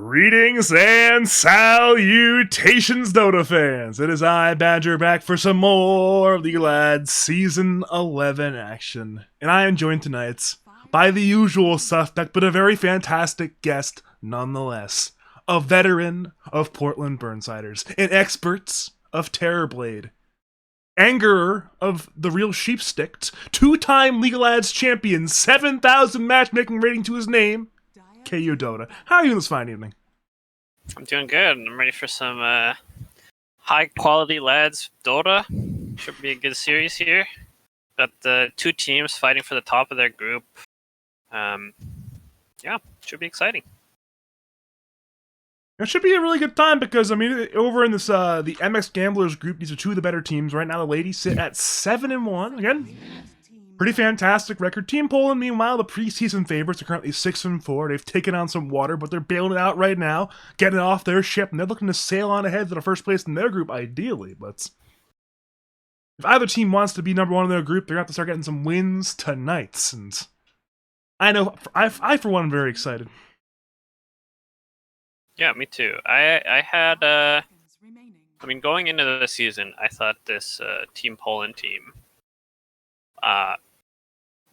Greetings and salutations, Dota fans! It is I, Badger, back for some more League of Lads Season 11 action. And I am joined tonight by the usual suspect, but a very fantastic guest nonetheless. A veteran of Portland Burnsiders, an expert of Terrorblade, angerer of the real Sheepsticked, two-time League of Lads champion, 7,000 matchmaking rating to his name, KU Dota. How are you this fine evening? I'm doing good. I'm ready for some high-quality lads Dota. Should be a good series here. Got the two teams fighting for the top of their group. Yeah, should be exciting. It should be a really good time because, I mean, over in this the MX Gamblers group, these are two of the better teams. Right now, the ladies sit at 7-1. Again, pretty fantastic record. Team Poland, meanwhile, the preseason favorites are currently 6-4. They've taken on some water, but they're bailing it out right now, getting off their ship, and they're looking to sail on ahead to the first place in their group, ideally. But if either team wants to be number one in their group, they're going to have to start getting some wins tonight. And I know, I for one, am very excited. Yeah, me too. I had, I mean, going into the season, I thought this Team Poland team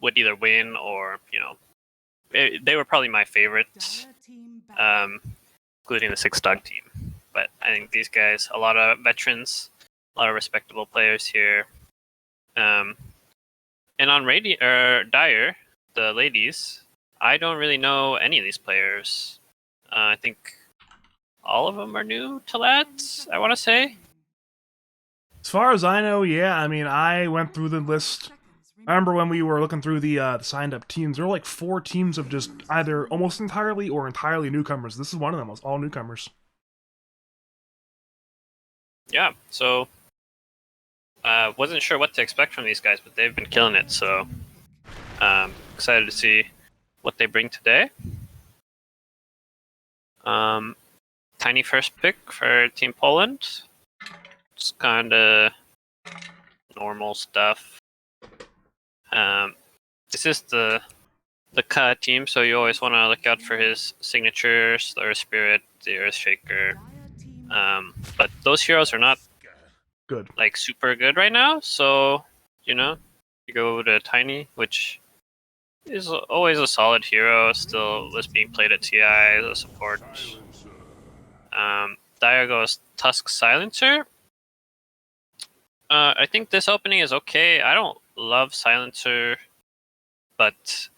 would either win or, they were probably my favorites, including the Six Dog team. But I think these guys, a lot of veterans, a lot of respectable players here. And on Dire, the ladies, I don't really know any of these players. I think all of them are new to lads, I want to say. As far as I know, yeah. I mean, I went through the list. I remember when we were looking through the signed-up teams, there were like 4 teams of just either almost entirely or entirely newcomers. This is one of them, all newcomers. Yeah, so wasn't sure what to expect from these guys, but they've been killing it, so excited to see what they bring today. Tiny first pick for Team Poland. Just kind of normal stuff. This is the Ka team, so you always want to look out for his signatures, the Earth Spirit, the Earth Shaker. But those heroes are not good, like super good right now. So you go to Tiny, which is always a solid hero. Still was being played at TI as a support. Dire goes Tusk Silencer. I think this opening is okay. I don't love Silencer, but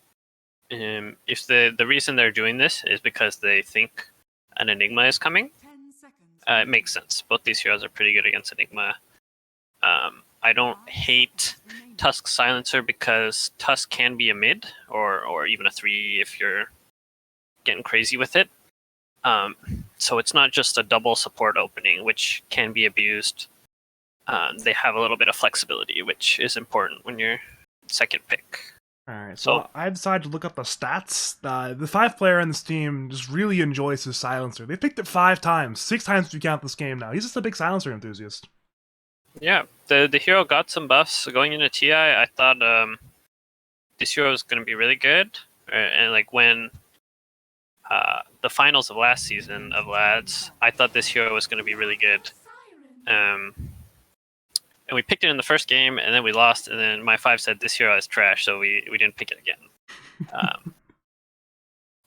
if the reason they're doing this is because they think an Enigma is coming, it makes sense. Both these heroes are pretty good against Enigma. I don't hate Tusk Silencer because Tusk can be a mid or even a 3 if you're getting crazy with it. So it's not just a double support opening, which can be abused. They have a little bit of flexibility, which is important when you're second pick. Alright, so I decided to look up the stats. The 5th player in this team just really enjoys his Silencer. They picked it 5 times, 6 times if you count this game now. He's just a big Silencer enthusiast. Yeah, the hero got some buffs going into TI. I thought this hero was going to be really good. And like when the finals of last season of Lads, I thought this hero was going to be really good. And we picked it in the first game, and then we lost, and then my 5 said this hero is trash, so we didn't pick it again.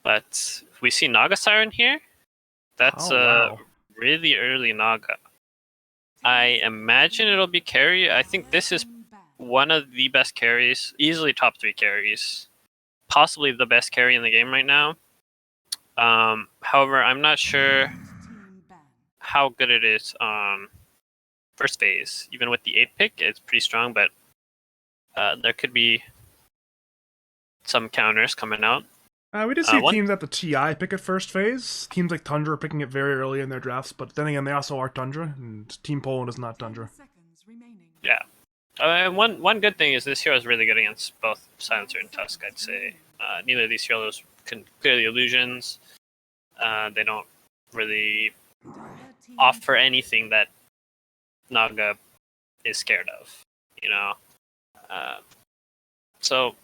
But we see Naga Siren here. That's a really early Naga. I imagine it'll be carry. I think this is one of the best carries, easily top 3 carries. Possibly the best carry in the game right now. However, I'm not sure how good it is on first phase. Even with the 8 pick, it's pretty strong, but there could be some counters coming out. We did see teams at the TI pick at first phase. Teams like Tundra are picking it very early in their drafts, but then again, they also are Tundra, and Team Poland is not Tundra. Yeah. And one good thing is this hero is really good against both Silencer and Tusk, I'd say. Neither of these heroes can clear the illusions. They don't really offer anything that Naga is scared of, So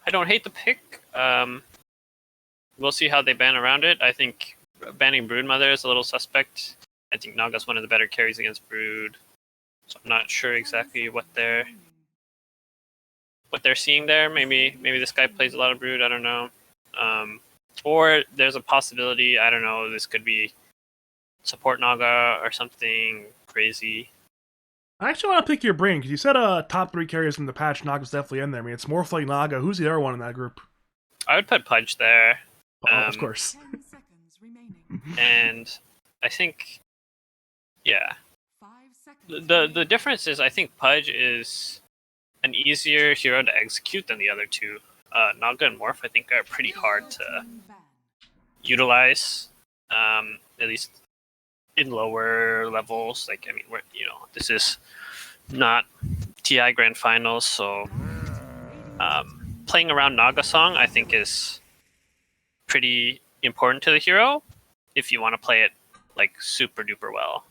I don't hate the pick. We'll see how they ban around it. I think banning Broodmother is a little suspect. I think Naga's one of the better carries against Brood, so I'm not sure exactly what they're seeing there. Maybe this guy plays a lot of Brood. I don't know. Or there's a possibility. I don't know. This could be support Naga or something crazy. I actually want to pick your brain because you said top 3 carriers from the patch. Naga's definitely in there. I mean, it's Morphle, Naga. Who's the other one in that group? I would put Pudge there. Of course. And I think, yeah. The difference is I think Pudge is an easier hero to execute than the other two. Naga and Morph I think are pretty hard to utilize, at least in lower levels. Like, I mean, this is not TI Grand Finals, so playing around Naga Song I think is pretty important to the hero if you want to play it like super duper well.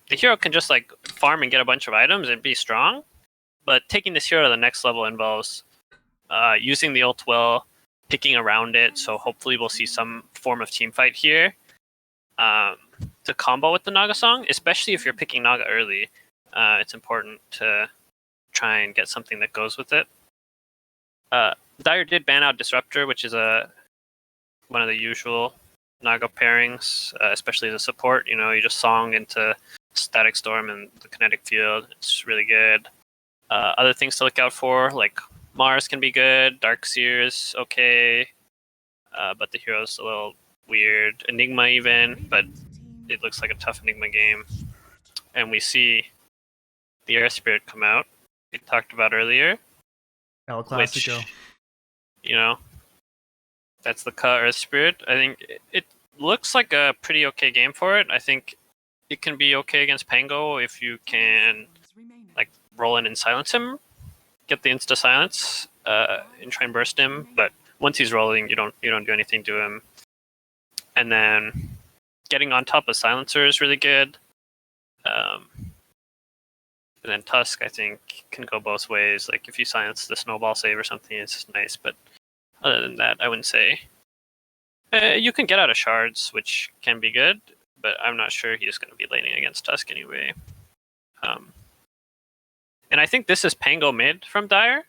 The hero can just like farm and get a bunch of items and be strong, but taking this hero to the next level involves using the ult well, picking around it, so hopefully we'll see some form of team fight here to combo with the Naga Song, especially if you're picking Naga early. It's important to try and get something that goes with it. Dire did ban out Disruptor, which is one of the usual Naga pairings, especially as a support. You just Song into Static Storm and the Kinetic Field. It's really good. Other things to look out for, like Mars can be good, Darkseer is okay, but the hero's a little weird. Enigma even, but it looks like a tough Enigma game. And we see the Air Spirit come out, we talked about earlier. El Clasico. Which, that's the Earth Spirit. I think it looks like a pretty okay game for it. I think it can be okay against Pango if you can like roll in and silence him, get the insta silence, and try and burst him. But once he's rolling, you don't do anything to him. And then getting on top of Silencer is really good. And then Tusk, I think, can go both ways. Like if you silence the snowball save or something, it's nice. But other than that, I wouldn't say. You can get out of shards, which can be good, but I'm not sure he's going to be laning against Tusk anyway. And I think this is Pango mid from Dire.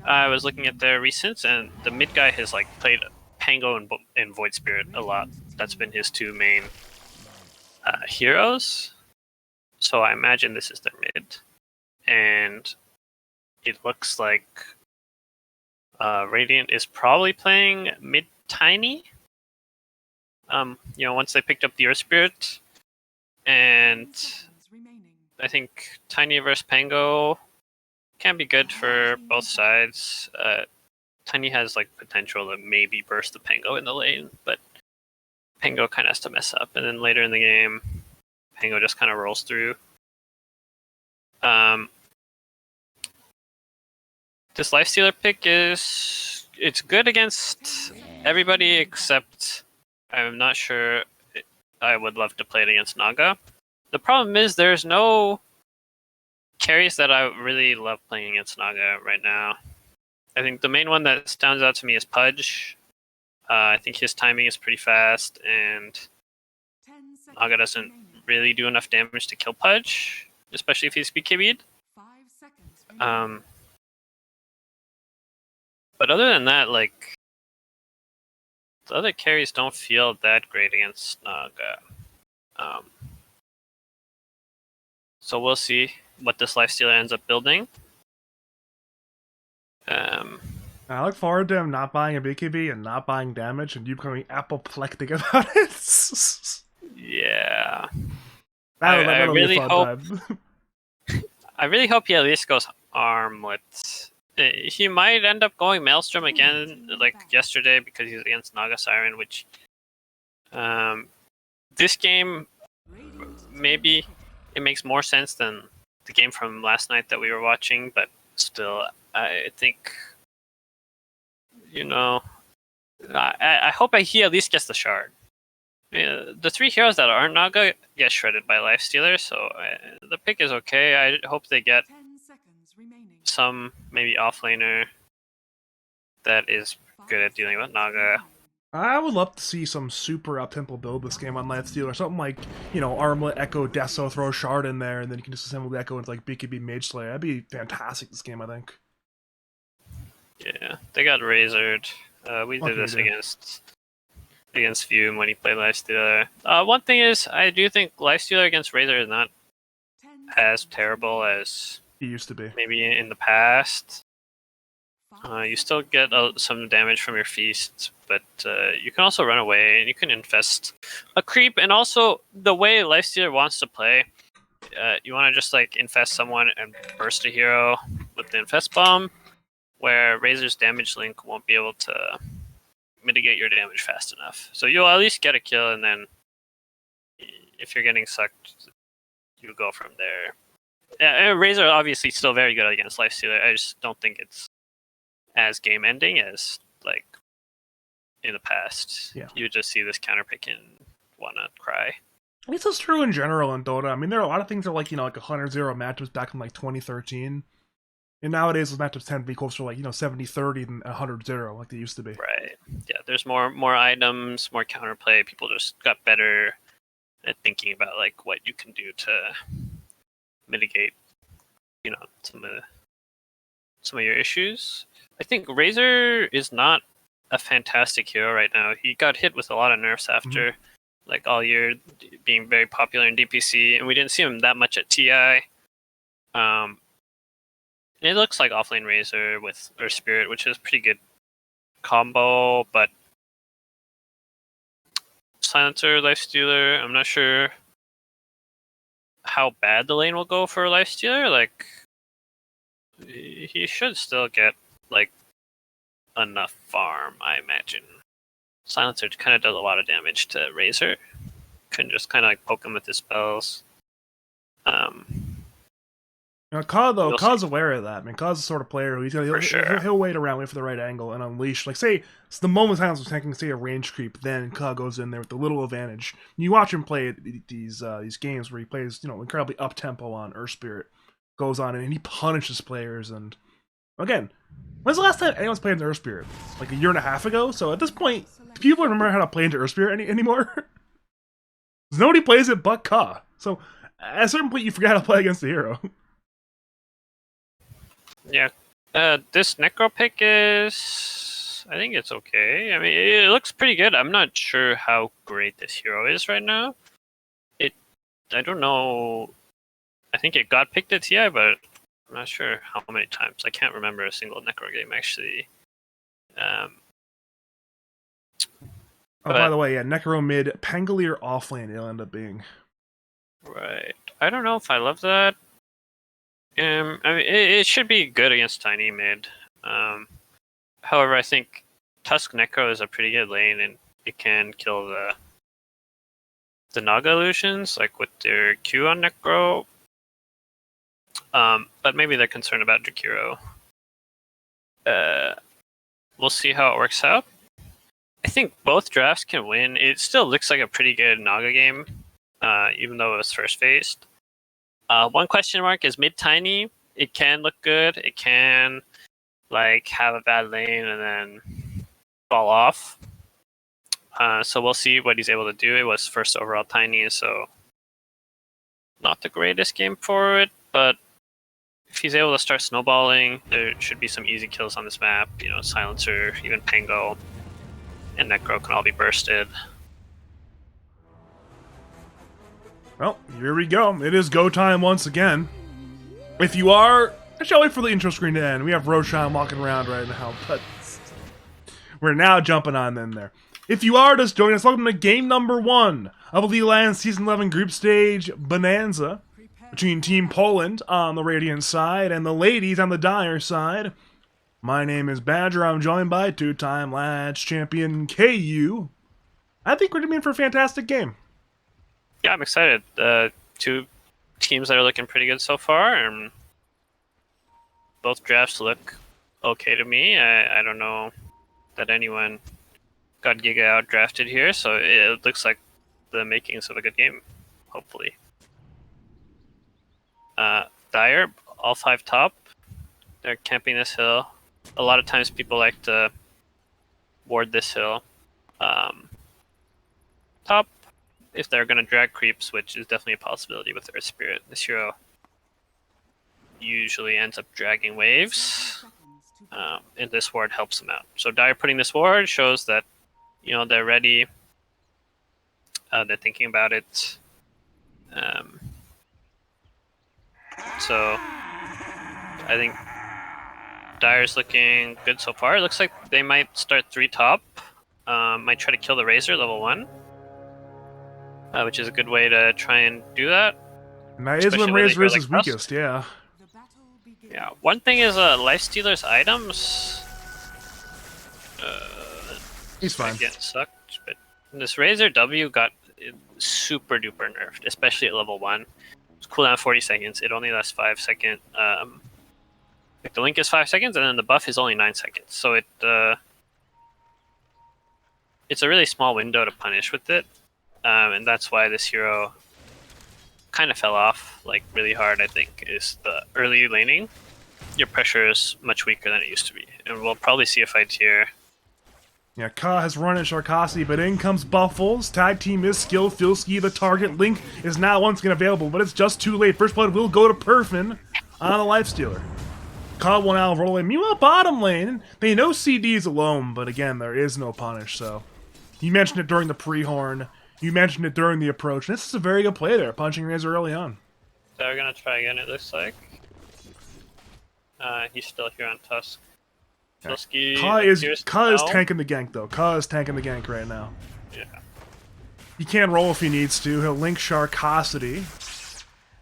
I was looking at their recents, and the mid guy has like played Pango and Void Spirit a lot. That's been his two main heroes. So I imagine this is their mid. And it looks like Radiant is probably playing mid Tiny. Once they picked up the Earth Spirit, and I think Tiny versus Pango can be good for both sides. Tiny has like potential to maybe burst the Pango in the lane, but Pango kind of has to mess up, and then later in the game, Pango just kind of rolls through. This Lifestealer pick it's good against everybody except I'm not sure I would love to play it against Naga. The problem is there's no carries that I really love playing against Naga right now. I think the main one that stands out to me is Pudge. I think his timing is pretty fast, and Naga doesn't really do enough damage to kill Pudge, especially if he's BKB'd. But other than that, like, the other carries don't feel that great against Naga. So we'll see what this Lifestealer ends up building. I look forward to him not buying a BKB and not buying damage, and you becoming apoplectic about it. Yeah. I really hope. I really hope he at least goes Armlet. He might end up going Maelstrom again, like yesterday, because he's against Naga Siren, which this game maybe it makes more sense than the game from last night that we were watching, but still, I think I hope he at least gets the shard. The three heroes that aren't Naga get shredded by Lifestealer, so the pick is okay. I hope they get some maybe offlaner that is good at dealing with Naga. I would love to see some super up-tempo build this game on Lifesteal, or something like, Armlet, Echo, Deso, throw a Shard in there, and then you can just assemble the Echo into like BKB Mage Slayer. That'd be fantastic, this game, I think. Yeah, they got razored. We What did can you this do? against Fume when he played Lifestealer. One thing is, I do think Lifestealer against Razor is not as terrible as He used to be. maybe in the past. You still get some damage from your feast, but you can also run away and you can infest a creep. And also, the way Lifestealer wants to play, you want to just like infest someone and burst a hero with the infest bomb, where Razor's damage link won't be able to mitigate your damage fast enough. So you'll at least get a kill, and then if you're getting sucked, you go from there. Yeah, Razor obviously still very good against Lifestealer. I just don't think it's as game ending as like in the past. Yeah. You would just see this counter pick and wanna cry. I guess that's true in general in Dota. I mean, there are a lot of things that are like, like 100-0 matchups back in like 2013. And nowadays, those matchups tend to be closer to like, 70-30 than 100-0 like they used to be. Right. Yeah, there's more items, more counterplay. People just got better at thinking about like what you can do to mitigate, some of your issues. I think Razor is not a fantastic hero right now. He got hit with a lot of nerfs after like all year being very popular in DPC, and we didn't see him that much at TI. It looks like offlane Razor with Earth Spirit, which is a pretty good combo, but Silencer, Lifestealer, I'm not sure how bad the lane will go for Lifestealer. Like, he should still get like enough farm, I imagine. Silencer kind of does a lot of damage to Razor. Can just kind of like poke him with his spells. Ka, though, Ka's aware of that. I mean, Ka's the sort of player who he'll wait around, wait for the right angle, and unleash. Like, say, it's the moment Silence was tanking, say, a range creep, then Ka goes in there with a little advantage. You watch him play these games where he plays, incredibly up-tempo on Earth Spirit, goes on, and he punishes players. And, again, when's the last time anyone's played into Earth Spirit? Like a year and a half ago? So at this point, do people remember how to play into Earth Spirit anymore? Nobody plays it but Ka. So at a certain point, you forget how to play against the hero. Yeah. This Necro pick is... I think it's okay. I mean, it looks pretty good. I'm not sure how great this hero is right now. I don't know... I think it got picked at TI, but I'm not sure how many times. I can't remember a single Necro game, actually. By the way, yeah, Necro mid, Pangolier offlane it'll end up being. Right. I don't know if I love that. I mean, it should be good against Tiny mid. However, I think Tusk Necro is a pretty good lane, and it can kill the Naga illusions, like with their Q on Necro. But maybe they're concerned about Jakiro. We'll see how it works out. I think both drafts can win. It still looks like a pretty good Naga game, even though it was first faced. One question mark is mid tiny. It can look good. It can like have a bad lane and then fall off. So we'll see what he's able to do. It was first overall tiny, so not the greatest game for it. But if he's able to start snowballing, there should be some easy kills on this map. Silencer, even Pango, and Necro can all be bursted. Well, here we go. It is go time once again. If you are... Actually, I'll wait for the intro screen to end. We have Roshan walking around right now, but we're now jumping on in there. If you are just joining us, welcome to game number 1 of League of Legends Season 11 Group Stage Bonanza between Team Poland on the Radiant side and the ladies on the Dire side. My name is Badger. I'm joined by two-time Lads champion KU. I think we're going to be in for a fantastic game. Yeah, I'm excited. Two teams that are looking pretty good so far, and both drafts look okay to me. I don't know that anyone got Giga out drafted here, so it looks like the makings of a good game, hopefully. Dire, all 5 top. They're camping this hill. A lot of times people like to ward this hill. Top, if they're going to drag creeps, which is definitely a possibility with Earth Spirit, this hero usually ends up dragging waves, and this ward helps them out. So Dire putting this ward shows that, you know, they're ready, they're thinking about it. So I think Dire's looking good so far. It looks like they might start 3 top. Might try to kill the Razor level 1, which is a good way to try and do that. And that is when Razor is his weakest, yeah. Yeah, one thing is Lifestealer's items. He's fine. Getting sucked, but this Razor W got super duper nerfed, especially at level 1. It's cooldown 40 seconds. It only lasts 5 seconds. Like the link is 5 seconds, and then the buff is only 9 seconds. So it's a really small window to punish with it, and that's why this hero kind of fell off like really hard. I think is the early laning. Your pressure is much weaker than it used to be, and we'll probably see a fight here. Yeah, Ka has run at Sharkasi, but in comes Buffles. Tag team is skill. Filski, the target. Link is now once again available, but it's just too late. First blood will go to Perfin on the Lifestealer. Ka will now roll in. Meanwhile, bottom lane, they know CD's alone, but again, there is no punish, so. You mentioned it during the pre-horn. You mentioned it during the approach. This is a very good play there, punching Razor early on. So we're going to try again, it looks like. He's still here on Tusk. Filski Ka is tanking the gank, though. Ka is tanking the gank right now. Yeah. He can roll if he needs to. He'll link Sharkosity.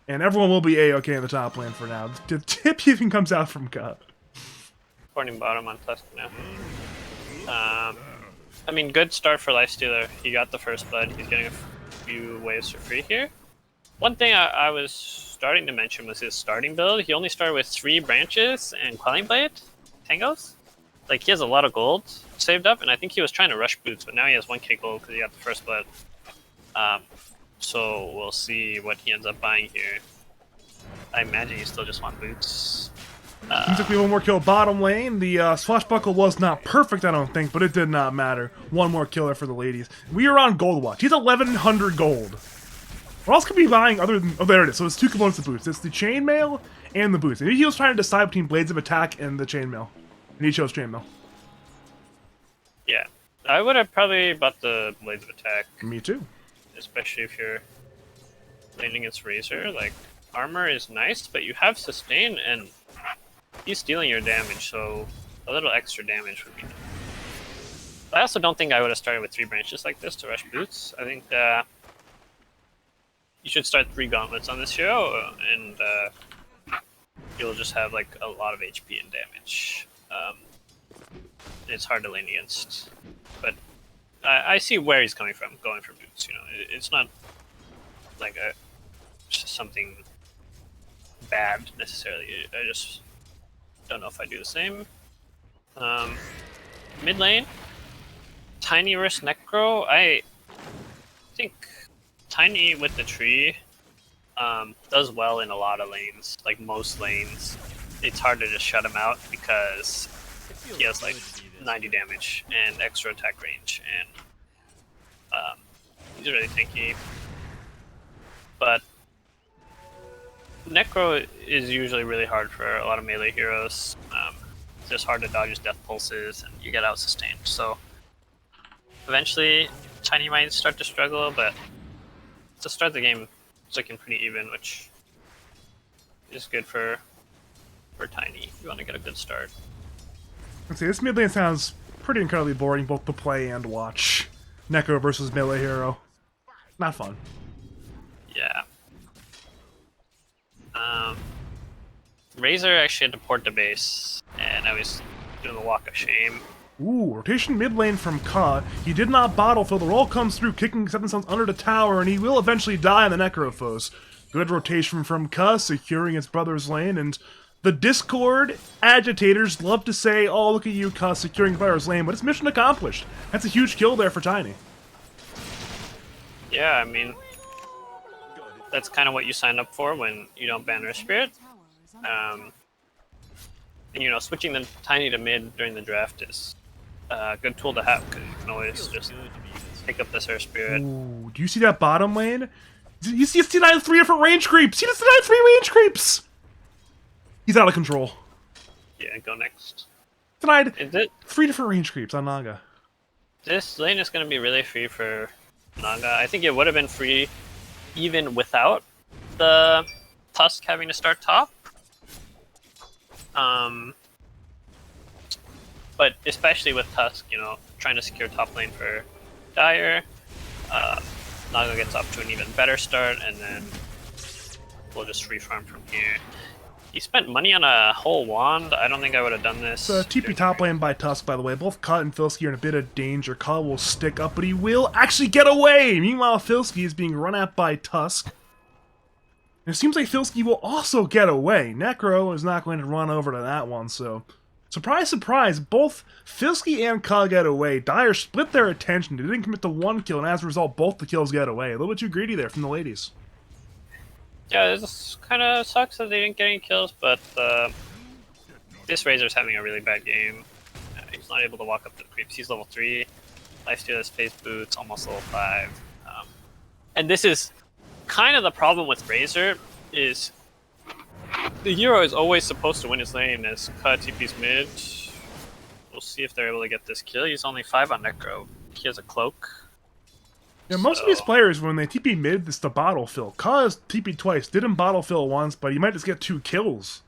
And everyone will be A-okay in the top lane for now. The tip even comes out from Ka. Supporting bottom on Tusk now. I mean, good start for Lifestealer. He got the first blood. He's getting a few waves for free here. One thing I was starting to mention was his starting build. He only started with 3 branches and Quelling Blade tangos. Like, he has a lot of gold saved up, and I think he was trying to rush boots, but now he has 1k gold because he got the first blood. So we'll see what he ends up buying here. I imagine he still just wants boots. Seems like we have one more kill bottom lane. The swashbuckle was not perfect, I don't think, but it did not matter. One more killer for the ladies. We are on gold watch. He's 1,100 gold. What else could we be buying other than... Oh, there it is. So it's 2 components of boots. It's the chainmail and the boots. Maybe he was trying to decide between Blades of Attack and the chainmail. And he chose chainmail. Yeah. I would have probably bought the Blades of Attack. Me too. Especially if you're laning against Razor. Like, armor is nice, but you have sustain, and he's stealing your damage, so a little extra damage would be nice. I also don't think I would have started with 3 branches like this to rush boots. I think you should start 3 gauntlets on this hero, and you'll just have like a lot of HP and damage. It's hard to lane against, but I see where he's coming from, going for boots. You know, it's not like something bad necessarily. I just don't know if I do the same. Mid lane, Tiny versus Necro. I think Tiny with the tree does well in a lot of lanes, like most lanes. It's hard to just shut him out because he has like 90 damage and extra attack range, and he's really tanky. But Necro is usually really hard for a lot of melee heroes. It's just hard to dodge his death pulses, and you get out sustained. So eventually, Tiny might start to struggle, but to start the game, it's looking pretty even, which is good for Tiny. You want to get a good start. Let's see, this mid lane sounds pretty incredibly boring, both to play and watch. Necro versus melee hero. Not fun. Yeah. Razor actually had to port the base, and I was doing the walk of shame. Ooh, rotation mid lane from Ka. He did not bottle fill. The roll comes through, kicking 7 stones under the tower, and he will eventually die on the Necrophos. Good rotation from Ka, securing his brother's lane, and the Discord agitators love to say, oh, look at you, Ka, securing your brother's lane, but it's mission accomplished. That's a huge kill there for Tiny. Yeah, I mean, that's kind of what you sign up for when you don't ban Earth Spirit. And, you know, switching the Tiny to mid during the draft is good tool to have because you can always just pick up this Earth Spirit. Ooh, do you see that bottom lane? You see C9 3 different range creeps. See C9 3 range creeps. He's out of control. Yeah, go next. Denied Is it? 3 different range creeps on Naga. This lane is going to be really free for Naga. I think it would have been free even without the Tusk having to start top. But especially with Tusk, you know, trying to secure top lane for Dire, Naga gets up to an even better start, and then we'll just free farm from here. He spent money on a whole wand. I don't think I would have done this. TP top lane by Tusk, by the way. Both Cut and Filsky are in a bit of danger. Cut will stick up, but he will actually get away! Meanwhile, Filsky is being run at by Tusk. And it seems like Filsky will also get away. Necro is not going to run over to that one, so... Surprise, surprise, both Filsky and Cut get away. Dire split their attention. They didn't commit to one kill, and as a result, both the kills get away. A little bit too greedy there from the ladies. Yeah, this kind of sucks that they didn't get any kills, but this Razor's having a really bad game. He's not able to walk up to the creeps. He's level 3. Lifesteal has phase boots, almost level 5. And this is kind of the problem with Razor, is the hero is always supposed to win his lane as Cut TP's mid. We'll see if they're able to get this kill. He's only 5 on Necro. He has a cloak. Yeah, most of these players, when they TP mid, it's the bottle fill. Kaz TP twice, didn't bottle fill once, but he might just get 2 kills.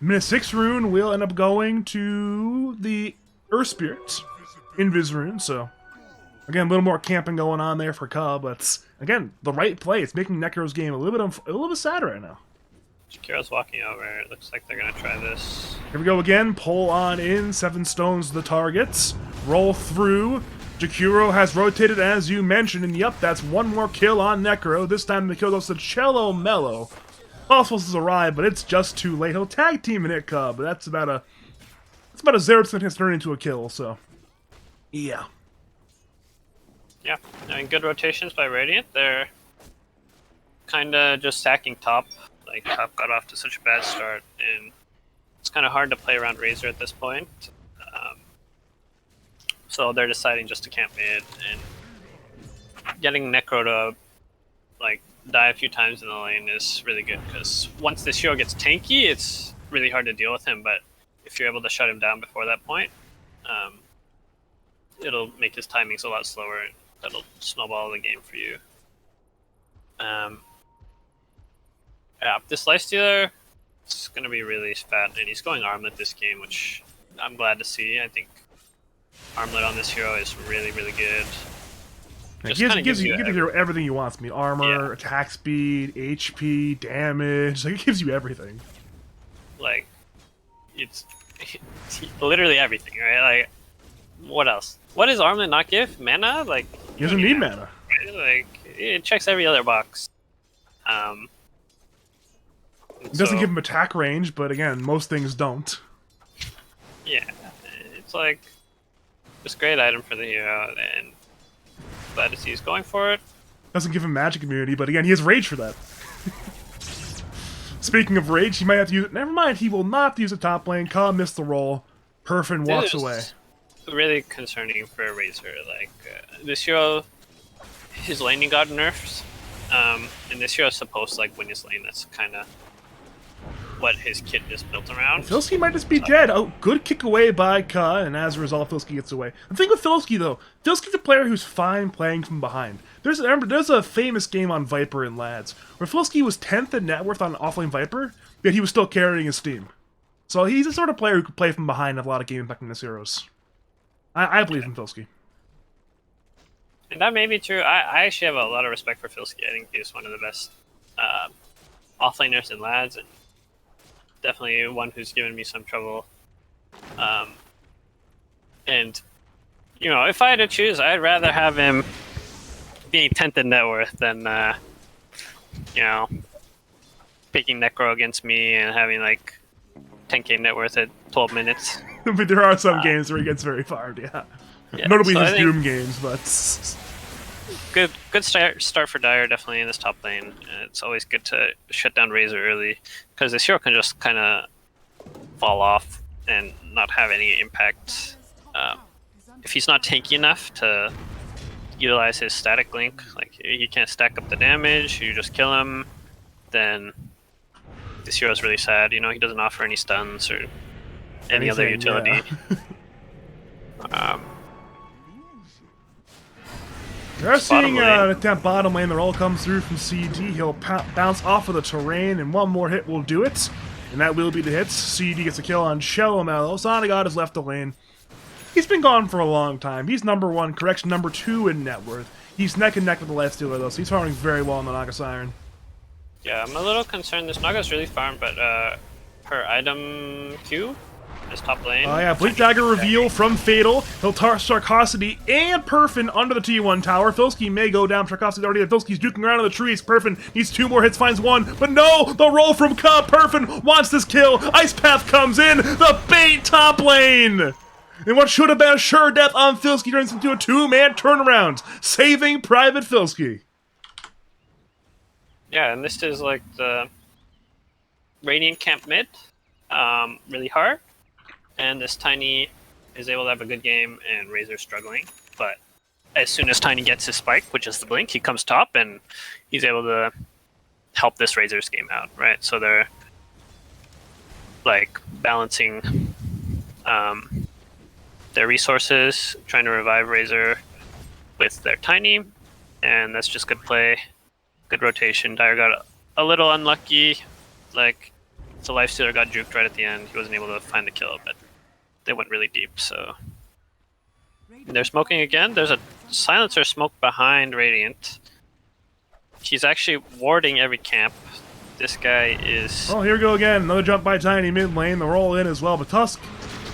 Minute 6 rune will end up going to the Earth Spirits. Invis rune, so... Again, a little more camping going on there for Ka, but again, the right play. It's making Necro's game a little bit sad right now. Shakira's walking over. It looks like they're gonna try this. Here we go again. Pull on in. 7 stones the targets. Roll through. Jakiro has rotated as you mentioned, and yep, that's one more kill on Necro. This time the kill goes to Cello Mello. Also supposed to arrive, but it's just too late. He'll tag team in it, Cub, but that's about a 0% chance to turn into a kill, so yeah. Yeah, and good rotations by Radiant. They're kinda just sacking top. Like top got off to such a bad start, and it's kind of hard to play around Razor at this point. So they're deciding just to camp mid, and getting Necro to like die a few times in the lane is really good, because once this hero gets tanky, it's really hard to deal with him, but if you're able to shut him down before that point, it'll make his timings a lot slower, and that'll snowball the game for you. Yeah, this Lifestealer is going to be really fat, and he's going Armlet this game, which I'm glad to see. I think Armlet on this hero is really, really good. It gives you everything you want. I mean, armor, attack speed, HP, damage. Like, it gives you everything. Like, it's literally everything, right? Like, what else? What does Armlet not give? Mana? Like, he doesn't need mana. Right? Like, it checks every other box. It doesn't give him attack range, but again, most things don't. Yeah, it's like just great item for the hero, and glad to see he's going for it. Doesn't give him magic immunity, but again, he has rage for that. Speaking of rage, he might have to use it. Never mind, he will not have to use the top lane. Ka missed the roll. Perfin walks away. Really concerning for Razor. Like this hero, his laning got nerfed, and this hero is supposed to like win his lane. That's kind of what his kit is built around. Filsky might just be dead. Oh, good kick away by Ka, and as a result, Filsky gets away. The thing with Filsky, though, Filsky's a player who's fine playing from behind. There's a famous game on Viper and Lads, where Filsky was 10th in net worth on offlane Viper, yet he was still carrying his team. So he's the sort of player who could play from behind and have a lot of game impact in his heroes. I believe in Filsky. And that may be true. I actually have a lot of respect for Filsky. I think he's one of the best offlaners in Lads, and definitely one who's given me some trouble. And, you know, if I had to choose, I'd rather have him being 10th in net worth than, you know, picking Necro against me and having, like, 10k net worth at 12 minutes. But there are some games where he gets very farmed, yeah. Notably so his Doom games, but... Good start for Dire, definitely, in this top lane. It's always good to shut down Razor early, because this hero can just kind of fall off and not have any impact. if he's not tanky enough to utilize his static link, like he can't stack up the damage, you just kill him, then this hero's really sad. You know, he doesn't offer any stuns or any other utility. Yeah. They're seeing that bottom lane, the roll comes through from CD. He'll bounce off of the terrain, and one more hit will do it. And that will be the hits. CD gets a kill on Shelomelo. Sonagod has left the lane. He's been gone for a long time. He's number 1, correction, number 2 in net worth. He's neck and neck with the Lifestealer, though, so he's farming very well on the Naga Siren. Yeah, I'm a little concerned. This Naga's really farmed, but her item Q is top lane. Oh yeah, Blink Dagger reveal from Fatal. He'll tar Sarcosity and Perfin under the T1 tower. Filski may go down. Sarcosity already there. Filski's duking around in the trees. Perfin needs 2 more hits, finds 1. But no! The roll from Ka. Perfin wants this kill. Ice Path comes in. The bait top lane! And what should have been a sure death on Filski turns into a 2-man turnaround, saving Private Filski. Yeah, and this is like the Radiant camp mid, really hard, and this Tiny is able to have a good game, and Razor's struggling. But as soon as Tiny gets his spike, which is the blink, he comes top, and he's able to help this Razor's game out, right? So they're like balancing their resources, trying to revive Razor with their Tiny, and that's just good play. Good rotation. Dire got a little unlucky. Like, the Lifestealer got juked right at the end. He wasn't able to find the kill, but they went really deep, so... And they're smoking again. There's a Silencer smoke behind Radiant. He's actually warding every camp. This guy is... Oh, here we go again. Another jump by Tiny mid lane. The roll in as well, but Tusk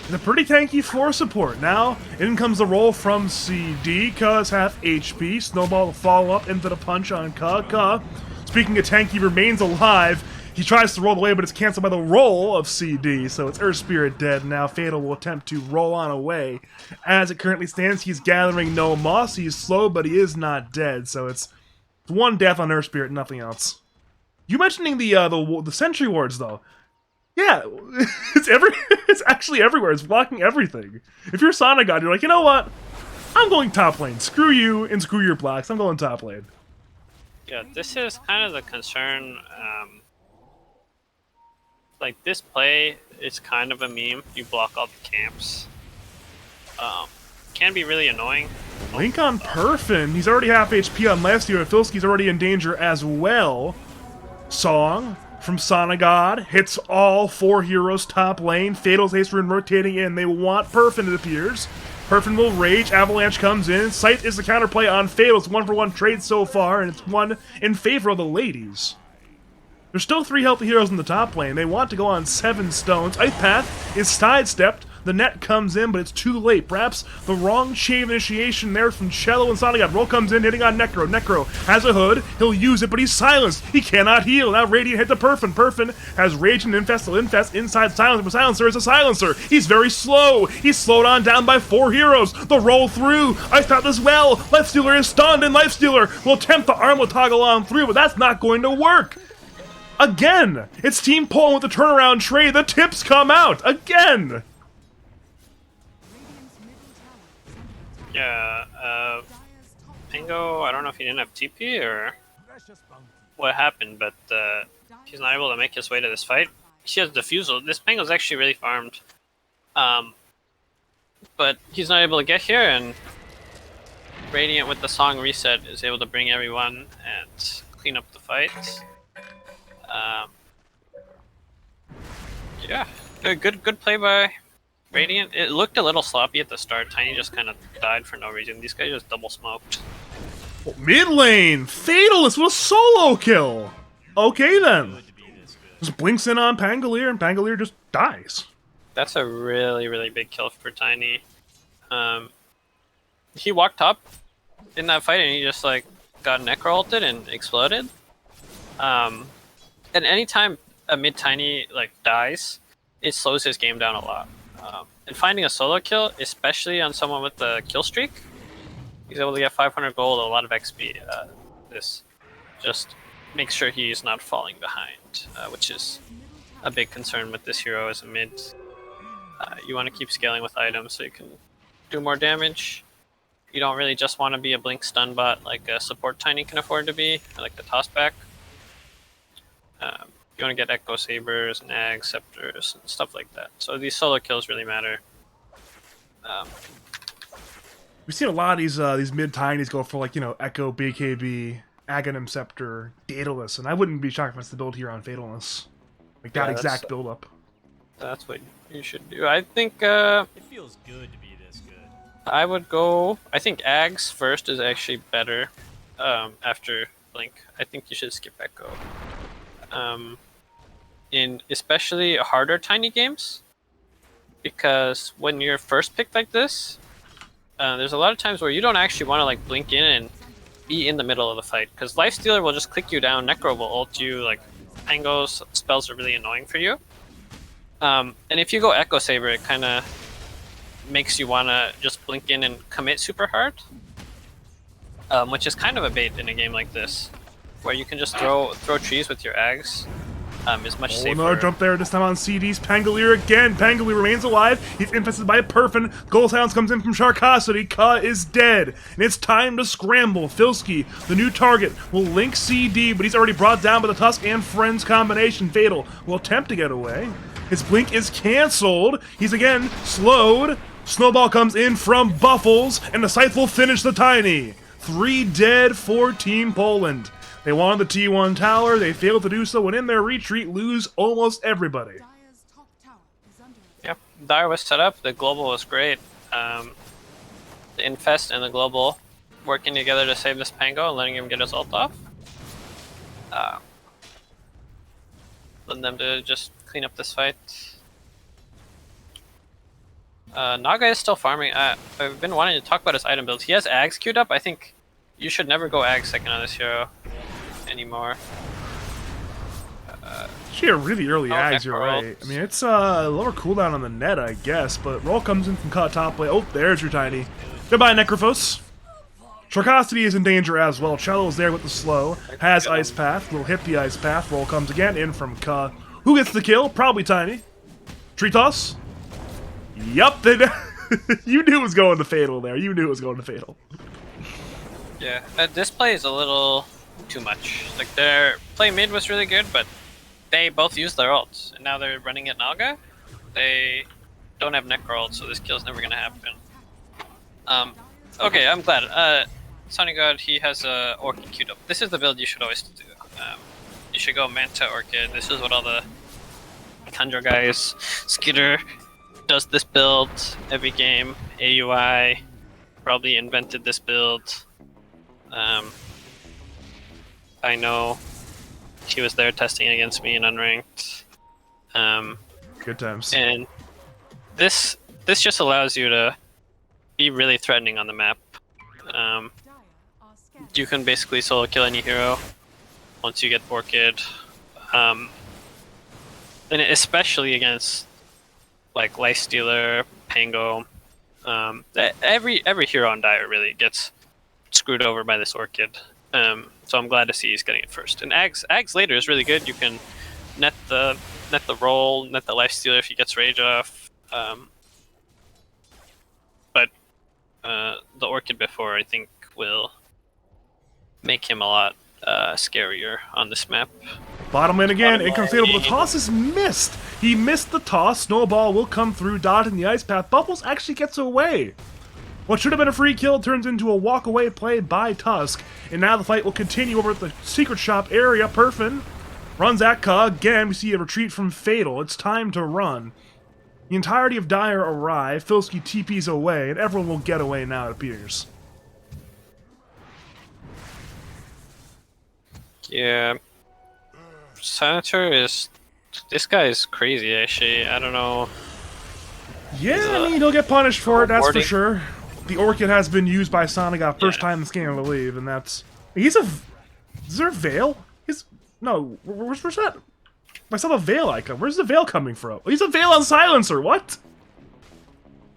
is a pretty tanky floor support. Now, in comes the roll from CD. Ka's half HP. Snowball will follow up into the punch on Ka. Ka, speaking of tanky, remains alive. He tries to roll away, but it's canceled by the roll of CD, so it's Earth Spirit dead. Now Fatal will attempt to roll on away. As it currently stands, he's gathering no moss. He's slow, but he is not dead, so it's 1 death on Earth Spirit, nothing else. You mentioning the Sentry Wards, though. Yeah, it's actually everywhere. It's blocking everything. If you're Sonagod, you're like, you know what? I'm going top lane. Screw you and screw your blocks. I'm going top lane. Yeah, this is kind of the concern. Like, this play is kind of a meme. You block all the camps. Can be really annoying. Link on Perfin. He's already half HP on Lifestealer. Filski's already in danger as well. Song from Sonagod hits all 4 heroes top lane. Fatal's Haste Rune rotating in. They want Perfin, it appears. Perfin will rage. Avalanche comes in. Scythe is the counterplay on Fatal. It's 1-for-1 trade so far, and it's 1 in favor of the ladies. There's still 3 healthy heroes in the top lane. They want to go on 7 stones. Ice Path is sidestepped. The net comes in, but it's too late. Perhaps the wrong chain of initiation there from Cello and Sonagod. Roll comes in, hitting on Necro. Necro has a hood. He'll use it, but he's silenced. He cannot heal. Now Radiant hit the Perfin. Perfin has Rage and Infest. Will infest inside Silencer, but Silencer is a Silencer. He's very slow. He's slowed on down by 4 heroes. The roll through. Ice Path as well. Lifestealer is stunned, and Lifestealer will attempt the arm will toggle on through, but that's not going to work. Again! It's Team Poland with the turnaround trade. The tips come out. Again! Yeah, Pango, I don't know if he didn't have TP or what happened, but he's not able to make his way to this fight. He has Diffusal. This Pango's actually really farmed. But he's not able to get here, and Radiant with the Song Reset is able to bring everyone and clean up the fight. Yeah, good play by Radiant. It looked a little sloppy at the start. Tiny just kind of died for no reason. These guys just double smoked. Well, mid lane, Fatalist with a solo kill. Okay then. Just blinks in on Pangolier, and Pangolier just dies. That's a really big kill for Tiny. He walked up in that fight and he just like got necro ulted and exploded. And anytime a mid Tiny like dies, it slows his game down a lot. And finding a solo kill, especially on someone with the kill streak, he's able to get 500 gold, a lot of XP. This just makes sure he's not falling behind, which is a big concern with this hero as a mid. You want to keep scaling with items so you can do more damage. You don't really just want to be a blink stun bot like a support Tiny can afford to be, like the tossback. You want to get Echo Sabers and Ag Scepters and stuff like that. So these solo kills really matter. We've seen a lot of these mid tinies go for like, you know, Echo, BKB, Aghanim Scepter, Daedalus, and I wouldn't be shocked if it's the build here on Fatalness. Like that exact build up. That's what you should do. I think it feels good to be this good. I would go. I think Ags first is actually better after Blink. I think you should skip Echo. In especially harder tiny games, because when you're first picked like this, there's a lot of times where you don't actually want to like blink in and be in the middle of the fight, because Lifestealer will just click you down, Necro will ult you, like Tango's spells are really annoying for you. And if you go Echo Saber, it kind of makes you want to just blink in and commit super hard, which is kind of a bait in a game like this, where you can just throw trees with your Ags. Is much safer. Another jump there, this time on CD's Pangolier again. Pangolier remains alive. He's infested by a Perfin. Goal Silence comes in from Sharkosity. Ka is dead. And it's time to scramble. Filsky, the new target, will link CD, but he's already brought down by the Tusk and Friends combination. Fatal will attempt to get away. His blink is cancelled. He's again slowed. Snowball comes in from Buffles, and the Scythe will finish the Tiny. 3 dead for Team Poland. They wanted the T1 tower, they failed to do so, and in their retreat lose almost everybody. Yep, Dire was set up, the global was great. The Infest and the global working together to save this Pango and letting him get his ult off. Letting them to just clean up this fight. Naga is still farming. I've been wanting to talk about his item builds. He has Ags queued up. I think you should never go Ags second on this hero anymore. She had really early Ags, you're Necro right. I mean, it's lower cooldown on the net, I guess, but roll comes in from cut top play. Oh, there's your Tiny. Goodbye, Necrophos. Sharkosity is in danger as well. Cello is there with the slow. Has Ice Path. Will hit the Ice Path. Roll comes again in from Ka. Who gets the kill? Probably Tiny. Tree toss? Yup, they you knew it was going to Fatal there. You knew it was going to Fatal. Yeah, this play is a little too much. Like, their play mid was really good, but they both used their ults, and now they're running at Naga. They don't have Necro ult, so this kill's never gonna happen. Okay, I'm glad. Sunny God, he has a Orchid queued up. This is the build you should always do. You should go Manta Orchid. This is what all the Tundra guys. Skitter does this build every game. AUI probably invented this build. I know he was there testing against me in unranked. Good times. And this just allows you to be really threatening on the map. You can basically solo kill any hero once you get Orchid. And especially against like Lifestealer, Pango. Every hero on Dire really gets screwed over by this Orchid. So I'm glad to see he's getting it first. And Ags later is really good. You can net the roll, net the Lifestealer if he gets rage off. But the Orchid before, I think, will make him a lot scarier on this map. Bottom lane again, in comes Fatal, but the toss is missed. He missed the toss. Snowball will come through, dodging the Ice Path. Bubbles actually gets away. What should have been a free kill turns into a walk-away play by Tusk, and now the fight will continue over at the Secret Shop area. Perfin runs at Ka. Again, we see a retreat from Fatal. It's time to run. The entirety of Dire arrive. Filsky TP's away, and everyone will get away now, it appears. Yeah. Senator is... This guy is crazy, actually. I don't know. Yeah, I mean, he'll get punished for it, that's for sure. The Orchid has been used by Sonic first time in this game, I believe, and that's... He's a... Is there a Veil? No, where's that? I saw the Veil icon. Where's the Veil coming from? He's a Veil on Silencer, what?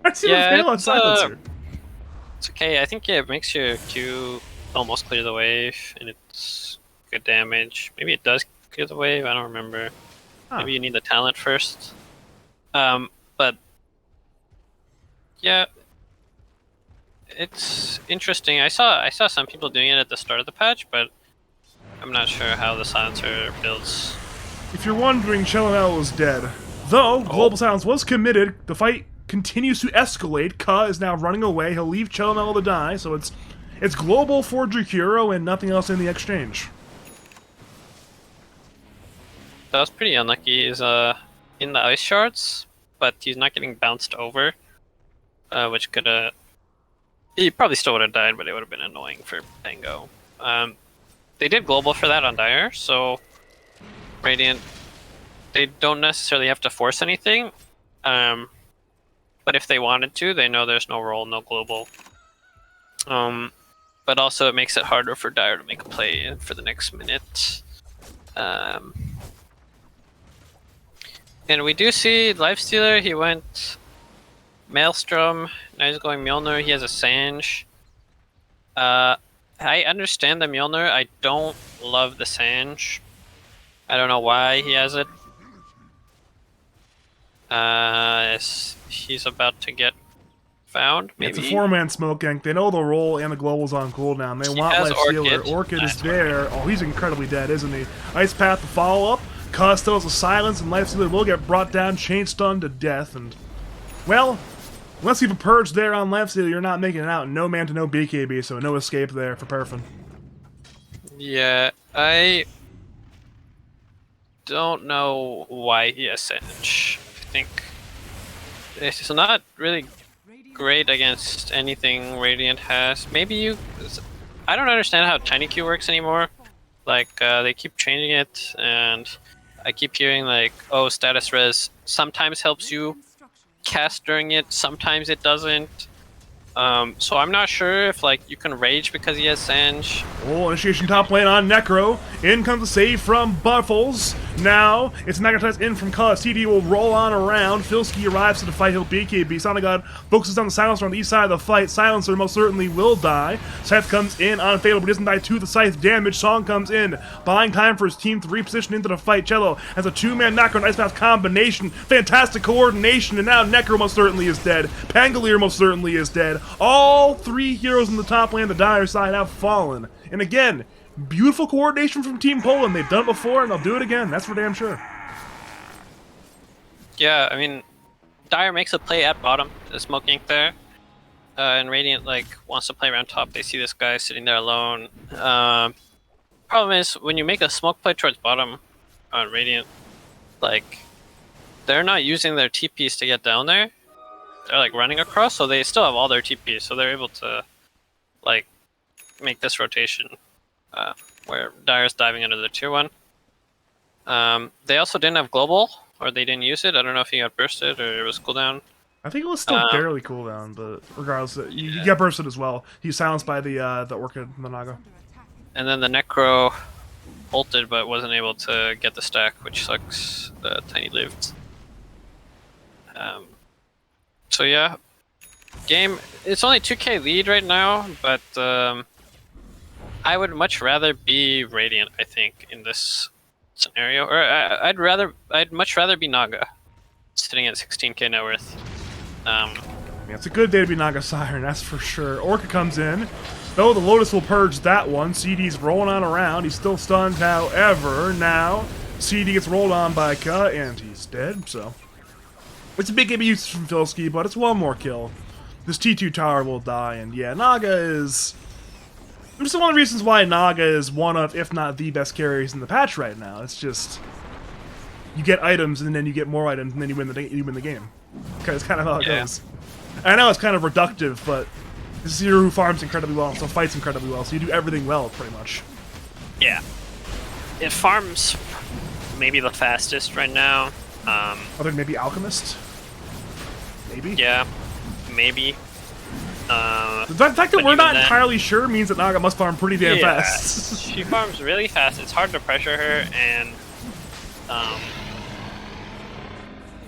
I see the Veil on Silencer. It's okay, I think it makes your Q almost clear the wave, and it's good damage. Maybe it does clear the wave, I don't remember. Huh. Maybe you need the talent first. But... Yeah... it's interesting. I saw some people doing it at the start of the patch, but I'm not sure how the silencer builds. If you're wondering, Chelamel is dead. Though Global Silence was committed, the fight continues to escalate. Ka is now running away. He'll leave Chelamel to die, so it's Global for Drakuro and nothing else in the exchange. That was pretty unlucky. He's in the ice shards, but he's not getting bounced over, which could have. He probably still would have died, but it would have been annoying for Pango. They did global for that on Dire, so Radiant, they don't necessarily have to force anything. But if they wanted to, they know there's no roll, no global. But also it makes it harder for Dire to make a play for the next minute. And we do see Lifestealer, he went Maelstrom, now he's going Mjolnir, he has a Sange. I understand the Mjolnir, I don't love the Sange. I don't know why he has it. He's about to get found, maybe? It's a 4-man smoke gank. They know the roll and the global's on cooldown. They want Lifestealer. Orchid is there. Oh, he's incredibly dead, isn't he? Ice Path to follow up. Custo has a silence, and Lifestealer will get brought down, chain stunned to death. And, well, unless you have a purge there on Lifestealer, you're not making it out. No man to no BKB, so no escape there for Perfin. Yeah, I don't know why he has Sange. I think it's not really great against anything Radiant has. Maybe you... I don't understand how Tiny Q works anymore. Like, they keep changing it, and I keep hearing like, oh, status res sometimes helps you cast during it, sometimes it doesn't. So I'm not sure if like you can rage because he has Sange. Oh, initiation top lane on Necro. In comes the save from Buffles. Now, it's Magnetize in from Cuz. TD will roll on around. Filski arrives to the fight. He'll BKB. Sonagod focuses on the Silencer on the east side of the fight. Silencer most certainly will die. Scythe comes in on Fatal, but doesn't die to the Scythe damage. Song comes in, buying time for his team to reposition into the fight. Cello has a 2-man Necro and Ice Path combination. Fantastic coordination, and now Necro most certainly is dead. Pangolier most certainly is dead. All 3 heroes in the top lane, the Dire side, have fallen. And again, beautiful coordination from Team Poland. They've done it before, and they'll do it again. That's for damn sure. Yeah, I mean, Dire makes a play at bottom, the smoke yank there. And Radiant, like, wants to play around top. They see this guy sitting there alone. Problem is, when you make a smoke play towards bottom on Radiant, like, they're not using their TPs to get down there. They're like running across, so they still have all their TPs, so they're able to like make this rotation where Dire's diving into the tier 1. They also didn't have global, or they didn't use it. I don't know if he got bursted or it was cooldown. I think it was still barely cooldown, but regardless, you get bursted as well. He's silenced by the Orchid and the Naga. And then the Necro ulted, but wasn't able to get the stack, which sucks. The Tiny lived. So yeah, game, it's only 2k lead right now, but I would much rather be Radiant, I think, in this scenario. Or I'd much rather be Naga, sitting at 16k net worth. Yeah, it's a good day to be Naga Siren, that's for sure. Orca comes in, though the Lotus will purge that one. CD's rolling on around, he's still stunned, however, now CD gets rolled on by Ka, and he's dead, so... It's a big game of use from Filski, but it's one more kill. This T2 tower will die, and yeah, Naga is... This is one of the reasons why Naga is one of, if not the best carries in the patch right now. It's just... You get items, and then you get more items, and then you win the game. It's kind of how it goes. I know it's kind of reductive, but this is a hero who farms incredibly well, so fights incredibly well, so you do everything well, pretty much. Yeah. It farms maybe the fastest right now. Other than maybe Alchemist? Maybe? Yeah, maybe. The fact that we're not entirely sure means that Naga must farm pretty damn fast. She farms really fast. It's hard to pressure her, and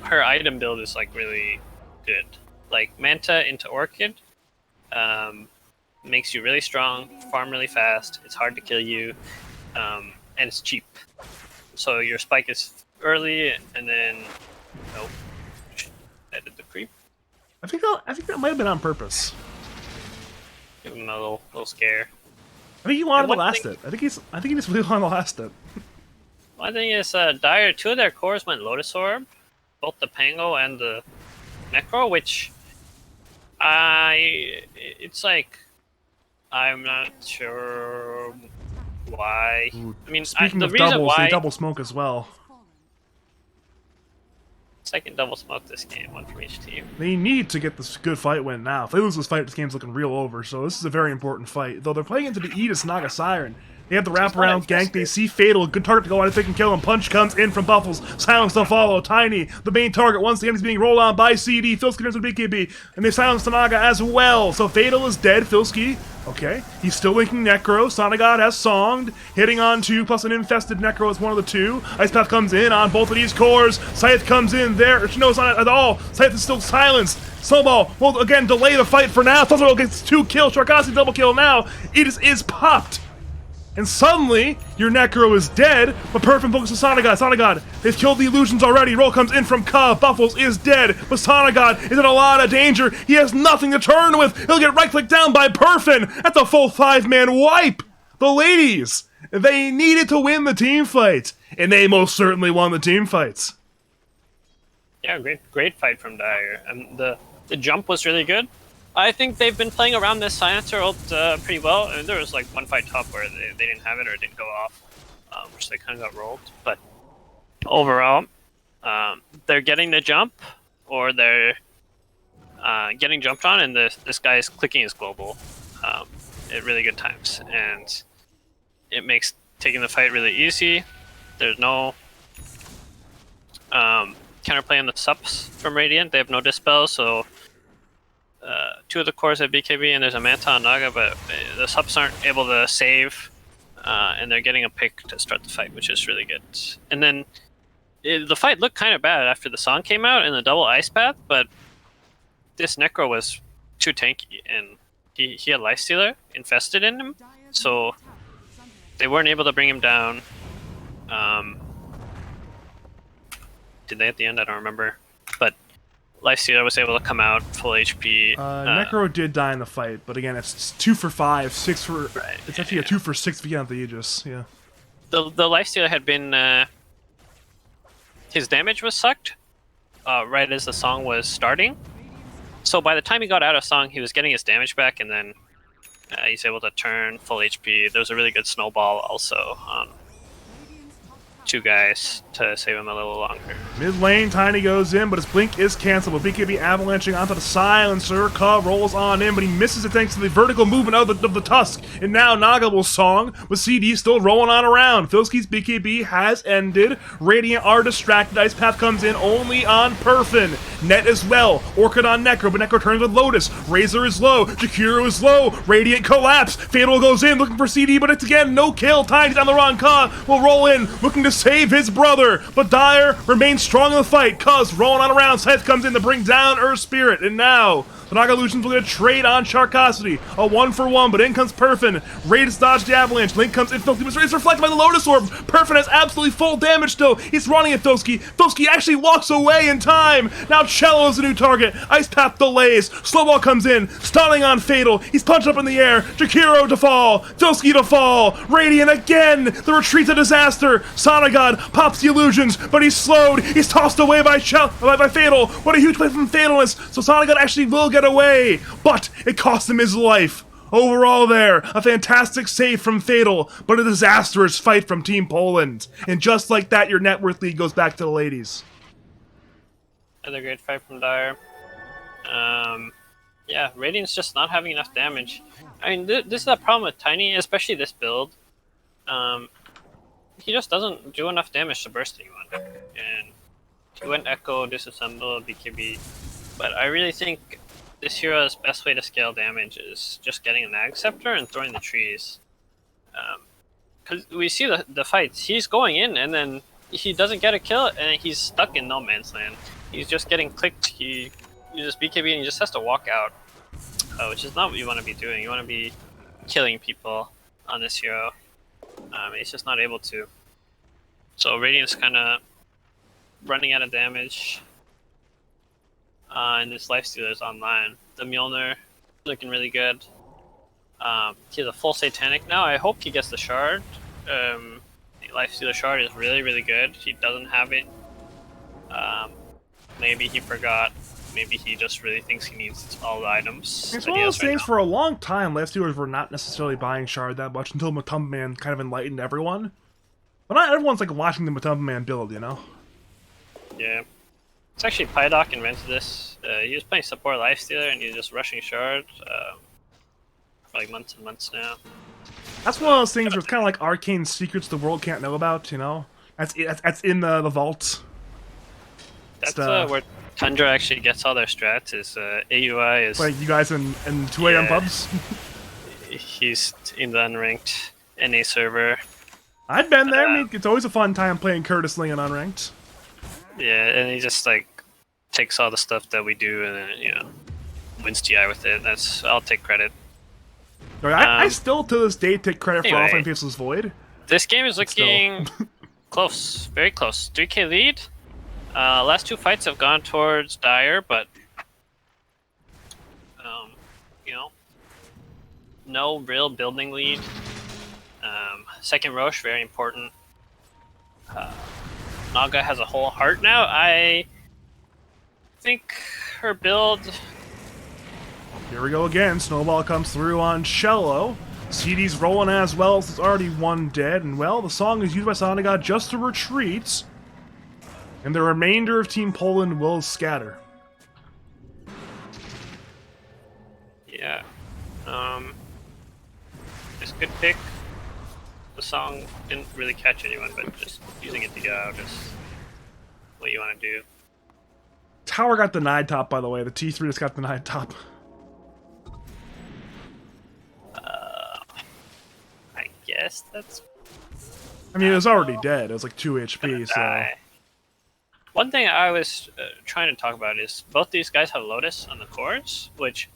her item build is like really good. Like Manta into Orchid makes you really strong, farm really fast. It's hard to kill you, and it's cheap. So your spike is early, and then edit the creep. I think that might have been on purpose. Give him a little scare. I think he wanted And to one last thing- it. I think he just really wanted to last it. One thing is, Dire, 2 of their cores went Lotus Orb, both the Pango and the Necro, which it's like, I'm not sure why. Ooh, I mean, speaking the of reason doubles, why they double smoke as well. second double smoke this game, one from each team. They need to get this good fight win now. If they lose this fight, this game's looking real over. So this is a very important fight. Though they're playing into the Aegis Naga Siren. They have the wraparound gank. They see Fatal, a good target to go on if they can kill him. Punch comes in from Buffles. Silence to follow. Tiny, the main target. Once again, he's being rolled on by CD. Filski turns to BKB. And they silence the Naga as well. So Fatal is dead. Filski, okay. He's still linking Necro. Sonagod has Songed. Hitting on 2, plus an infested Necro is one of the 2. Ice Path comes in on both of these cores. Scythe comes in there. No, it's not at all. Scythe is still silenced. Snowball will again delay the fight for now. Snowball gets 2 kills. Sharkasi double kill now. It is popped. And suddenly, your Necro is dead, but Perfin focuses on Sonagod. Sonagod, they've killed the illusions already. Roll comes in from Cub. Buffles is dead, but Sonagod is in a lot of danger. He has nothing to turn with. He'll get right-clicked down by Perfin. That's a full 5-man wipe. The ladies, they needed to win the team fight, and they most certainly won the team fights. Yeah, great fight from Dire. And the jump was really good. I think they've been playing around this Silencer ult pretty well. And there was like one fight top where they didn't have it or it didn't go off, which they kind of got rolled. But overall, they're getting the jump, or they're getting jumped on, and this guy's clicking his global at really good times. And it makes taking the fight really easy. There's no counterplay on the subs from Radiant. They have no dispel, so 2 of the cores have BKB and there's a Manta on Naga, but the subs aren't able to save, and they're getting a pick to start the fight, which is really good. And then the fight looked kind of bad after the song came out and the double ice path, but this Necro was too tanky, and he had Lifestealer infested in him, so they weren't able to bring him down. Did they at the end? I don't remember. But Lifestealer was able to come out full HP. Necro did die in the fight, but again, it's 2 for 5, 6 for... Right, It's actually a 2 for 6 beyond the Aegis, yeah. The Lifestealer had been... his damage was sucked right as the song was starting. So by the time he got out of song, he was getting his damage back, and then he's able to turn full HP. There was a really good snowball also on 2 guys to save him a little longer. Mid lane, Tiny goes in, but his blink is canceled. But BKB avalanching onto the Silencer. Cub rolls on in, but he misses it thanks to the vertical movement of the Tusk. And now Naga will Song, with CD still rolling on around. Filski's BKB has ended. Radiant are distracted. Ice Path comes in only on Perfin. Net as well. Orchid on Necro, but Necro turns with Lotus. Razor is low. Jakiro is low. Radiant collapse. Fatal goes in, looking for CD, but it's again no kill. Tiny's on the run. Ka will roll in, looking to save his brother, but Dire remains strong in the fight. Cuz rolling on around. Scythe comes in to bring down Earth Spirit, and now the Naga Illusions will get a trade on Sharkosity. A 1-for-1, but in comes Perfin. Raids dodge the avalanche. Link comes in. Filski, but it's reflected by the Lotus Orb. Perfin has absolutely full damage still. He's running at Filski. Filski actually walks away in time. Now Cello is the new target. Ice Path delays. Slowball comes in, stunning on Fatal. He's punched up in the air. Jakiro to fall. Filski to fall. Radiant again. The retreat's a disaster. Sonagod pops the illusions, but he's slowed. He's tossed away by Fatal. What a huge play from Fatalist. So Sonagod actually will get away, but it cost him his life. Overall there, a fantastic save from Fatal, but a disastrous fight from Team Poland. And just like that, your net worth lead goes back to the ladies. Another great fight from Dire. Yeah, Radiant's just not having enough damage. I mean, this is the problem with Tiny, especially this build. He just doesn't do enough damage to burst anyone. And he went Echo, Disassemble, BKB. But I really think this hero's best way to scale damage is just getting an Ag Scepter and throwing the trees. Because we see the fights, he's going in and then he doesn't get a kill and he's stuck in no man's land. He's just getting clicked, he uses BKB and he just has to walk out. Which is not what you want to be doing. You want to be killing people on this hero. He's just not able to. So Radiant's kind of running out of damage. And this Lifestealer's online. The Mjolnir looking really good. He has a full Satanic now. I hope he gets the Shard. The Lifestealer Shard is really, really good. He doesn't have it. Maybe he forgot. Maybe he just really thinks he needs all the items. It's that one he of those has right things now. for a long time, Lifestealers were not necessarily buying Shard that much until Matumba Man kind of enlightened everyone. But not everyone's like watching the Matumba Man build, you know? Yeah. It's actually Pydock invented this. He was playing support Lifestealer and he's just rushing Shard for like months and months now. That's one of those things where it's kind of like arcane secrets the world can't know about, you know? That's in the vault. That's the- where Tundra actually gets all their strats. Is AUI is Like you guys in 2 a.m. Yeah. pubs. he's in the unranked NA server. I've been there. I mean, it's always a fun time playing Curtis Ling and unranked. Yeah, and he just like takes all the stuff that we do and then, wins TI with it. I'll take credit. I still to this day take credit for Anyway. Offline Faceless Void. This game is Still. looking close, very close. 3K lead. Last 2 fights have gone towards Dire, but no real building lead. Second Roche, very important. Naga has a whole heart now. I think her build. Here we go again. Snowball comes through on Cello. CD's rolling as well, so there's already one dead. And well, the song is used by Sonogod just to retreat. And the remainder of Team Poland will scatter. Yeah. It's a good pick. The song didn't really catch anyone, but just using it to get out is what you want to do. Tower got denied top, by the way. The T3 just got denied top. I guess that's I mean, it was already dead. It was like 2 HP, so... die. One thing I was trying to talk about is both these guys have Lotus on the cores, which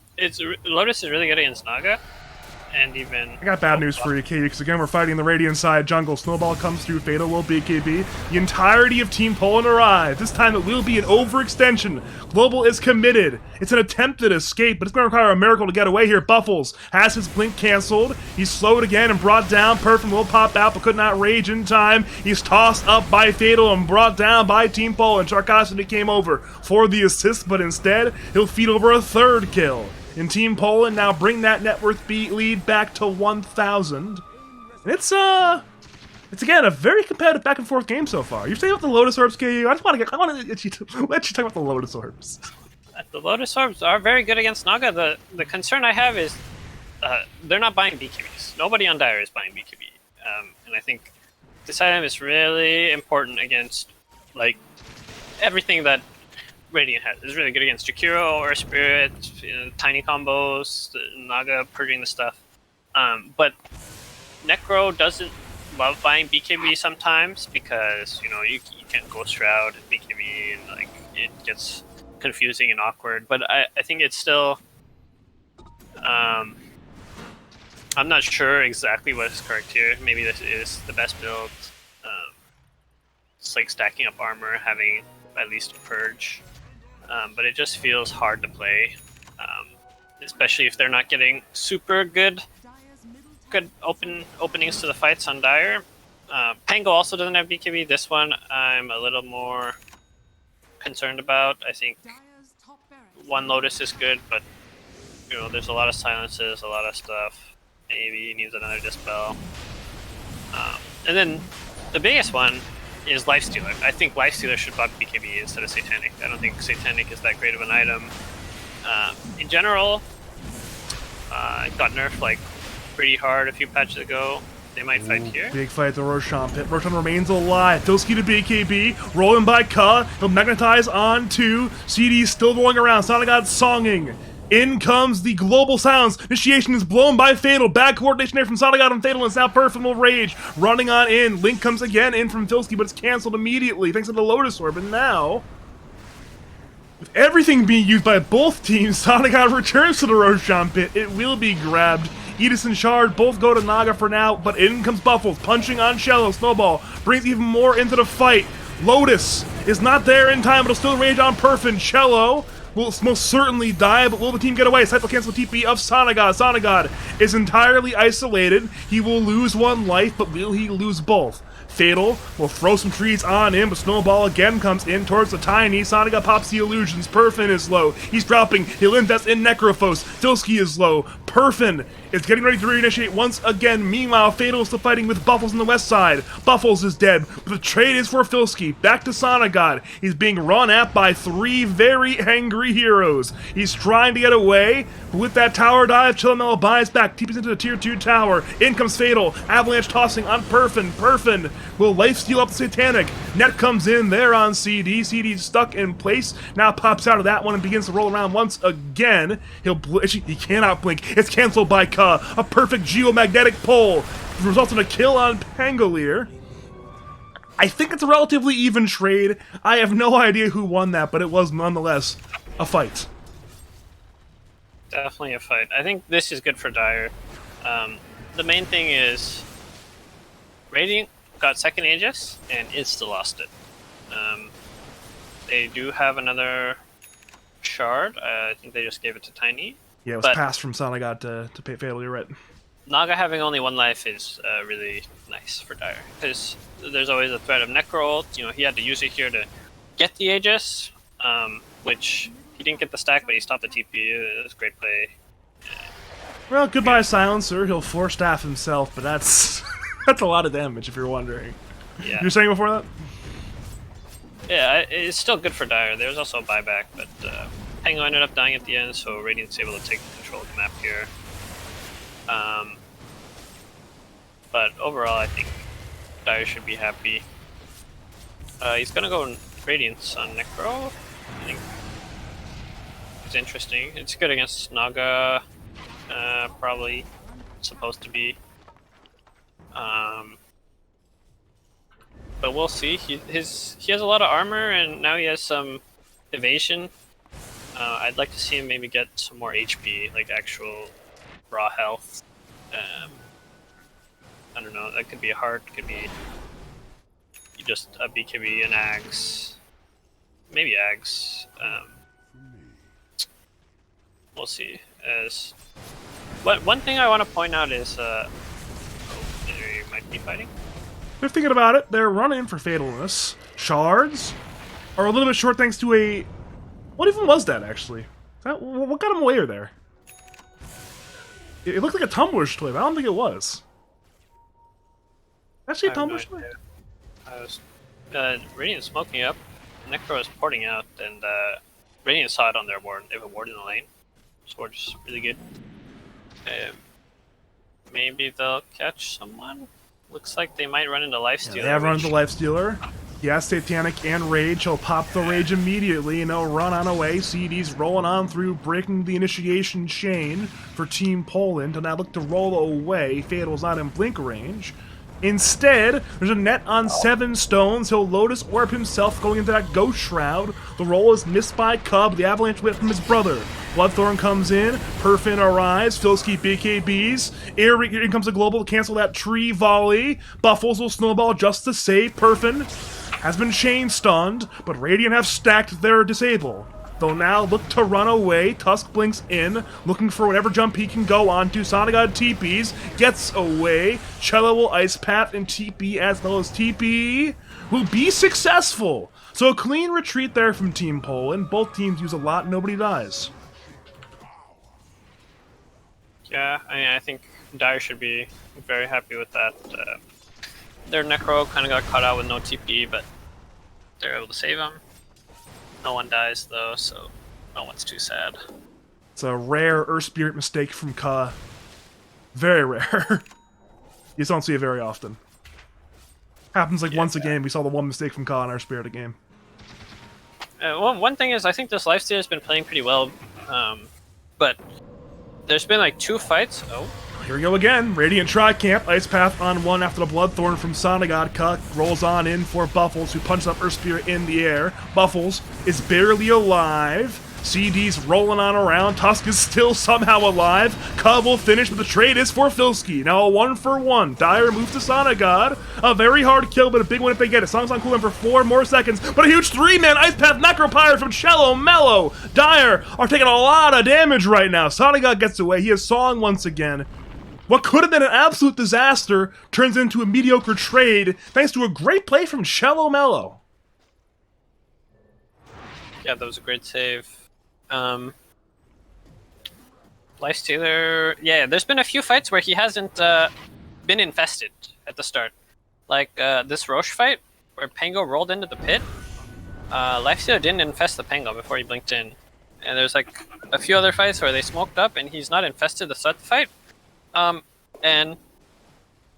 Lotus is really good against Naga, and even... I got bad news for you, KU, because again, we're fighting the Radiant side jungle. Snowball comes through, Fatal will BKB. The entirety of Team Poland arrive. This time it will be an overextension. Global is committed. It's an attempted escape, but it's going to require a miracle to get away here. Buffles has his blink canceled. He's slowed again and brought down. Perfum will pop out, but could not rage in time. He's tossed up by Fatal and brought down by Team Poland. Charkosity came over for the assist, but instead, he'll feed over a 3rd kill. And Team Poland now bring that net worth lead back to 1,000. And it's again a very competitive back and forth game so far. You're saying about the Lotus Orbs, KU? I want to let you talk about the Lotus Orbs. The Lotus Orbs are very good against Naga. The concern I have is they're not buying BKBs. Nobody on Dire is buying BKB. And I think this item is really important against like everything that Radiant has. It's really good against Jakiro or Spirit, tiny combos, the Naga purging the stuff. But Necro doesn't love buying BKB sometimes because you can't Ghost Shroud and BKB and like it gets confusing and awkward. But I think it's still I'm not sure exactly what is correct here. Maybe this is the best build. It's like stacking up armor, having at least a purge. But it just feels hard to play, especially if they're not getting super good openings to the fights on Dire. Pango also doesn't have BKB. This one I'm a little more concerned about. I think one Lotus is good, but there's a lot of silences, a lot of stuff. Maybe he needs another Dispel. And then the biggest one is Lifestealer. I think Lifestealer should buff BKB instead of Satanic. I don't think Satanic is that great of an item. In general, it got nerfed like pretty hard a few patches ago. They might fight here. Big fight at the Roshan pit. Roshan remains alive. Doski to BKB. Rolling by Ka. He'll magnetize on 2. CD still going around. Sonogod songing. In comes the global sounds. Initiation is blown by Fatal. Bad coordination there from Sonogod and Fatal, and it's now Perfum will rage. Running on in. Link comes again in from Filsky, but it's cancelled immediately thanks to the Lotus Orb. And now, with everything being used by both teams, Sonogod returns to the Roshan pit. It will be grabbed. Edis and Shard both go to Naga for now, but in comes Buffles, punching on Cello. Snowball brings even more into the fight. Lotus is not there in time, but it'll still rage on Perfum. Cello will most certainly die, but will the team get away? Cypher cancel TP of Sonagod. Sonagod is entirely isolated. He will lose one life, but will he lose both? Fatal will throw some trees on him, but Snowball again comes in towards the Tiny. Sonagod pops the illusions. Perfin is low. He's dropping. He'll invest in Necrophos. Filsky is low. Perfin is getting ready to reinitiate once again. Meanwhile, Fatal is still fighting with Buffles on the west side. Buffles is dead, but the trade is for Filsky. Back to Sonagod. He's being run at by 3 very angry heroes. He's trying to get away, but with that tower dive, Chillamelo buys back, TPs into the tier 2 tower. In comes Fatal. Avalanche tossing on Perfin. Perfin will lifesteal up the Satanic. Net comes in there on CD. CD's stuck in place. Now pops out of that one and begins to roll around once again. He cannot blink. It's canceled by Ka. A perfect geomagnetic pull results in a kill on Pangolier. I think it's a relatively even trade. I have no idea who won that, but it was nonetheless a fight. Definitely a fight. I think this is good for Dire. The main thing is Radiant got second Aegis and insta lost it. They do have another shard. I think they just gave it to Tiny. Yeah, it was passed from Sonagod to Fatal, you're right. Naga having only 1 life is really nice for Dire, because there's always a threat of Necro ult. You know, he had to use it here to get the Aegis, which he didn't get the stack, but he stopped the TP. It was a great play. Well, goodbye Silencer. He'll 4-staff himself, but that's that's a lot of damage if you're wondering. Yeah. You were saying before that? Yeah, it's still good for Dire. There's also a buyback, but Pango ended up dying at the end, so Radiant's able to take control of the map here. But overall, I think Dire should be happy. He's gonna go Radiance on Necro. I think it's interesting. It's good against Naga. Probably supposed to be. But we'll see. He has a lot of armor, and now he has some evasion. I'd like to see him maybe get some more HP, like actual raw health. I don't know. That could be a heart. Could be just a BKB, an Ags, maybe Ags. We'll see. As one thing I want to point out is, they might be fighting. They're thinking about it. They're running for Fatalness. Shards are a little bit short thanks to a... What even was that, actually? What got him away there? It looked like a Tumbler's toy, but I don't think it was. Actually a Tumbler's toy? Radiant smoking up. Necro is porting out, and Radiant saw it on their ward. They have a ward in the lane. This ward is really good. Maybe they'll catch someone. Looks like they might run into Lifestealer. Yeah, they have run into Lifestealer. Yes, Satanic and Rage. He'll pop the Rage immediately and he'll run on away. CD's rolling on through, breaking the initiation chain for Team Poland, and I look to roll away. Fatal's not in blink range. Instead, there's a net on 7 stones. He'll Lotus Orb himself going into that Ghost Shroud. The roll is missed by Cub. The Avalanche whip from his brother. Bloodthorn comes in. Perfin arrives. Filsky BKBs. In comes a Global to cancel that tree volley. Buffles will snowball just to save. Perfin has been chain stunned, but Radiant have stacked their disable. They'll now look to run away. Tusk blinks in, looking for whatever jump he can go on to. Sonagod TPs, gets away. Cello will Ice Path and TP as well as TP will be successful. So a clean retreat there from Team Poland. Both teams use a lot, nobody dies. Yeah, I think Dire should be very happy with that. Their Necro kind of got caught out with no TP, but they're able to save him. No one dies though, so no one's too sad. It's a rare Earth Spirit mistake from Ka. Very rare. You just don't see it very often. Happens like once a game. We saw the one mistake from Ka in our Spirit game. One thing is, I think this Lifesteal has been playing pretty well, but there's been like 2 fights. Oh. Here we go again. Radiant Tri-Camp. Ice Path on 1 after the Bloodthorn from Sonagod. Ka rolls on in for Buffles, who punches up Earth Spirit in the air. Buffles is barely alive. CD's rolling on around. Tusk is still somehow alive. Cub will finish, but the trade is for Filski. Now a 1-for-1. Dire moves to Sonagod. A very hard kill, but a big one if they get it. Song's on cooldown for 4 more seconds, but a huge 3-man Ice Path Necropyre from Cello Mello. Dire are taking a lot of damage right now. Sonagod gets away. He has Song once again. What could have been an absolute disaster turns into a mediocre trade thanks to a great play from Cello Mello. Yeah, that was a great save. Lifestealer, yeah, there's been a few fights where he hasn't been infested at the start. Like this Roche fight, where Pango rolled into the pit. Lifestealer didn't infest the Pango before he blinked in. And there's like a few other fights where they smoked up and he's not infested to start the fight. And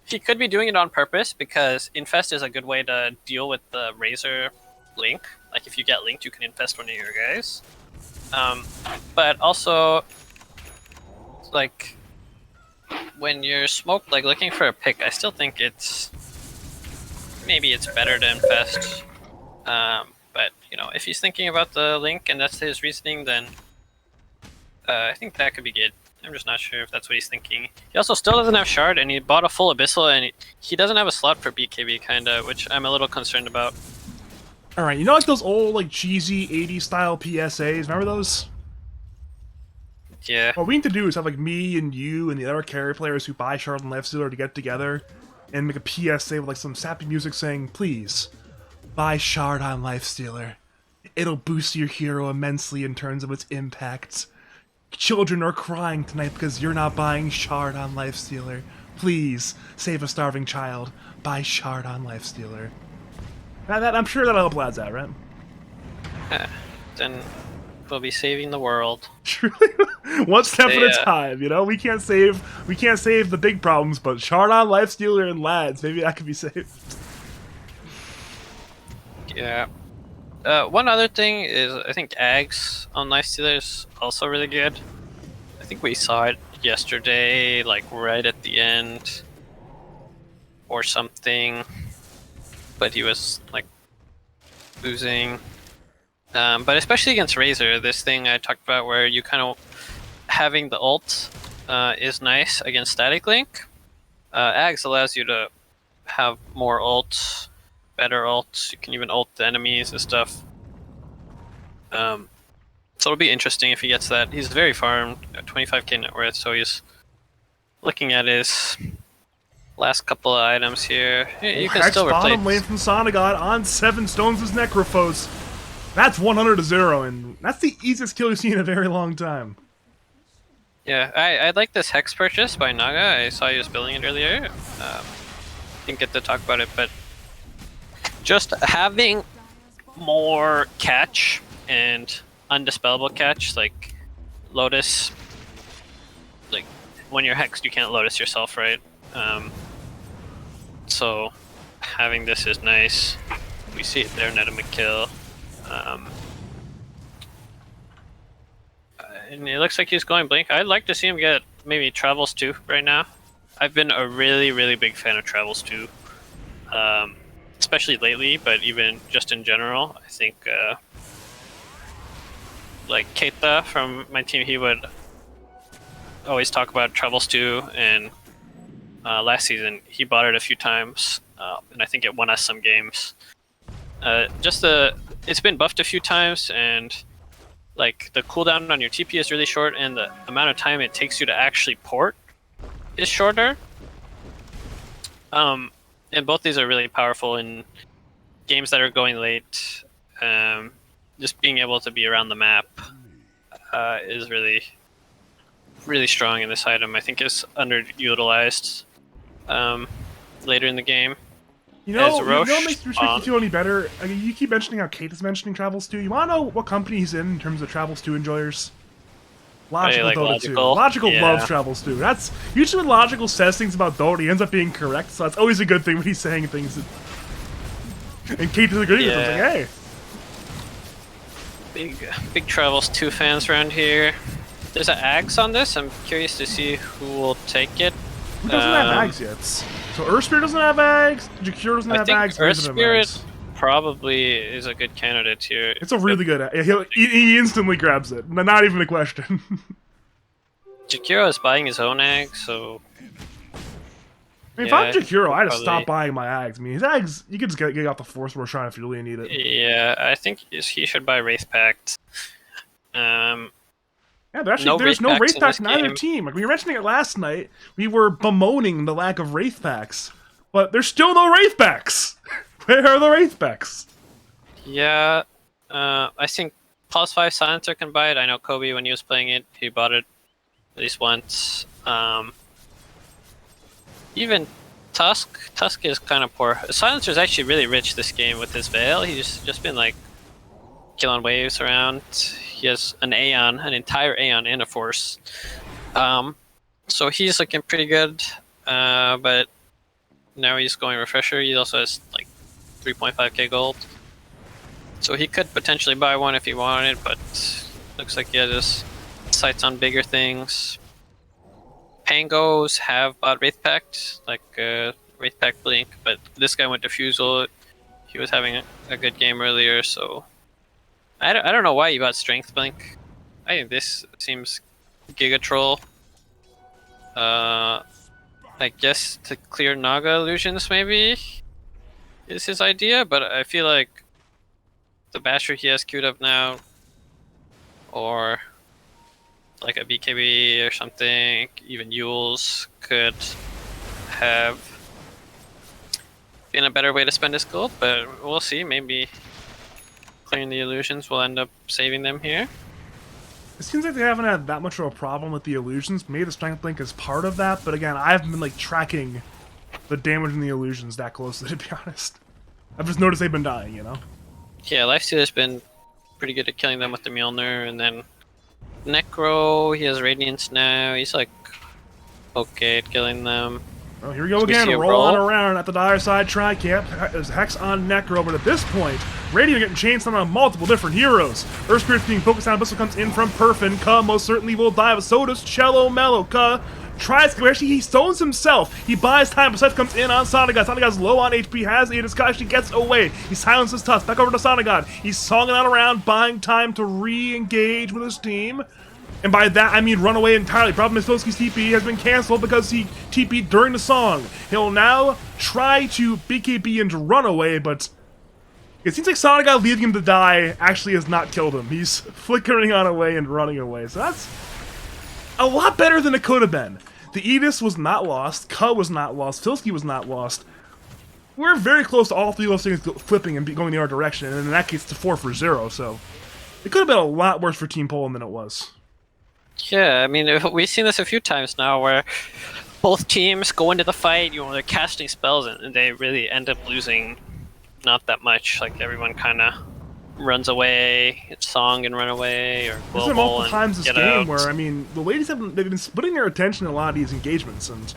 he could be doing it on purpose because infest is a good way to deal with the Razor link. Like if you get linked, you can infest one of your guys. But also, like when you're smoked, like looking for a pick, I still think maybe it's better to infest. But you know, if he's thinking about the link and that's his reasoning, then I think that could be good. I'm just not sure if that's what he's thinking. He also still doesn't have Shard, and he bought a full Abyssal, and he doesn't have a slot for BKB, kinda, which I'm a little concerned about. Alright, you know like those old, like, cheesy 80s style PSAs? Remember those? Yeah. What we need to do is have, like, me and you and the other carry players who buy Shard and Lifestealer to get together and make a PSA with, like, some sappy music saying, please, buy Shard on Lifestealer. It'll boost your hero immensely in terms of its impact. Children are crying tonight because you're not buying Shard on Lifestealer. Please, save a starving child. Buy Shard on Lifestealer. I'm sure that'll help lads out, right? Then we'll be saving the world. Truly, one step at a time. You know, we can't save the big problems, but Shard on Lifestealer and lads, maybe that could be saved. Yeah. One other thing is I think Ags on Lifestealer is also really good. I think we saw it yesterday, like right at the end or something. But he was like losing. But especially against Razor, this thing I talked about where you kind of having the ult is nice against Static Link. Ags allows you to have more ults, better ults. You can even ult the enemies and stuff. So it'll be interesting if he gets that. He's very farmed, 25k net worth, so he's looking at his last couple of items here. You can still replace. Bottom lane from Sonagod on 7 stones as Necrophos. That's 100-0, and that's the easiest kill you've seen in a very long time. Yeah, I like this Hex purchase by Naga. I saw he was building it earlier. Didn't get to talk about it, but just having more catch and undispellable catch, like Lotus, like when you're hexed, you can't Lotus yourself, right? So having this is nice. We see it there, net him a kill. And it looks like he's going Blink. I'd like to see him get maybe Travels 2 right now. I've been a really, really big fan of Travels 2. Especially lately, but even just in general. I think like Keita from my team, he would always talk about Travels 2, and last season he bought it a few times, and I think it won us some games. It's been buffed a few times, and like the cooldown on your TP is really short, and the amount of time it takes you to actually port is shorter. And both these are really powerful in games that are going late. Just being able to be around the map is really, really strong in this item. I think it's underutilized later in the game. You know what makes Restrict you feel any better? I mean, you keep mentioning how Kate is mentioning Travels 2. You want to know what company he's in terms of Travels 2 enjoyers? Logical Dota 2. Logical loves Travels 2. That's usually when Logical says things about Dota, he ends up being correct, so that's always a good thing when he's saying things. And Kate is agreeing with him. Like, hey. Big Travels 2 fans around here. There's an Axe on this. I'm curious to see who will take it. Who doesn't have Ags yet? So Earthspirit doesn't have Ags, Jakure doesn't have Ags, Earthspirit probably is a good candidate here. It's a really good. He instantly grabs it. Not even a question. Jakiro is buying his own egg, so I mean, yeah, if I'm Jakiro, I'd probably- stop buying my eggs. I mean, his eggs, you could just get off the Force War Shrine if you really need it. yeah, I think he should buy Wraith Pact. Yeah, there's No no Wraith Wraith Packs Packs in in this either game. team. Like we were mentioning it last night, we were bemoaning the lack of Wraith Packs, but there's still no Wraith Packs. Where are the Wraith Packs? Yeah, I think +5 Silencer can buy it. I know Kobe, when he was playing it, he bought it at least once. Even Tusk is kind of poor. Silencer is actually really rich this game with his Veil. He's just been like killing waves around. He has an Aeon, an entire Aeon, and a Force. So he's looking pretty good. But now he's going Refresher. He also has like 3.5k gold. So he could potentially buy one if he wanted, but looks like he has his sights on bigger things. Pangos have bought Wraith Pact, like Wraith Pact Blink, but this guy went Diffusal. He was having a good game earlier, so I don't know why he bought Strength Blink. I think this seems Giga Troll. I guess to clear Naga illusions maybe is his idea, but I feel like the Basher he has queued up now, or like a BKB or something, even Yules could have been a better way to spend his gold, but we'll see. Maybe clearing the illusions will end up saving them here. It seems like they haven't had that much of a problem with the illusions. Maybe the Strength Blink is part of that, but again, I haven't been like tracking the damage in the illusions that closely, to be honest. I've just noticed they've been dying, you know? Yeah, Lifestealer's been pretty good at killing them with the Mjolnir, and then Necro, he has Radiance now. He's like okay at killing them. Well, here we go So we again, see a rolling roll. around at the Dire Side Tri-Camp. There's Hex on Necro, but at this point, Radiant getting chained on multiple different heroes. Earth Spirit's being focused on. Abyssal comes in from Perfin. Ka most certainly will die, but so does Cello Mellow. Ka tries to, actually, he stones himself. He buys time, but Seth comes in on Sonagod. Sonagod's low on HP, has Aegis. Ka actually gets away. He silences Tusk. Back over to Sonagod. He's songing out around, buying time to re-engage with his team. And by that, I mean run away entirely. Problem is, Filski's TP has been canceled because he TP'd during the song. He'll now try to BKB into Runaway, but it seems like Sonagod leaving him to die actually has not killed him. He's flickering on away and running away. So that's a lot better than it could have been. The Aegis was not lost. Ka was not lost. Filski was not lost. We're very close to all three of those things flipping and going the other direction, and in that case, it's 4 for 0. So it could have been a lot worse for Team Poland than it was. Yeah, I mean, we've seen this a few times now where both teams go into the fight, they're casting spells and they really end up losing not that much. Like everyone kind of runs away, hits song and run away, or There's been global multiple and times this get game out. where, I mean, the ladies they've been splitting their attention in a lot of these engagements, and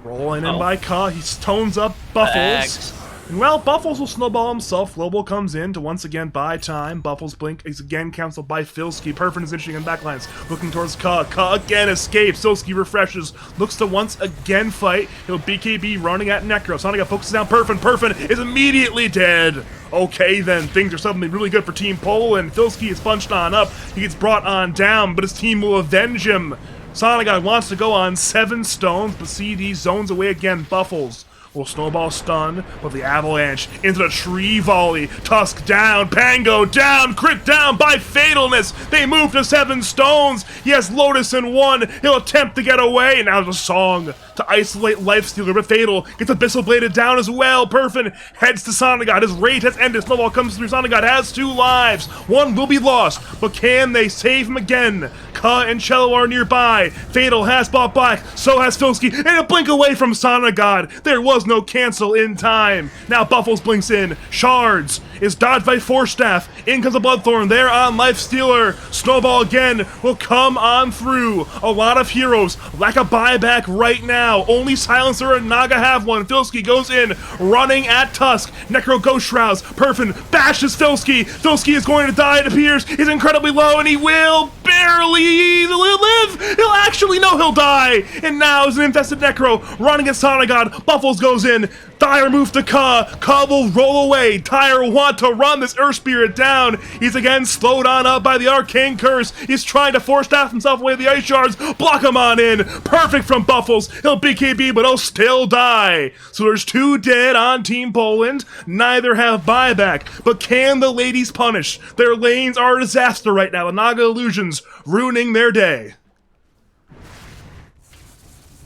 rolling in by Ka, he stones up Buffles. Bags. And well, Buffles will snowball himself. Global comes in to once again buy time. Buffles blink is again canceled by Filski. Perfin is interesting in backlines. Looking towards Ka. Ka again escapes. Filski refreshes. Looks to once again fight. He'll BKB running at Necro. Sonica focuses down Perfin. Perfin is immediately dead. Okay then, things are suddenly really good for Team Poland. Filski is punched on up. He gets brought on down, but his team will avenge him. Sonagod wants to go on 7 stones, but CD zones away again. Buffles will snowball stun with the avalanche into the tree volley. Tusk down, Pango down, crit down by Fatalness. They move to 7 stones. He has Lotus in 1. He'll attempt to get away. Now the song to isolate Lifestealer, but Fatal gets Abyssal Bladed down as well. Perfin heads to Sonagod. His rage has ended. Snowball comes through. Sonagod has 2 lives. 1 will be lost, but can they save him again? Ka and Cello are nearby. Fatal has bought black, so has Filski, and a blink away from Sonagod. There was no cancel in time. Now Buffles blinks in. Shards is dodged by Force Staff. In comes a Bloodthorn. There on Lifestealer. Snowball again will come on through. A lot of heroes lack a buyback right now. Only Silencer and Naga have one. Filski goes in, running at Tusk. Necro Ghost Shrouds. Perfin bashes Filski. Filski is going to die, it appears. He's incredibly low, and he will be barely live. He'll actually, no, he'll die. And now is an infested Necro running at Sonic God. Buffles goes in. Dire moves to Ka. Ka will roll away. Dire will want to run this Earth Spirit down. He's again slowed on up by the Arcane Curse. He's trying to force staff himself away with the Ice Shards. Block him on in. Perfect from Buffles. He'll BKB, but he'll still die. So there's 2 dead on Team Poland. Neither have buyback. But can the ladies punish? Their lanes are a disaster right now. The Naga Illusions ruining their day.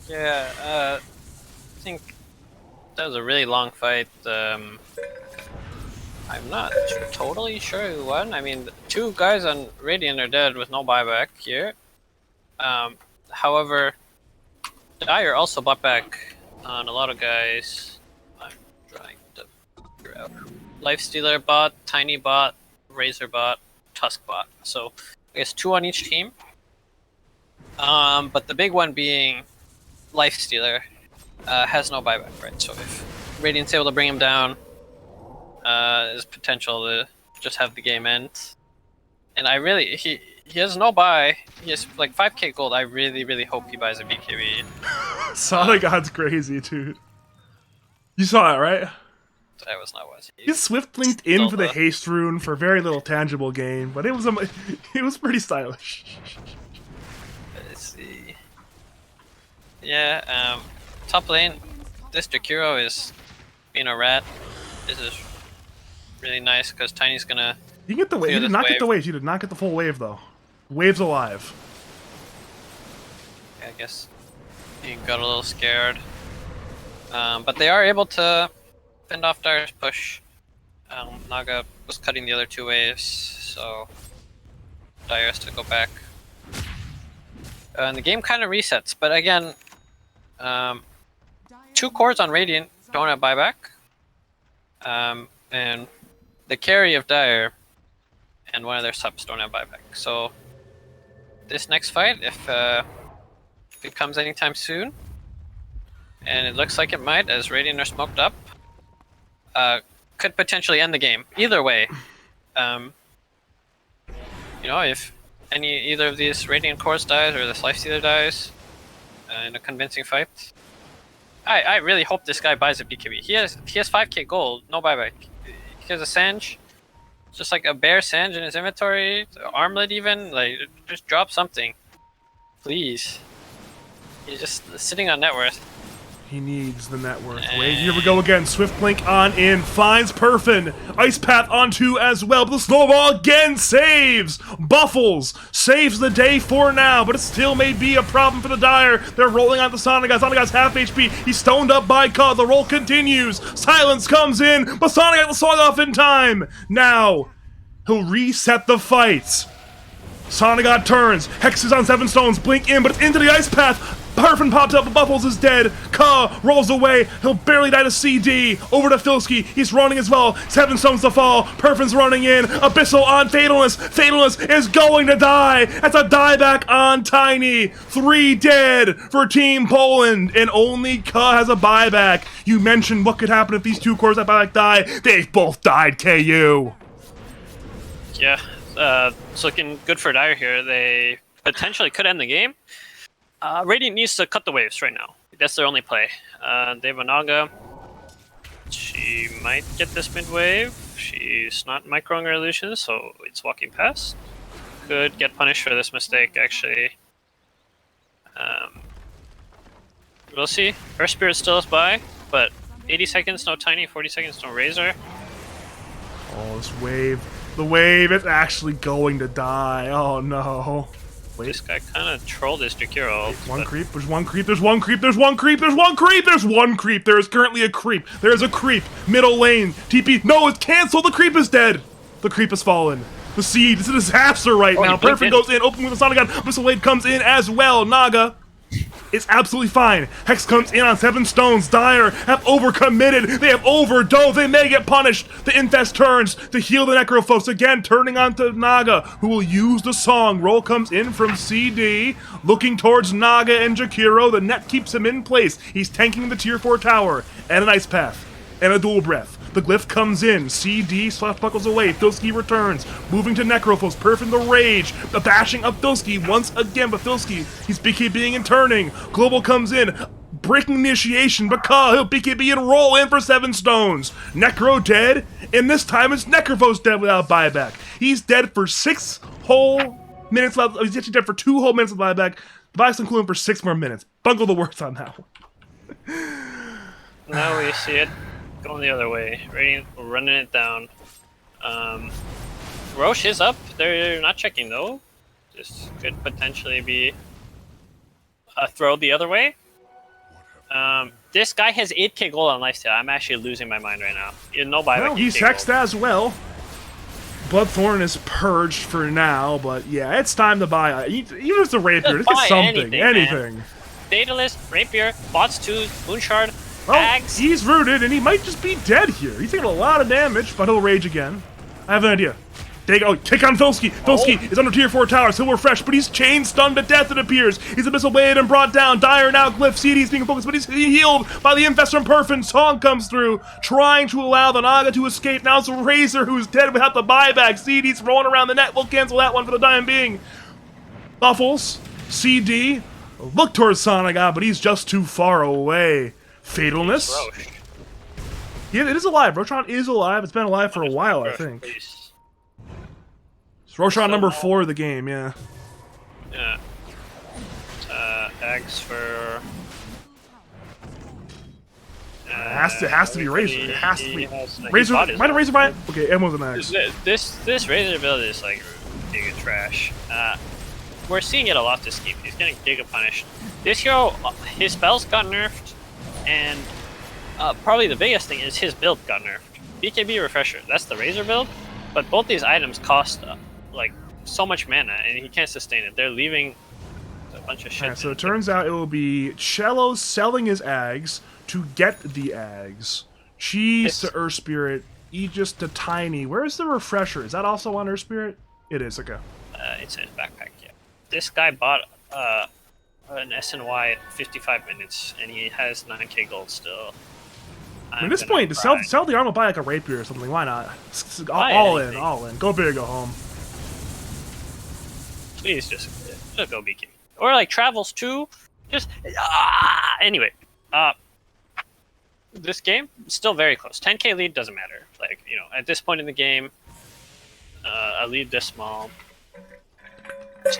Yeah, I think that was a really long fight. I'm not totally sure who won. I mean, 2 guys on Radiant are dead with no buyback here. However, Dire also bought back on a lot of guys. I'm trying to figure out. Lifestealer bot, Tiny bot, Razor bot, Tusk bot. So I guess 2 on each team. But the big one being Lifestealer has no buyback, right? So if Radiant's able to bring him down, there's potential to just have the game end. And I really, he has no buy. He has like 5k gold. I really hope he buys a BKB. Sonic God's crazy, dude. You saw it, right? That was not what He swift linked in for the haste rune for very little tangible gain, but it was pretty stylish. Let's see. Yeah, top lane, this Jakiro is being a rat. This is really nice because Tiny's gonna. You get the wave. He did not get the wave. He did not get the full wave though. Wave's alive. I guess he got a little scared. But they are able to fend off Dire's push. Naga was cutting the other 2 waves, so Dire has to go back. And the game kind of resets, but again, 2 cores on Radiant don't have buyback. And the carry of Dire and one of their subs don't have buyback. So this next fight, if it comes anytime soon, and it looks like it might as Radiant are smoked up, could potentially end the game. Either way, you know, if either of these Radiant cores dies or this Lifestealer dies in a convincing fight, I really hope this guy buys a BKB. He has 5k gold, no buyback. He has a Sange, just like a bare Sange in his inventory, armlet even, like just drop something, please. He's just sitting on net worth. He needs the net worth. Wait, here we go again. Swift Blink on in, finds Perfin. Ice Path on 2 as well, but the snowball again saves. Buffles saves the day for now, but it still may be a problem for the Dire. They're rolling on the Sonic God. Sonic God's half HP. He's stoned up by Ka. The roll continues. Silence comes in, but Sonic God will slog off in time. Now, he'll reset the fight. Sonic God turns. Hex is on 7 stones. Blink in, but it's into the Ice Path. Perfin pops up, but Buffles is dead. Ka rolls away. He'll barely die to CD. Over to Filsky. He's running as well. 7 stones to fall. Perfin's running in. Abyssal on Fatalness. Fatalness is going to die. That's a dieback on Tiny. 3 dead for Team Poland. And only Ka has a buyback. You mentioned what could happen if these 2 cores that buyback die. They've both died, KU. Yeah, it's looking good for Dire here. They potentially could end the game. Radiant needs to cut the waves right now. That's their only play. They have a Naga. She might get this mid wave. She's not microing her illusions, so it's walking past. Could get punished for this mistake, actually. We'll see. Earth Spirit still is by, but 80 seconds, no Tiny, 40 seconds, no Razor. Oh, this wave. The wave is actually going to die. Oh no. Wait. This guy kind of trolled his Jakiro. One creep, there's one creep, there's one creep, there's one creep, there's one creep, there's one creep. There is currently a creep. There is a creep. Middle lane. TP. No, it's canceled. The creep is dead. The creep has fallen. The seed. It's a disaster right now. Perfin goes in. Open with the Sonic God. Missile Blade comes in as well. Naga. It's absolutely fine. Hex comes in on 7 stones. Dire have overcommitted. They have overdosed. They may get punished. The Infest turns to heal the Necro folks. Again, turning on to Naga, who will use the song. Roll comes in from CD. Looking towards Naga and Jakiro. The net keeps him in place. He's tanking the tier 4 tower. And an Ice Path. And a Dual Breath. The glyph comes in. CD buckles away. Filski returns. Moving to Necrophos. Perfin the Rage. The bashing of Filski once again. But Filski, he's BKBing and turning. Global comes in. Breaking initiation, but he'll BKB and roll in for 7 stones. Necro dead, and this time it's Necrophos dead without buyback. He's dead for 6 whole minutes left. He's actually dead for 2 whole minutes of buyback. The buyback's including for 6 more minutes. Bungle the words on that one. Now we see it going the other way. Radiant running it down. Roche is up. They're not checking though. This could potentially be a throw the other way. This guy has 8k gold on lifesteal. I'm actually losing my mind right now. No buyback. Well, he's hexed as well. Bloodthorn is purged for now, but yeah, it's time to buy. Even if it's a rapier, Just it's buy something. anything. Daedalus, rapier, bots 2, moonshard, Well, ags. he's rooted, and he might just be dead here. He's taking a lot of damage, but he'll rage again. I have an idea. Kick on Filski. Filski is under tier 4 towers. He'll refresh, but he's chain stunned to death, it appears. He's Abyssal Blade and brought down. Dire now glyph. CD's being focused, but he's healed by the Infest from Perfin. Song comes through, trying to allow the Naga to escape. Now it's Razor who's dead without the buyback. CD's rolling around the net. We'll cancel that one for the time being. Buffles. CD. Look towards Sonaga, but he's just too far away. Fatalness. Roche. Yeah, it is alive. Roshan is alive. It's been alive for a while, I think. Please. Roshan number 4 of the game, yeah. Yeah. Ags for. It has to be Razor. It has to be. Razor. Razor, might have Razor by it? Okay, Emma's an Axe. This Razor build is like giga trash. We're seeing it a lot this game. He's getting giga punished. This hero, his spells got nerfed, and probably the biggest thing is his build got nerfed. BKB Refresher, that's the Razor build, but both these items cost like so much mana, and he can't sustain it. They're leaving a bunch of shit. Alright, so it turns out it will be Cello selling his Ags to get the Ags. Cheese to Earth Spirit, Aegis to Tiny. Where's the Refresher? Is that also on Earth Spirit? It is, okay. It's in his backpack, yeah. This guy bought an SNY at 55 minutes, and he has 9k gold still. At this point, sell the armor, buy like a rapier or something. Why not? All in. Go big or go home. Please just go BK. Or like travels too. Just anyway. This game is still very close. 10k lead doesn't matter. Like, you know, at this point in the game, a lead this small, it's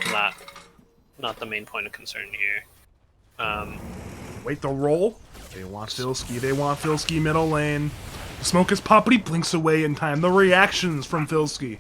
not the main point of concern here. Wait the roll. They want Filski middle lane. The smoke is popped, but he blinks away in time. The reactions from Filski.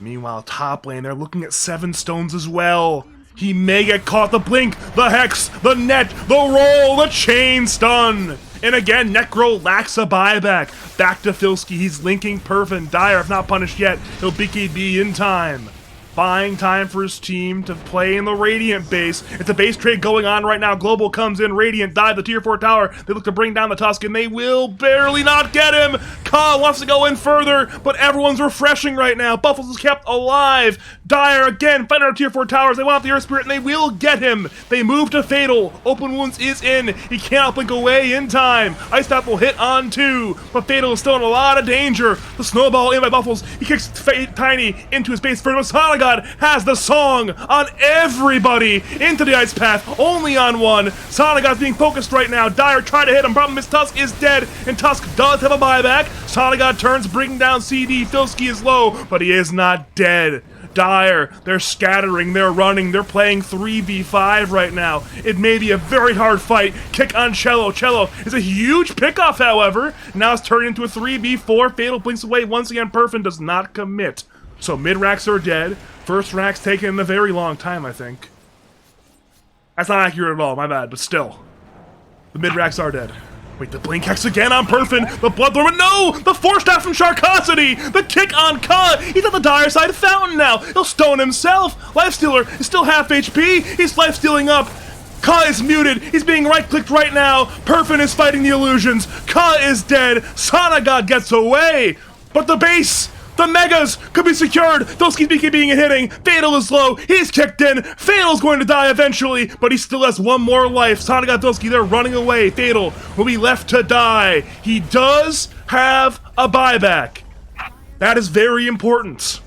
Meanwhile, top lane, they're looking at 7 stones as well. He may get caught. The blink, the hex, the net, the roll, the chain stun. And again, Necro lacks a buyback. Back to Filski. He's linking Perfin. Dire, if not punished yet, he'll BKB in time. Buying time for his team to play in the Radiant base. It's a base trade going on right now. Global comes in. Radiant dive the tier 4 tower. They look to bring down the Tusk, and they will barely not get him. Ka wants to go in further, but everyone's refreshing right now. Buffles is kept alive. Dire again fighting our tier 4 towers. They want the Earth Spirit, and they will get him. They move to Fatal. Open Wounds is in. He cannot blink away in time. Ice Tap will hit on 2, but Fatal is still in a lot of danger. The snowball in by Buffles. He kicks Tiny into his base further. Sonaga has the song on everybody into the ice path, only on one. Sonagad's being focused right now. Dire tried to hit him. Problem is Tusk is dead, and Tusk does have a buyback. Sonagad turns, bringing down CD. Filski is low, but he is not dead. Dire, they're scattering, they're running, they're playing 3v5 right now. It may be a very hard fight. Kick on Cello. Cello is a huge pickoff, however. Now it's turned into a 3v4. Fatal blinks away once again. Perfin does not commit. So mid-racks are dead. First rack's taken a very long time, I think. That's not accurate at all, my bad, but still. The mid-racks are dead. Wait, the blink hex again on Perfin. The Bloodthorn, no! The Force Staff from Sharkosity! The kick on Ka! He's on the dire side of Fountain now! He'll stone himself! Lifestealer is still half HP! He's lifestealing up! Ka is muted! He's being right-clicked right now! Perfin is fighting the illusions! Ka is dead! Sonagad gets away! But the base! The Megas could be secured. Dosky's BKBing and hitting. Fatal is low. He's kicked in. Fatal's going to die eventually, but he still has one more life. Sonic got Dosky. They're running away. Fatal will be left to die. He does have a buyback. That is very important.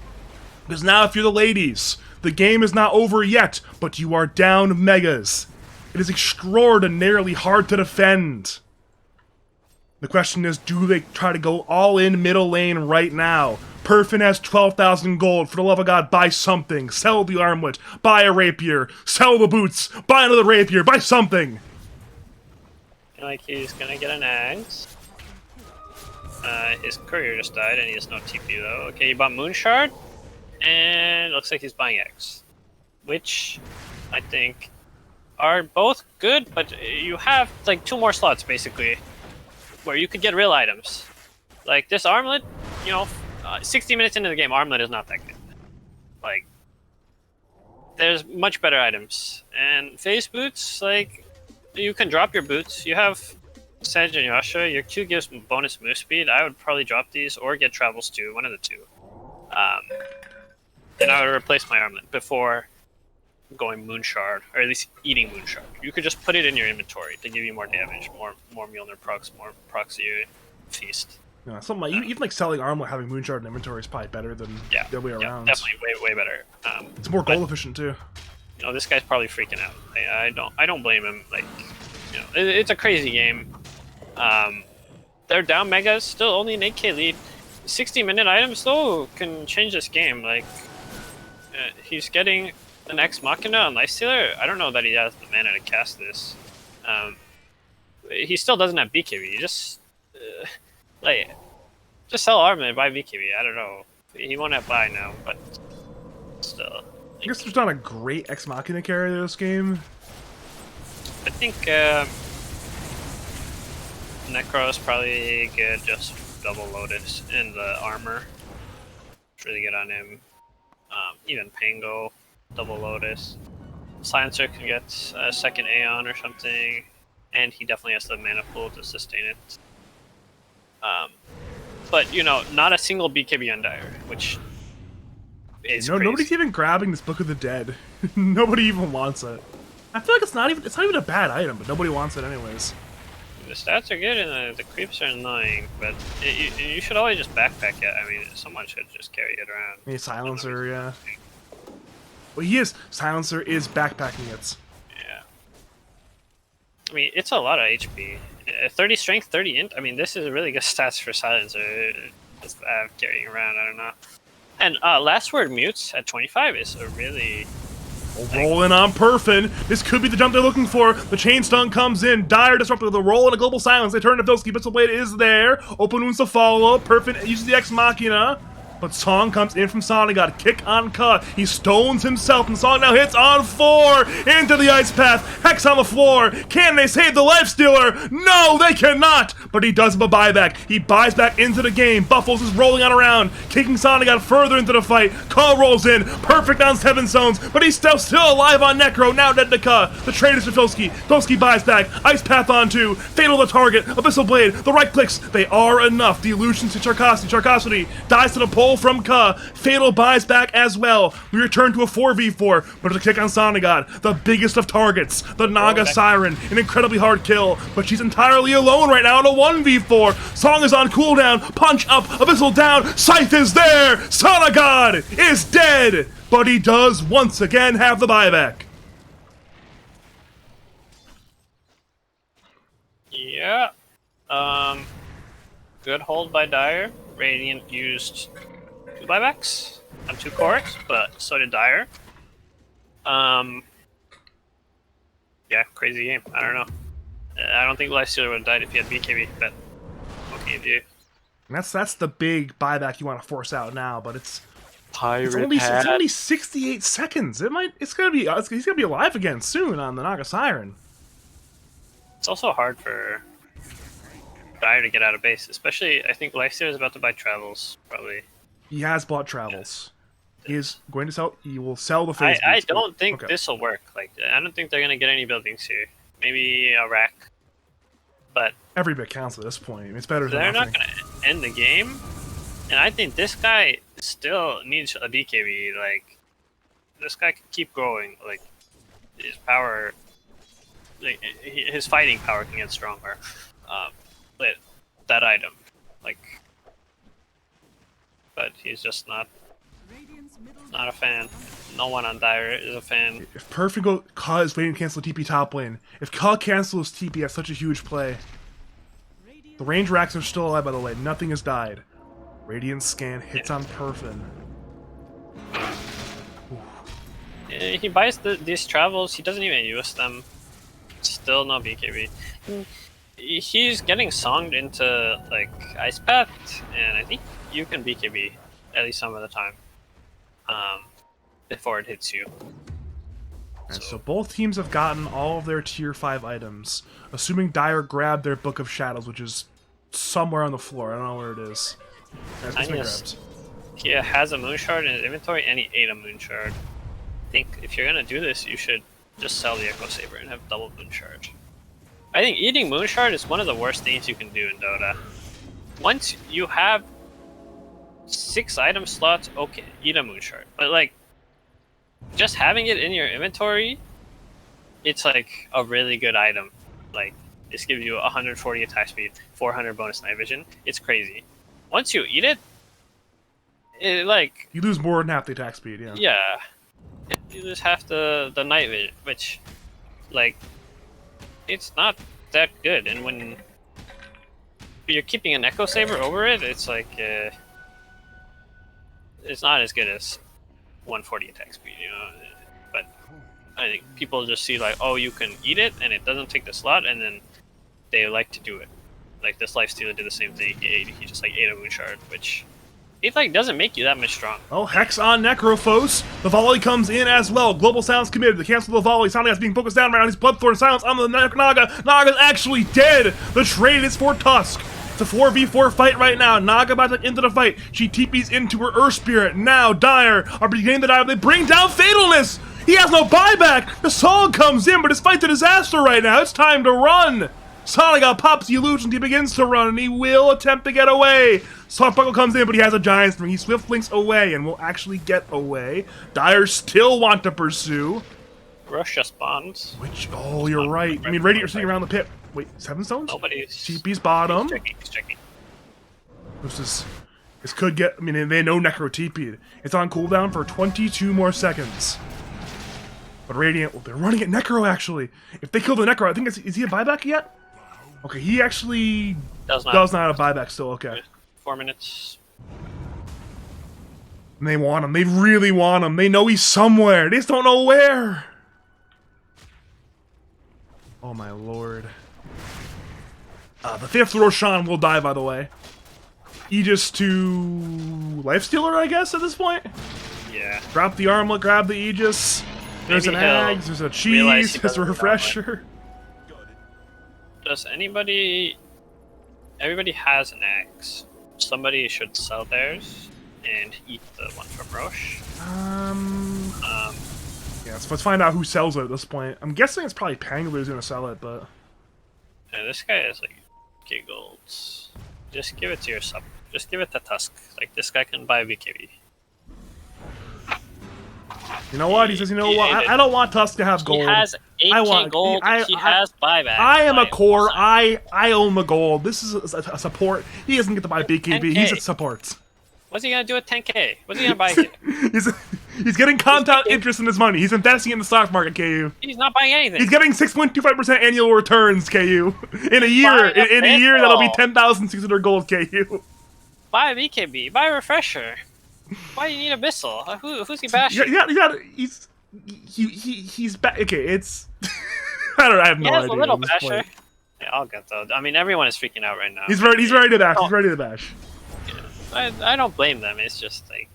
Because now if you're the ladies, the game is not over yet, but you are down Megas. It is extraordinarily hard to defend. The question is, do they try to go all in middle lane right now? Perfin has 12,000 gold. For the love of God, buy something. Sell the armlet. Buy a rapier. Sell the boots. Buy another rapier. Buy something. I feel like he's gonna get an axe. His courier just died and he has no TP though. Okay, he bought Moonshard. And looks like he's buying X. Which, I think, are both good, but you have like 2 more slots basically. Where you could get real items. Like this armlet, 60 minutes into the game, armlet is not that good. Like, there's much better items. And phase boots, like, you can drop your boots. You have Sedge and Yasha. Your Q gives bonus move speed. I would probably drop these or get travels too, one of the two. Then I would replace my armlet before going Moonshard, or at least eating Moonshard. You could just put it in your inventory to give you more damage, more Mjolnir procs, more proxy feast. Yeah, something like, even like selling armlet, having Moonshard in inventory is probably better than the other way around. Definitely way better. It's more goal efficient too. This guy's probably freaking out. I don't blame him. Like, it's a crazy game. They're down Megas, still only an 8k lead. 60-minute items though can change this game. Like, he's getting an Ex Machina on Lifestealer. I don't know that he has the mana to cast this. He still doesn't have BKB. Just sell armor and buy BKB. I don't know. He won't have buy now, but still. I guess there's not a great Ex Machina carry in this game. I think Necro is probably good. Just double Lotus in the armor. It's really good on him. Even Pango. Double Lotus. Silencer can get a second Aeon or something, and he definitely has the mana pool to sustain it. But not a single BKB on Dire, which is crazy. Nobody's even grabbing this Book of the Dead. Nobody even wants it. I feel like it's not even a bad item, but nobody wants it anyways. The stats are good and the creeps are annoying, but you should always just backpack it. I mean, someone should just carry it around. Maybe Silencer, yeah. Well, he is. Silencer is backpacking it. Yeah. I mean, it's a lot of HP. 30 strength, 30 int. I mean, this is really good stats for Silencer. Just carrying around, I don't know. And Last Word Mutes at 25 is a really... Rolling on Perfin. This could be the jump they're looking for. The chain stun comes in. Dire disrupted with a roll and a global silence. They turn to Dosky. Pistol Blade is there. Open wounds to follow. Perfin uses the Ex Machina. But Song comes in from Sonic, got a kick on Ka. He stones himself, and Song now hits on 4 into the ice path. Hex on the floor. Can they save the Lifestealer? No, they cannot. But he does have a buyback. He buys back into the game. Buffles is rolling on around, kicking Sonic out further into the fight. Ka rolls in, perfect on 7 zones, but he's still alive on Necro. Now dead to Ka. The trade is to Dosky. Dosky buys back. Ice path on 2. Fatal the target. Abyssal Blade. The right clicks. They are enough. The illusions to Charcosity. Charcosity dies to the pole from Ka. Fatal buys back as well. We return to a 4v4, but it's a kick on Sonigod, the biggest of targets. The Naga Siren, an incredibly hard kill, but she's entirely alone right now in a 1v4. Song is on cooldown. Punch up, Abyssal down. Scythe is there. Sonigod is dead, but he does once again have the buyback. Yeah. Good hold by Dire. Radiant used 2 buybacks on 2 cores, but so did Dire. Yeah, crazy game. I don't know. I don't think Lifestealer would have died if he had BKB, but what can you do? And that's the big buyback you want to force out now, but it's Pirate it's only 68 seconds. He's gonna be alive again soon on the Naga Siren. It's also hard for Dire to get out of base, especially I think Lifestealer is about to buy travels, probably. He has bought travels. He is going to sell. He will sell the phase. I don't think this will work. Like, I don't think they're gonna get any buildings here. Maybe a rack, but every bit counts at this point. It's better than they're nothing. not gonna end the game. And I think this guy still needs a BKB. Like, this guy can keep growing. Like, his power, like, his fighting power can get stronger. With that item, like, but he's just not a fan. No one on Dire is a fan. If Perfect Ka is waiting to cancel TP top lane, if Ka cancels TP, that's such a huge play. The range racks are still alive, by the way. Nothing has died. Radiant scan hits on Perfin. He buys these travels. He doesn't even use them. Still no BKB. He's getting songed into like Ice Path, and I think you can BKB at least some of the time before it hits you. And so both teams have gotten all of their tier 5 items, assuming Dire grabbed their Book of Shadows, which is somewhere on the floor. I don't know where it is. That's been grabbed. He has a Moon Shard in his inventory, and he ate a Moon Shard. I think if you're gonna do this, you should just sell the Echo Saber and have double Moon Shard. I think eating Moon Shard is one of the worst things you can do in Dota. Once you have 6 item slots, okay, eat a Moon Shard. But like, just having it in your inventory, it's like a really good item. Like, this gives you 140 attack speed, 400 bonus night vision. It's crazy. Once you eat it, like, you lose more than half the attack speed. Yeah. Yeah, you lose half the night vision, which, like, it's not that good. And when you're keeping an Echo Saber over it, it's like it's not as good as 140 attack speed, you know. But I think people just see like, oh, you can eat it and it doesn't take the slot, and then they like to do it. Like this Lifestealer did the same thing. He just like ate a Moon Shard, which it like doesn't make you that much strong. Oh, Hex on Necrophos. The volley comes in as well. Global Silence committed to cancel the volley. Sounding being focused down right now. He's Bloodthorn Silence on the Naga. Naga's actually dead. The trade is for Tusk. It's a 4v4 fight right now. Naga about to get into the fight. She TPs into her Earth Spirit. Now Dire are beginning the dive. They bring down Fatalness. He has no buyback. The song comes in, but his fight's a disaster right now. It's time to run. Sonic pops the illusion. He begins to run, and he will attempt to get away. Songbuckle comes in, but he has a giant string. He swift links away and will actually get away. Dire still want to pursue. Russia spawns. Which, oh, you're right. I mean, Radiant are sitting around the pit. Wait, 7 stones? Nobody's. TP's bottom. He's checking. This could get, I mean, they know Necro TP'd. It's on cooldown for 22 more seconds. But Radiant, well, they're running at Necro, actually. If they kill the Necro, I think is he a buyback yet? Okay, he actually does not have a buyback still, okay. 4 minutes. And they want him. They really want him. They know he's somewhere. They just don't know where. Oh my lord. The 5th Roshan will die, by the way. Aegis to Lifestealer, I guess, at this point? Yeah. Drop the armlet, grab the Aegis. There's Maybe an egg, there's a cheese, there's a refresher. Does anybody... Everybody has an axe. Somebody should sell theirs and eat the one from Roche. Yeah, so let's find out who sells it at this point. I'm guessing it's probably Pangler who's gonna sell it, but... Yeah, this guy is like giggles. Just give it to your sub. Just give it to Tusk. Like, this guy can buy BKB. You know what? He says, you know what? I don't want Tusk to have gold. He has 8k gold. He has buyback. I am a core. I own the gold. This is a support. He doesn't get to buy BKB. 10K. He's a support. What's he gonna do with 10k? What's he gonna buy here? He's getting compound interest in his money. He's investing in the stock market, KU. He's not buying anything. He's getting 6.25% annual returns, KU. In a year, in a year, that'll be 10,600 gold, KU. Buy a BKB. Buy a refresher. Why do you need a Bissell? Who's he bashing? He's back. Okay, it's. I have no idea. A little basher. Yeah, I'll get though. I mean, everyone is freaking out right now. He's ready. He's ready to bash. He's ready to bash. Yeah, I don't blame them. It's just like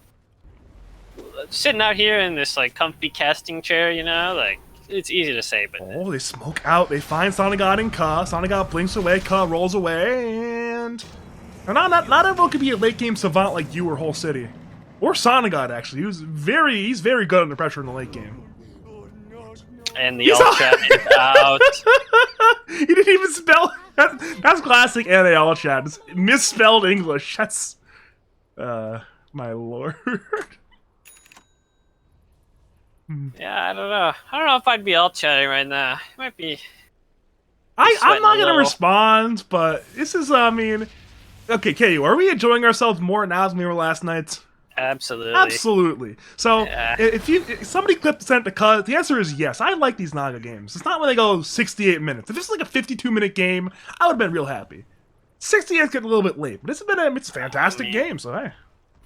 sitting out here in this like comfy casting chair, you know, like it's easy to say, but oh, they smoke out. They find Sonic God and Ka. Sonic God blinks away. Ka rolls away, and not everyone could be a late game savant like you or Whole City. Or Sonic God, actually. He's very good under pressure in the late game. And the alt chat is out. He didn't even spell. That's classic NAL chat. It's misspelled English. My lord. Yeah, I don't know. I don't know if I'd be all chatting right now. It might be. I'm sweating not a gonna little. respond, but this is, I mean, okay, KU, are we enjoying ourselves more now than we were last night? Absolutely. Absolutely. So, Yeah. if somebody clipped sent the cut, the answer is yes. I like these Naga games. It's not when they go 68 minutes. If it's like a 52-minute game, I would have been real happy. 68's getting a little bit late, but it's a fantastic game. So hey,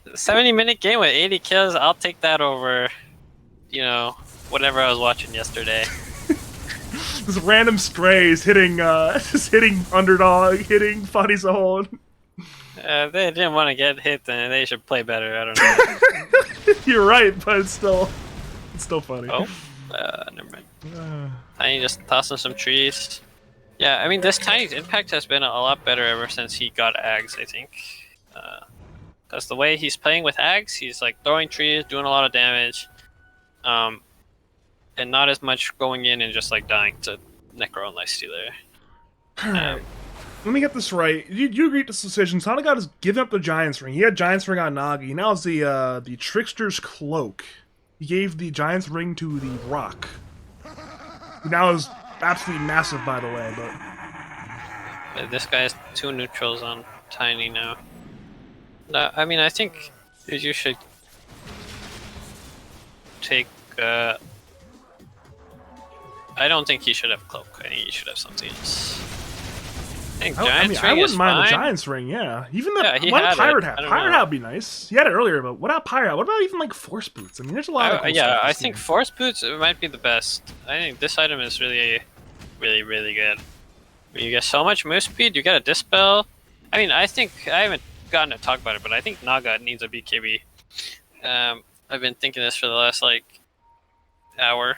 70-minute game with 80 kills. I'll take that over. Whatever I was watching yesterday. just random strays hitting, just hitting underdog, hitting Funny Zone. If they didn't want to get hit, then they should play better. I don't know. You're right, but it's still funny. Oh, never mind. Tiny just tossing some trees. Yeah, I mean, this Tiny's impact has been a lot better ever since he got Ags, I think. Because the way he's playing with Ags, he's like throwing trees, doing a lot of damage, and not as much going in and just like dying to Necro and Lifestealer. Let me get this right. You agreed to this decision. Sonic God has given up the Giant's Ring. He had Giant's Ring on Nagi. He now has the Trickster's Cloak. He gave the Giant's Ring to the Rock. Who now is absolutely massive, by the way, but... This guy has 2 neutrals on Tiny now. No, I mean, I think you should take... I don't think he should have Cloak. I think he should have something else. I think Giant's Ring I wouldn't is mind fine. the Giant's Ring, yeah. Even the he what had Pirate it. Hat? I don't Pirate know. Hat would be nice. He had it earlier, but what about Pirate Hat? What about even like Force Boots? I mean, there's a lot of cool stuff I this think game. Force Boots might be the best. I think this item is really, really, really good. You get so much move speed, you get a Dispel. I mean, I think, I haven't gotten to talk about it, but I think Naga needs a BKB. I've been thinking this for the last, hour.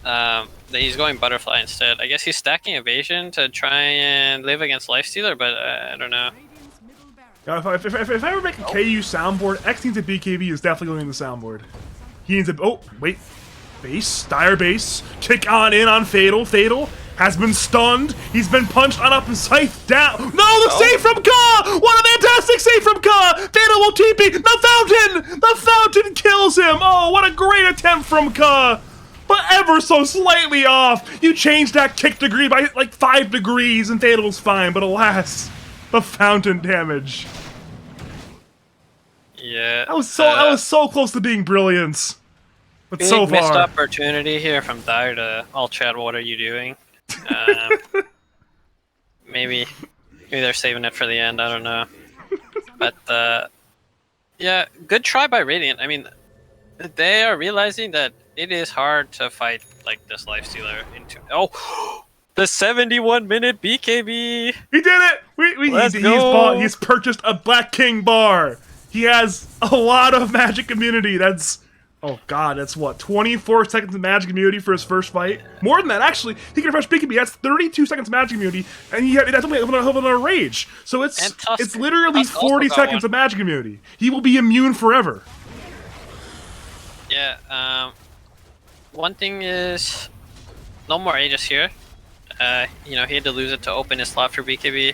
That he's going Butterfly instead. I guess he's stacking Evasion to try and live against Lifestealer, but I don't know. Yeah, if I ever make a KU soundboard, X needs a BKB is definitely going to the soundboard. He needs a... Oh, wait. Base. Dire base. Kick on in on Fatal. Fatal has been stunned. He's been punched on up and scythe down. No, the save from Ka! What a fantastic save from Ka! Fatal will TP. The fountain! The fountain kills him! Oh, what a great attempt from Ka! But ever so slightly off. You changed that kick degree by like 5 degrees and Fatal's fine, but alas, the fountain damage. Yeah. That was so close to being brilliance. But Big so missed far. opportunity here from Dire to all chat, what are you doing? Maybe they're saving it for the end, I don't know. But yeah, good try by Radiant. I mean, they are realizing that it is hard to fight like this Lifestealer into... Oh! The 71-minute BKB! He did it! He's purchased a Black King bar. He has a lot of magic immunity. That's... Oh god, that's what, 24 seconds of magic immunity for his first fight? More than that, actually. He can refresh BKB. That's 32 seconds of magic immunity, and that's only a rage. So it's literally Tusk also 40 got seconds one. of magic immunity. He will be immune forever. Yeah, one thing is... No more Aegis here. He had to lose it to open his slot for BKB.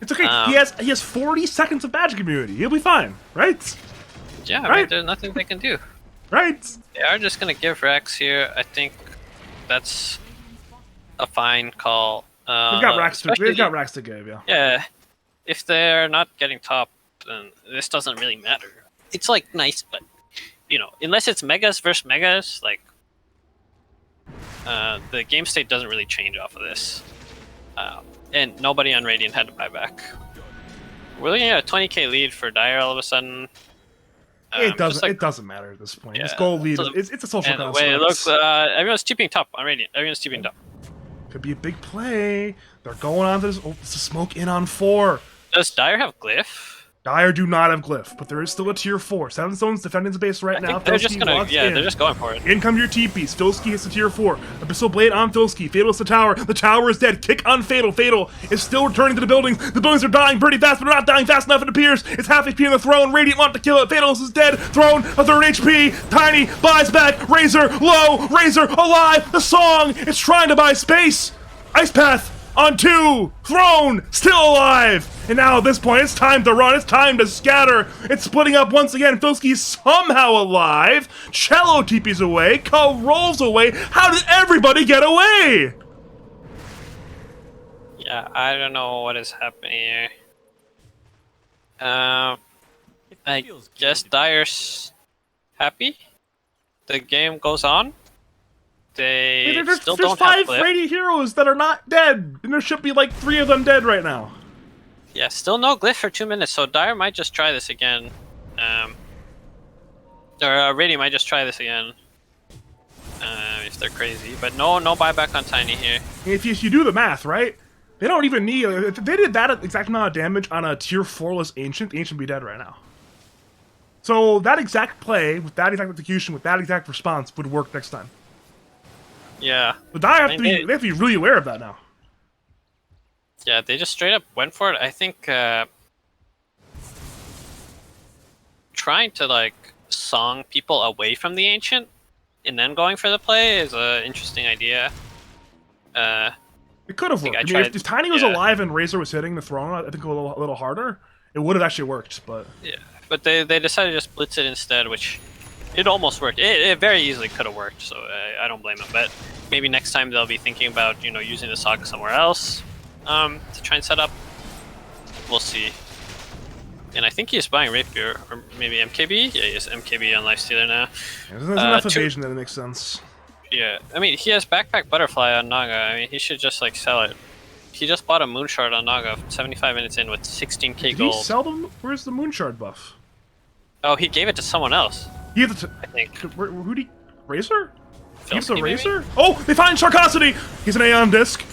It's okay. He has 40 seconds of magic immunity. He'll be fine, right? Yeah, I Right. mean, there's nothing they can do. Right? They are just gonna give Rex here. I think that's a fine call. They've got racks especially- to give, yeah. Yeah, if they're not getting top, then this doesn't really matter. It's like nice, but unless it's Megas versus Megas, the game state doesn't really change off of this. And nobody on Radiant had to buy back. We're looking at a 20k lead for Dire all of a sudden. It doesn't. just It doesn't matter at this point. Yeah, This gold lead. so- It's a social And the construct. way it looks, everyone's TPing top on Radiant. Everyone's TPing top. Could be a big play. They're going on to this. Oh, it's a smoke in on 4. Does Dire have Glyph? Dire do not have Glyph, but there is still a tier 4. Seven Stone's defending the base right I now. think they're Filski just gonna, walks yeah, in. they're just going for it. In come your TPs. Filski hits the tier 4. Abyssal Blade on Filski. Fatal hits the tower. The tower is dead. Kick on Fatal. Fatal is still returning to the buildings. The buildings are dying pretty fast, but they're not dying fast enough, it appears. It's half HP on the throne. Radiant want to kill it. Fatal is dead. Throne, a third HP. Tiny buys back. Razor low. Razor alive. The song is trying to buy space. Ice Path on 2, Throne, still alive! And now at this point, it's time to run, it's time to scatter. It's splitting up once again. Filski's somehow alive. Cello TP's away, Ko rolls away. How did everybody get away? Yeah, I don't know what is happening here. I guess Dire's happy. The game goes on. They still There's don't 5 have Glyph. Radiant heroes that are not dead. And there should be like 3 of them dead right now. Yeah, still no Glyph for 2 minutes, so Dire might just try this again. Or Radiant might just try this again. If they're crazy. But no buyback on Tiny here. If you do the math, right? They don't even need... If they did that exact amount of damage on a tier 4-less Ancient, the Ancient would be dead right now. So that exact play, with that exact execution, with that exact response, would work next time. Yeah. But they have to be really aware of that now. Yeah, they just straight up went for it. I think trying to like song people away from the Ancient and then going for the play is an interesting idea. It could have worked. I mean, if Tiny was alive and Razor was hitting the throne, I think a little harder, it would have actually worked. But yeah, but they decided to just blitz it instead, which it almost worked. It very easily could have worked, so I don't blame them. But maybe next time they'll be thinking about using the Saga somewhere else to try and set up. We'll see. And I think he's buying Rapier, or maybe MKB. Yeah, he has MKB on Lifestealer now. There's enough evasion that it makes sense. Yeah, I mean, he has Backpack Butterfly on Naga. I mean, he should just, like, sell it. He just bought a Moonshard on Naga 75 minutes in with 16k Did gold. he sell them? Where's the Moonshard buff? Oh, he gave it to someone else, He had I think. who did he... Razor? He's the Filski, Razor? Oh, they find Sharkosity! He's an Aeon Disc.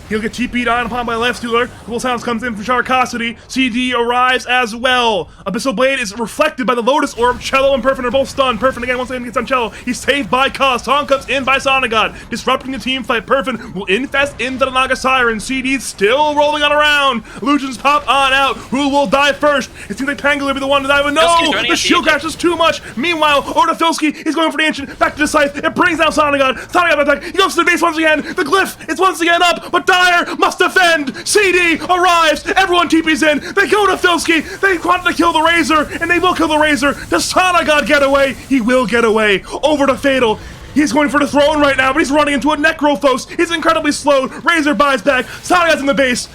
He'll get TP'd on upon by Lifestealer. Cool Sounds comes in for Sharkosity. CD arrives as well. Abyssal Blade is reflected by the Lotus Orb. Cello and Perfin are both stunned. Perfin again once again gets on Cello. He's saved by Cause. Song comes in by Sonagod, disrupting the team fight. Perfin will infest into the Naga Siren. CD's still rolling on around. Illusions pop on out. Who will die first? It seems like Pangolin will be the one to die, but no! The shield crash is too much. Meanwhile, Oda Filski is going for the Ancient. Back to the Scythe. It brings down Sonagod. Sonagod attack. He goes to the base once again. The Glyph is once again up, but Dire must defend. CD arrives. Everyone TP's in. They go to Filski. They want to kill the Razor, and they will kill the Razor. Does Sonagod get away? He will get away. Over to Fatal. He's going for the throne right now, but he's running into a Necrophos. He's incredibly slow. Razor buys back. Sonagod's in the base.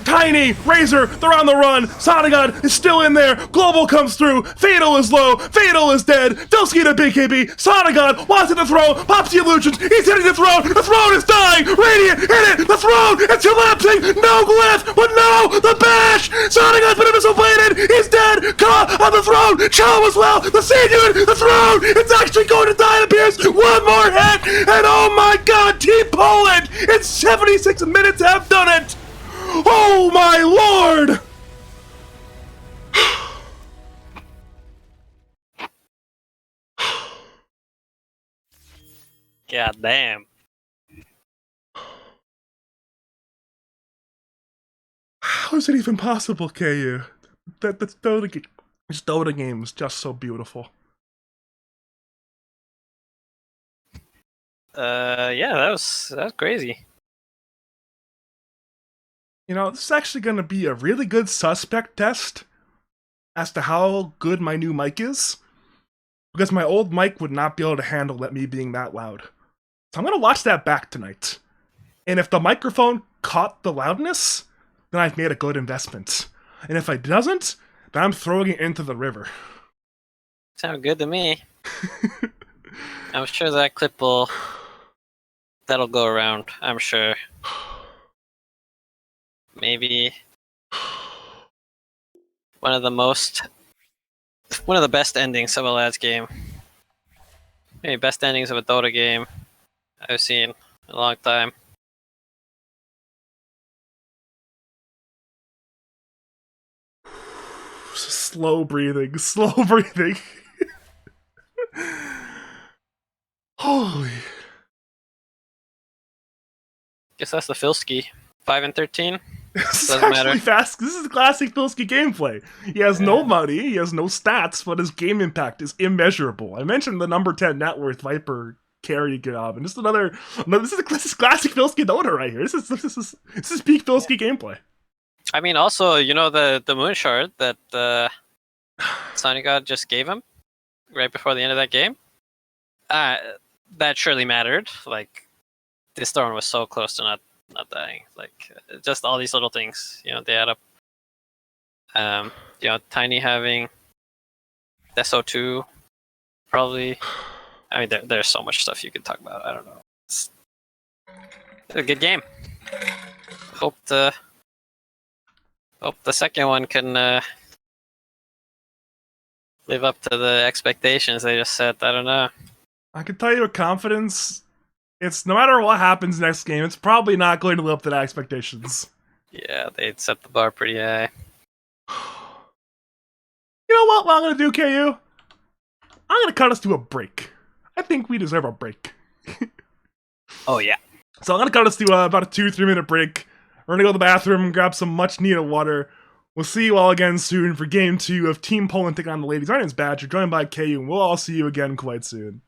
Tiny, Razor, they're on the run. Sonagod is still in there. Global comes through. Fatal is low. Fatal is dead. Filski to BKB. Sonagod wants to the throne. Pops the illusions. He's hitting the throne. The throne is dying. Radiant, hit it. The throne is collapsing. No Glyph, but no, the bash. Sonagod's been missile bladed. He's dead. Caught on the throne. Cello as well. The Sea Unit, the throne. It's actually going to die, it appears. One more hit. And oh my god, Team Poland in 76 minutes have done it. Oh my lord! God damn. How is it even possible, KU? That's Dota. This Dota game is just so beautiful. Yeah, that was crazy. You know, this is actually going to be a really good suspect test as to how good my new mic is. Because my old mic would not be able to handle me being that loud. So I'm going to watch that back tonight. And if the microphone caught the loudness, then I've made a good investment. And if it doesn't, then I'm throwing it into the river. Sound good to me. I'm sure that clip that'll go around, I'm sure. Maybe one of the best endings of a lads game. Maybe best endings of a Dota game I've seen in a long time. Slow breathing, slow breathing. Holy. Guess that's the Filski. 5 and 13. This is Doesn't actually matter. fast. This is classic Filski gameplay. He has no money, he has no stats, but his game impact is immeasurable. I mentioned the number 10 net worth Viper carry job, and just another. This is classic Filsky Dota right here. This is peak Filsky gameplay. I mean, also, you know, the moon shard that Sunny God just gave him right before the end of that game. That surely mattered. Like, this Thorn was so close to not dying. Like, just all these little things, you know, they add up. You know, Tiny having Deso 2, probably. I mean, there's so much stuff you could talk about. I don't know. It's a good game. Hope the second one can live up to the expectations they just set. I don't know. I can tell you with confidence, it's no matter what happens next game, it's probably not going to live up to the expectations. Yeah, they'd set the bar pretty high. You know what I'm going to do, KU? I'm going to cut us to a break. I think we deserve a break. Oh, yeah. So I'm going to cut us to about a 2-3 minute break. We're going to go to the bathroom, grab some much needed water. We'll see you all again soon for Game 2 of Team Poland taking on the ladies. My name's Badger, joined by KU, and we'll all see you again quite soon.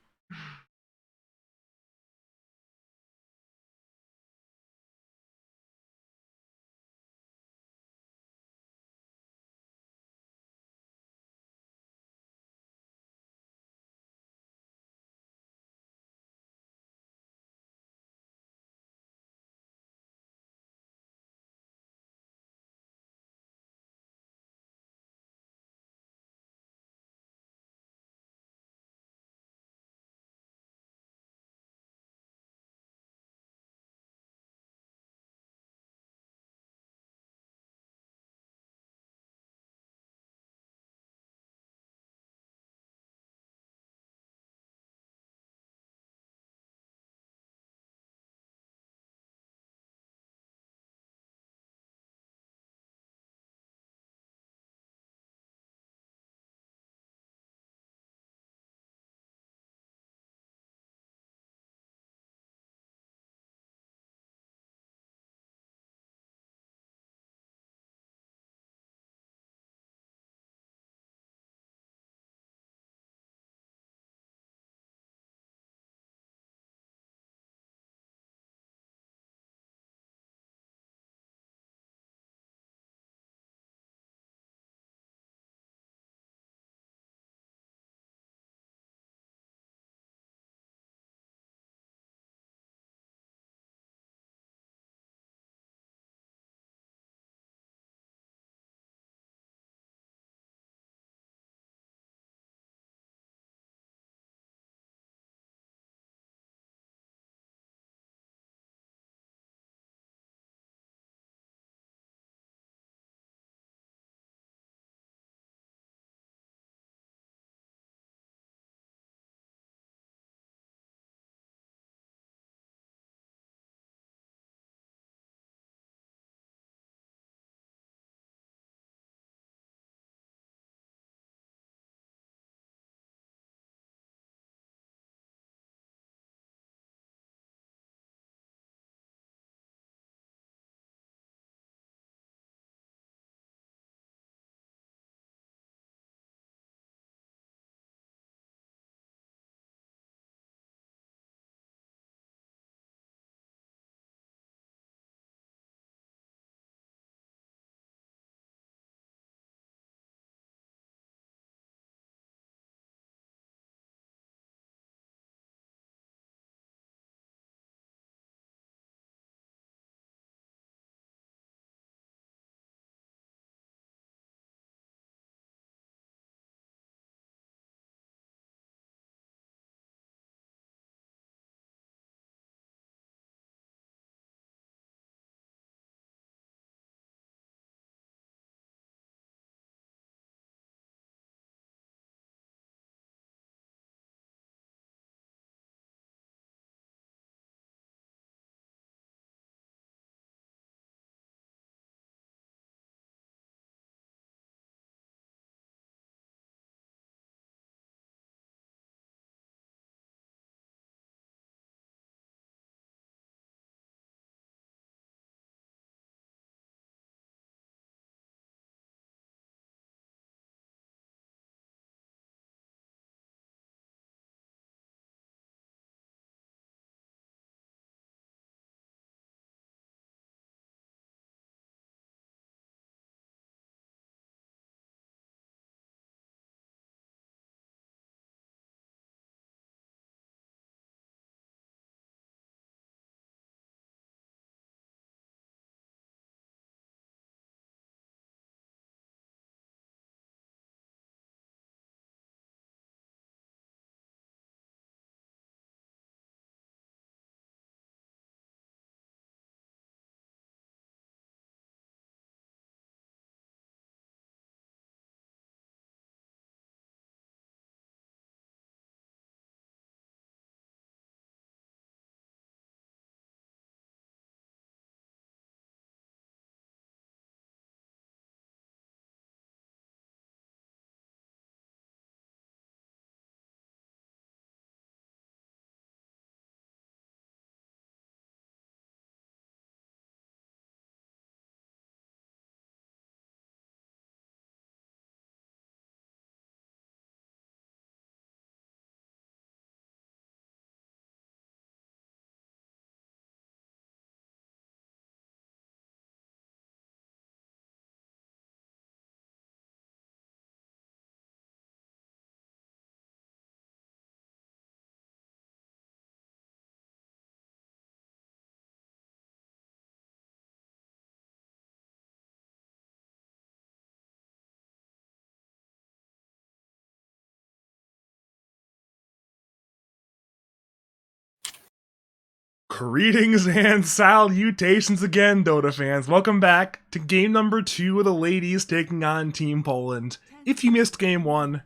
Greetings and salutations again, Dota fans. Welcome back to game number 2 of the ladies taking on Team Poland. If you missed game 1,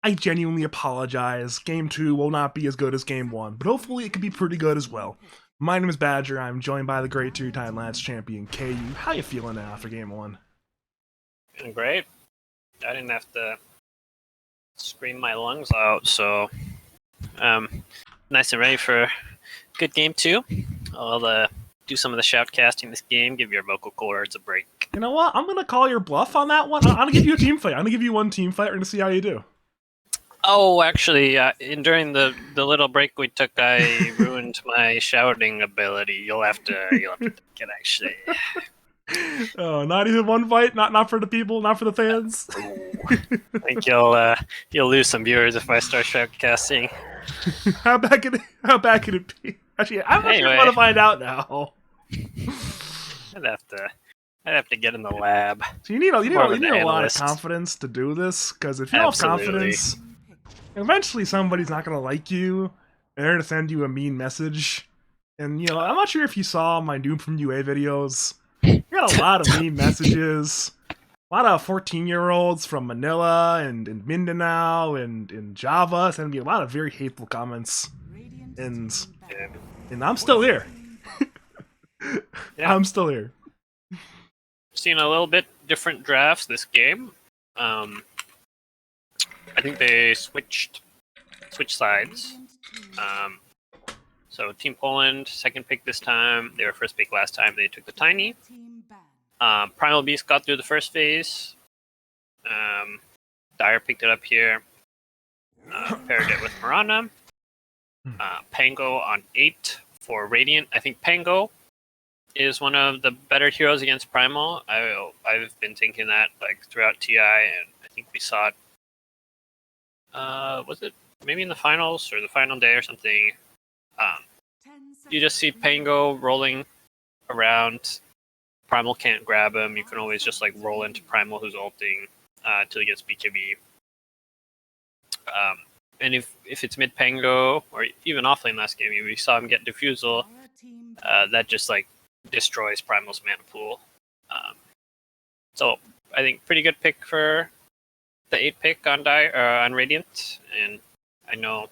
I genuinely apologize. Game 2 will not be as good as game 1, but hopefully it can be pretty good as well. My name is Badger. I'm joined by the great two-time Lance champion KU. How you feeling now after game 1? Feeling great. I didn't have to scream my lungs out, so nice and ready for good game 2. I'll do some of the shoutcasting this game, give your vocal cords a break. You know what? I'm gonna call your bluff on that one. I'm gonna give you a team fight. I'm gonna give you one team fight. We're gonna see how you do. Oh, actually, during the little break we took, I ruined my shouting ability. You'll have to take it, actually. Oh, not even one fight? Not for the people, not for the fans? I think you'll lose some viewers if I start shoutcasting. How bad can it be? Actually, I'm actually Anyway. want to find out now. I'd have to get in the lab. So you need More of a an lot of analyst. confidence to do this, because if you don't have Absolutely. confidence, eventually somebody's not gonna like you. They're gonna send you a mean message. And I'm not sure if you saw my Doom from UA videos. I got a lot of mean messages. A lot of 14-year-olds from Manila and Mindanao and Java sending me a lot of very hateful comments. And I'm still here. Yeah. I'm still here. Seen a little bit different drafts this game. I think they switched sides. So Team Poland, second pick this time. They were first pick last time. They took the Tiny. Primal Beast got through the first phase. Dire picked it up here. Paired it with Mirana. Pango on 8 for Radiant. I think Pango is one of the better heroes against Primal. I've been thinking that throughout TI, and I think we saw it. Was it maybe in the finals or the final day or something? You just see Pango rolling around. Primal can't grab him. You can always just roll into Primal who's ulting until he gets BKB. And if it's mid Pango or even offlane last game, we saw him get Diffusal. That just destroys Primal's mana pool. So I think pretty good pick for the 8 pick on on Radiant, and I know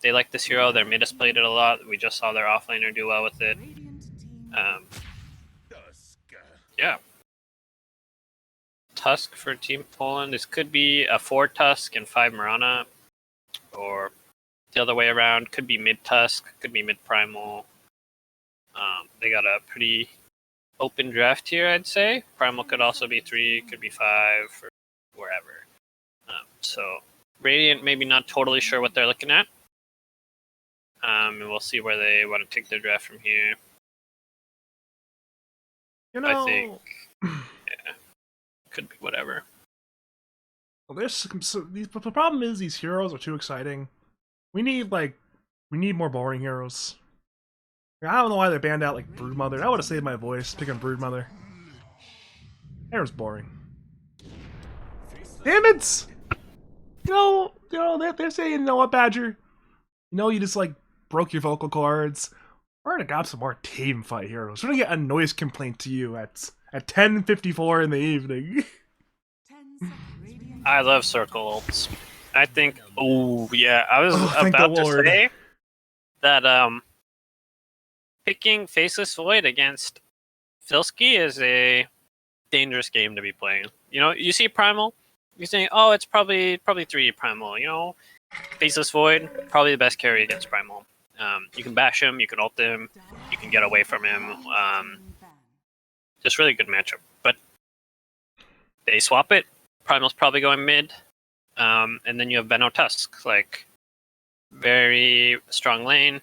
they like this hero. Their mid has played it a lot. We just saw their offlaner do well with it. Yeah. Tusk for Team Poland. This could be a 4 Tusk and 5 Mirana, or the other way around. Could be mid Tusk, could be mid Primal. They got a pretty open draft here, I'd say. Primal could also be 3, could be 5, or wherever. So Radiant, maybe not totally sure what they're looking at. And we'll see where they want to take their draft from here. I think, yeah, could be whatever. Well, the problem is these heroes are too exciting. We need more boring heroes. I don't know why they banned out Broodmother. I would have saved my voice picking Broodmother. Hero's boring. Damn it! They're saying, you know what, Badger? You just broke your vocal cords. We're gonna grab some more team fight heroes. We're gonna get a noise complaint to you at 10:54 in the evening. I love circle ults. I think. Oh yeah, I was thank about the to Lord. say that picking Faceless Void against Filsky is a dangerous game to be playing. You see Primal, you're saying, oh, it's probably 3 Primal. Faceless Void, probably the best carry against Primal. You can bash him, you can ult him, you can get away from him. Just really good matchup. But they swap it. Primal's probably going mid. And then you have Benno Tusk. Very strong lane.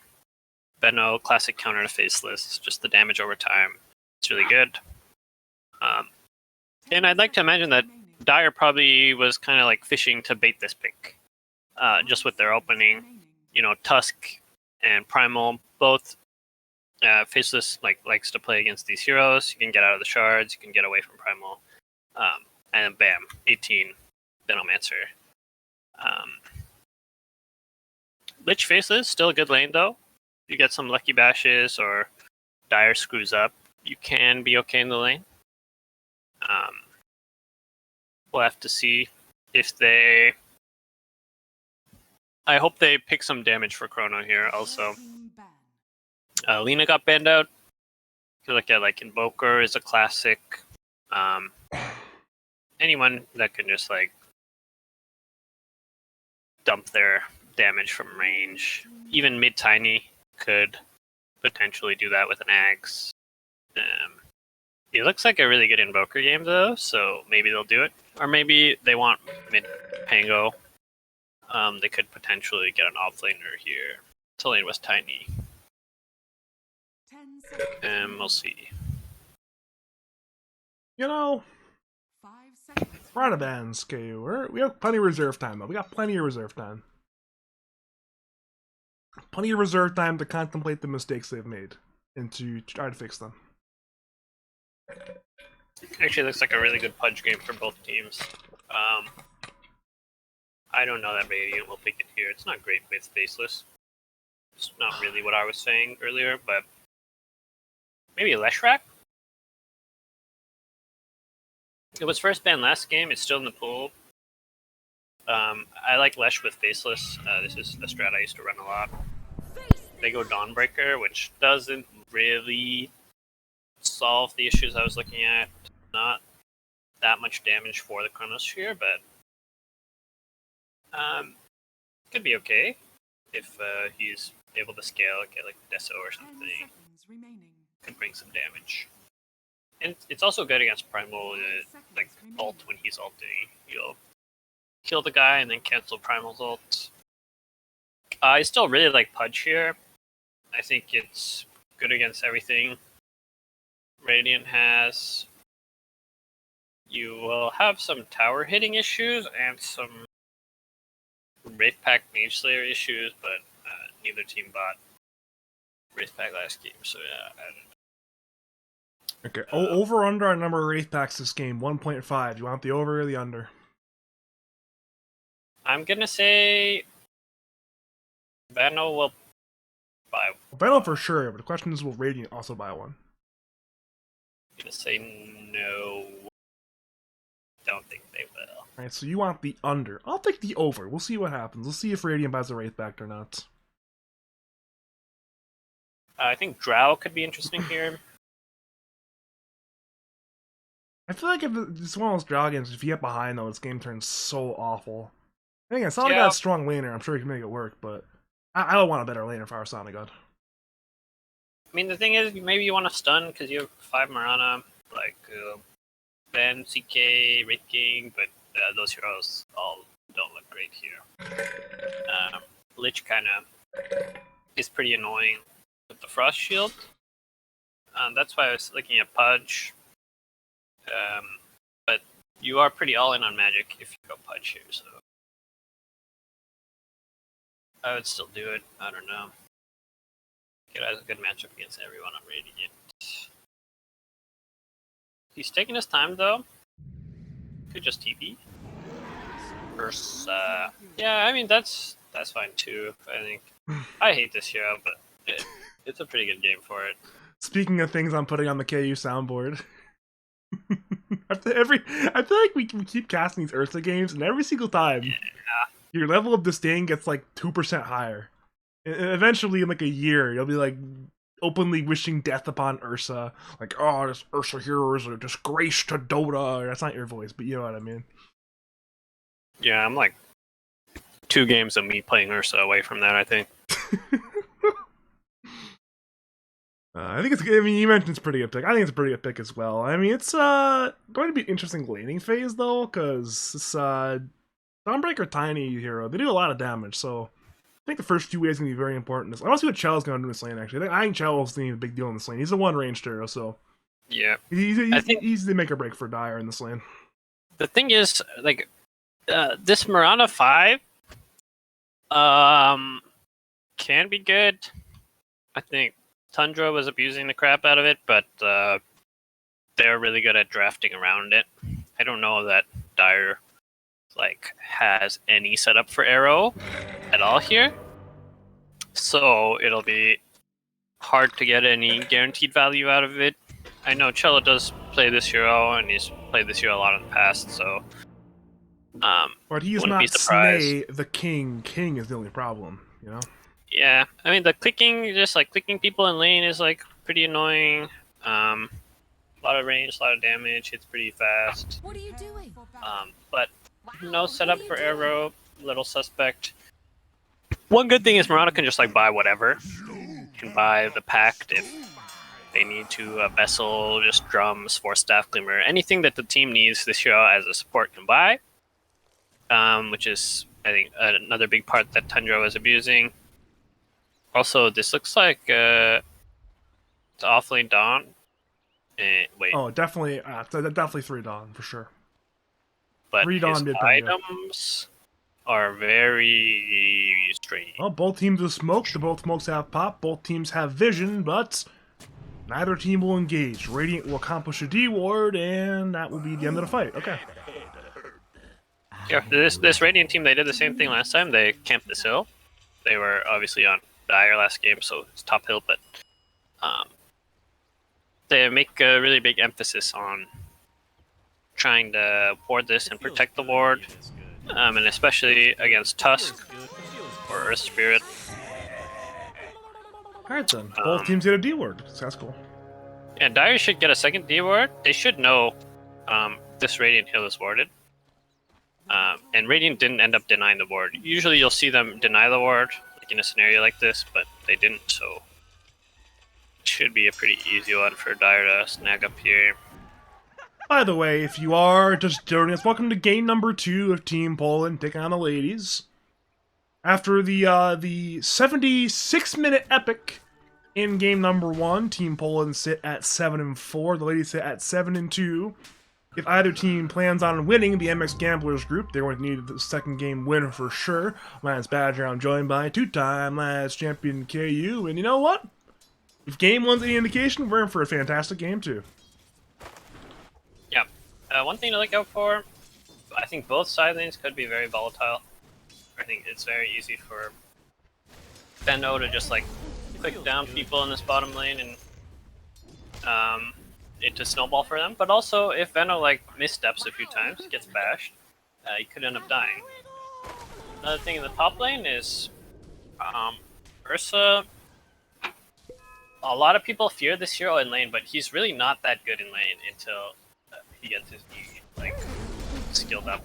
Benno, classic counter to Faceless. Just the damage over time. It's really good. And I'd like to imagine that Dire probably was kind of fishing to bait this pick. Just with their opening. Tusk and Primal both Faceless likes to play against these heroes. You can get out of the shards, you can get away from Primal, and then bam, 18 Venomancer. Lich Faceless still a good lane though. you get some lucky bashes or Dire screws up, you can be okay in the lane. We'll have to see if they. I hope they pick some damage for Chrono here. Also, Lina got banned out. If you look at like Invoker is a classic. Anyone that can just like dump their damage from range, even mid tiny could potentially do that with an axe. It looks like a really good Invoker game though, so maybe they'll do it, or maybe they want mid Pango. They could potentially get an offlaner here. The lane was tiny. We'll see. You know, we're out of bands, KU. We have plenty of reserve time, though. We got plenty of reserve time. Plenty of reserve time to contemplate the mistakes they've made and to try to fix them. Actually, looks like a really good Pudge game for both teams. I don't know that Radiant will pick it here. It's not great with Faceless. It's not really what I was saying earlier, but maybe Leshrac? It was first banned last game. It's still in the pool. I like Lesh with Faceless. This is a strat I used to run a lot. They go Dawnbreaker, which doesn't really solve the issues I was looking at. Not that much damage for the Chronosphere, but could be okay if he's able to scale, get like Deso or something. Could bring some damage. And it's also good against Primal, like ult when he's ulting. You'll kill the guy and then cancel Primal's ult. I still really like Pudge here. I think it's good against everything Radiant has. You will have some tower hitting issues and some Wraith Pack Mage Slayer issues, but neither team bought Wraith Pack last game, so yeah, I don't know. Okay, over under on number of Wraith Packs this game, 1.5. You want the over or the under? I'm gonna say Vano will buy one. Venom for sure, but the question is, will Radiant also buy one? I'm gonna say no. Don't think they will. Alright, so you want the under. I'll take the over. We'll see what happens. We'll see if Radiant buys a Wraith Pack or not. I think Drow could be interesting here. I feel like if it's one of those draw games, if you get behind though, this game turns so awful. And again, Sonic got a strong laner. I'm sure he can make it work, but I don't want a better laner if I were Sonic God. I mean, the thing is, maybe you want to stun because you have 5 Marana, like Ben, CK, Wraith King, but those heroes all don't look great here. Lich kind of is pretty annoying with the Frost Shield. That's why I was looking at Pudge. But you are pretty all in on Magic if you go Pudge here, so I would still do it. I don't know. It has a good matchup against everyone on Radiant. He's taking his time though. Could just TP. First, yeah, I mean that's fine too. I think I hate this hero, but it's a pretty good game for it. Speaking of things I'm putting on the KU soundboard. I feel like we keep casting these Ursa games, and every single time, your level of disdain gets like 2% higher. And eventually, in like a year, you'll be like openly wishing death upon Ursa. Like, oh, this Ursa hero is a disgrace to Dota. That's not your voice, but you know what I mean. Yeah, I'm like 2 games of me playing Ursa away from that, I think. I think it's. I mean, you mentioned it's a pretty good pick. I think it's a pretty good pick as well. I mean, it's going to be an interesting laning phase though, because this Dawnbreaker tiny hero, they do a lot of damage. So I think the first 2 waves are going to be very important. I want to see what Chell's going to do in this lane. Actually, I think Chell's going to be a big deal in this lane. He's a 1-range hero, so yeah, he's the make or break for Dire in this lane. The thing is, like, this Marana 5, can be good. I think Tundra was abusing the crap out of it, but they're really good at drafting around it. I don't know that Dire like has any setup for Arrow at all here, so it'll be hard to get any guaranteed value out of it. I know Cello does play this hero, and he's played this hero a lot in the past, so But he's wouldn't not be surprised. Snay the king. King is the only problem, you know? Yeah, I mean the clicking, just like clicking people in lane is like pretty annoying. A lot of range, a lot of damage, hits pretty fast. What are you doing? But no setup for arrow, little suspect. One good thing is Murata can just like buy whatever. Can buy the pact if they need to, a vessel, just drums, force staff glimmer, anything that the team needs this hero as a support can buy. Which is I think another big part that Tundra was abusing. Also, this looks like it's offlane Dawn. Wait, Oh, definitely 3 Dawn, for sure. but 3 Dawn his did Tundra. items are very strange. Well, both teams have smoked, both smokes have pop, both teams have vision, but neither team will engage. Radiant will accomplish a D-ward, and that will be the end of the fight. Okay. Yeah, this Radiant team, they did the same thing last time. They camped this hill. They were obviously on Dire last game, so it's top hill, but they make a really big emphasis on trying to ward this and protect the ward, and especially against Tusk or Earth Spirit. Alright then. Both teams get a D-ward. That's cool. Yeah, Dire should get a second D ward. They should know this Radiant hill is warded. And Radiant didn't end up denying the ward. Usually you'll see them deny the ward, like in a scenario like this, but they didn't, so it should be a pretty easy one for Dire to snag up here. By the way, if you are just joining us, welcome to game number 2 of Team Poland taking on the ladies. After the 76-minute epic in game number 1, Team Poland sit at 7-4. The ladies sit at 7-2. If either team plans on winning the MX Gamblers group, they're going to need the second game win for sure. Lance Badger, I'm joined by 2-time last champion KU, and you know what? If game 1's any indication, we're in for a fantastic game 2. Yeah. One thing to look out for, I think both side lanes could be very volatile. I think it's very easy for Benno to just like click down people in this bottom lane and it to snowball for them. But also, if Venno like missteps a few times, gets bashed, he could end up dying. Another thing in the top lane is Ursa. A lot of people fear this hero in lane, but he's really not that good in lane until he gets his E like skilled up.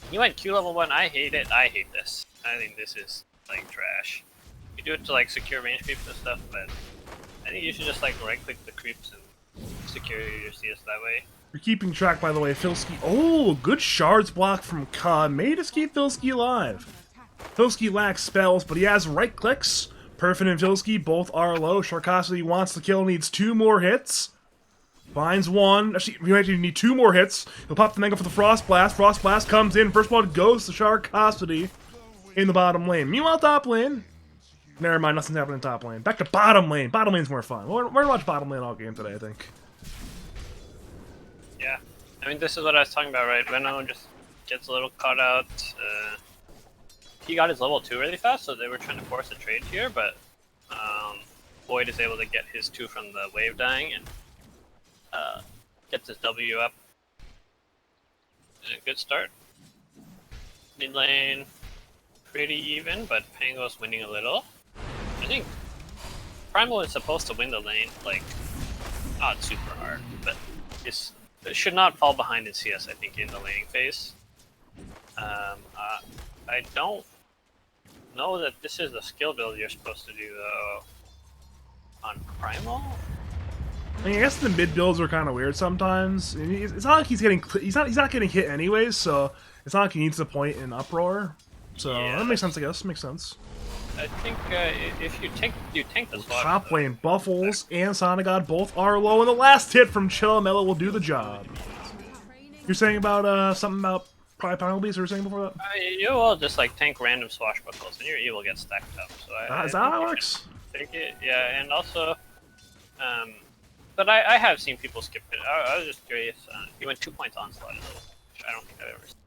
He went Q level 1. I hate it. I hate this. I think this is like trash. You do it to like secure range creeps and stuff, but I think you should just like right click the creeps and secure your CS that way. You're keeping track, by the way, Filski. Oh, good shards block from Ka. Made us keep Filski alive. Filski lacks spells, but he has right clicks. Perfin and Filski both are low. Sharkosity wants the kill, needs 2 more hits. Finds 1. Actually, we might need 2 more hits. He'll pop the Mega for the Frost Blast. Frost Blast comes in. First blood goes to Sharkosity in the bottom lane. Meanwhile, top lane. Never mind, nothing's happening in top lane. Back to bottom lane. Bottom lane's more fun. We're gonna watch bottom lane all game today, I think. Yeah, I mean this is what I was talking about, right? Venno just gets a little caught out. He got his level 2 really fast, so they were trying to force a trade here, but Void is able to get his 2 from the wave dying and gets his W up. And a good start. Mid lane, pretty even, but Pango's winning a little. I think Primal is supposed to win the lane, like, not super hard, but it should not fall behind in CS, I think, in the laning phase. I don't know that this is the skill build you're supposed to do, though, on Primal. I mean, I guess the mid builds are kind of weird sometimes. I mean, it's not like he's not getting hit anyways, so it's not like he needs to point in uproar. So Yeah, that makes sense, I guess. Makes sense. I think if you tank the swap. Top lane, Buffles and Sonic God both are low, and the last hit from Chillamella will do the job. You're saying about something about probably penalties, or you were saying before that? You will just like tank random swashbuckles, and your E will get stacked up. So Is that how it works? Take it, yeah, and also, but I have seen people skip it. I was just curious. He went 2 points onslaught, which I don't think I've ever seen.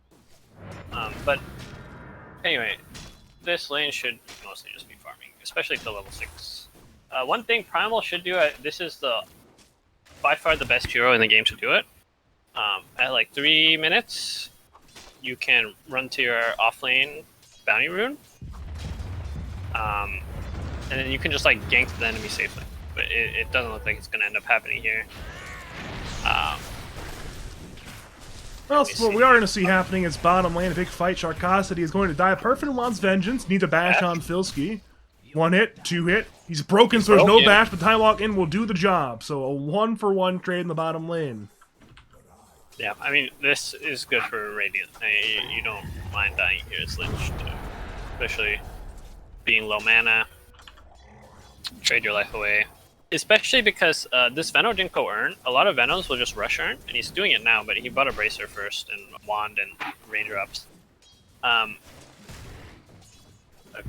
But anyway, this lane should mostly just be farming, especially to level 6. One thing Primal should do, this is by far the best hero in the game to do it. At like 3 minutes, you can run to your offlane bounty rune. And then you can just like gank the enemy safely. But it doesn't look like it's going to end up happening here. Well, so what we are going to see happening is bottom lane, a big fight. Sharkosity is going to die. Perfect wants vengeance. Needs a bash on Filski. 1 hit, 2 hit. He's broken, so there's no bash, but Time Walk in will do the job. So a 1-for-1 trade in the bottom lane. Yeah, I mean, this is good for Radiant. You don't mind dying here as lynched, especially being low mana. Trade your life away. Especially because this Veno didn't go earn. A lot of Venos will just rush earn, and he's doing it now, but he bought a Bracer first, and Wand, and Raindrops. Okay,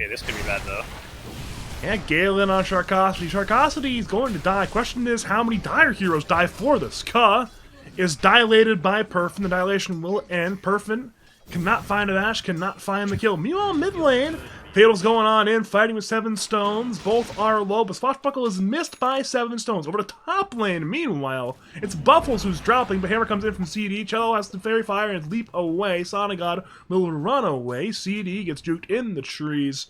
this could be bad, though. Yeah, Galen on Sharkosity. Sharkosity is going to die. Question is, how many Dire heroes die for this? Ka is dilated by Perfin. The dilation will end. Perfin cannot find a dash, cannot find the kill. Meanwhile, mid lane, Fatal's going on in, fighting with 7 stones. Both are low, but Swashbuckle is missed by 7 stones. Over to top lane, meanwhile, it's Buffles who's dropping, but Hammer comes in from CD. Cello has the Fairy Fire and leap away. Sonic God will run away. CD gets juked in the trees.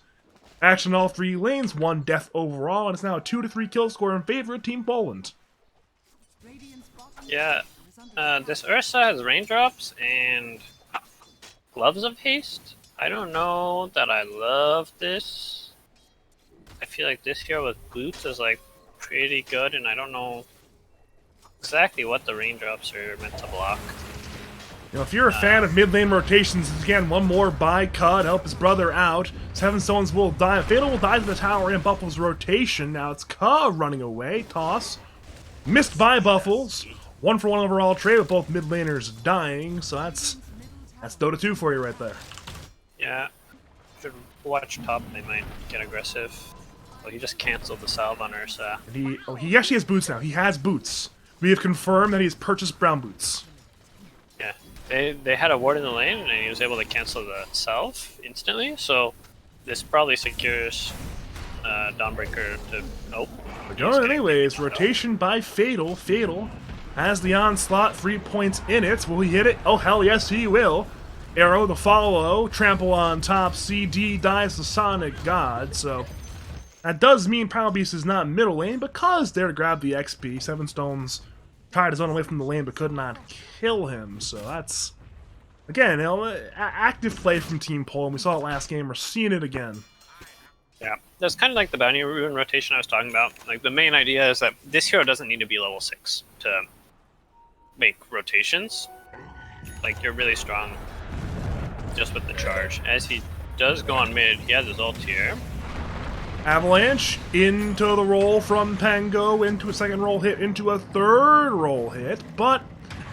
Action all 3 lanes, 1 death overall, and it's now a 2-3 kill score in favor of Team Poland. Yeah, this Ursa has Raindrops and Gloves of Haste. I don't know that I love this. I feel like this hero with Boots is like pretty good, and I don't know exactly what the Raindrops are meant to block. You know, if you're a fan of mid lane rotations, again, one more by Ka to help his brother out. 7 stones will die. Fatal will die to the tower in Buffles' rotation. Now it's Ka running away. Toss. Missed by Buffles. 1-for-1 overall trade with both mid laners dying. So that's Dota 2 for you right there. Yeah, should watch top. They might get aggressive. Well, he just canceled the salve on Ursa. He actually has boots now. He has boots. We have confirmed that he has purchased brown boots. Yeah, they had a ward in the lane, and he was able to cancel the salve instantly. So this probably secures Dawnbreaker to nope. We're going anyways. Rotation by Fatal. Fatal has the onslaught. 3 points in it. Will he hit it? Oh hell yes, he will. Arrow, the follow, trample on top, CD dies to Sonic God, so that does mean Primal Beast is not middle lane, because there to grab the XP. 7 stones tried his own away from the lane, but could not kill him, so that's, again, you know, active play from Team Poland. We saw it last game, we're seeing it again. Yeah, that's kind of like the bounty rune rotation I was talking about. Like, the main idea is that this hero doesn't need to be level 6 to make rotations. Like, you're really strong just with the charge. As he does go on mid, he has his ult here. Avalanche into the roll from Pango, into a second roll hit, into a third roll hit, but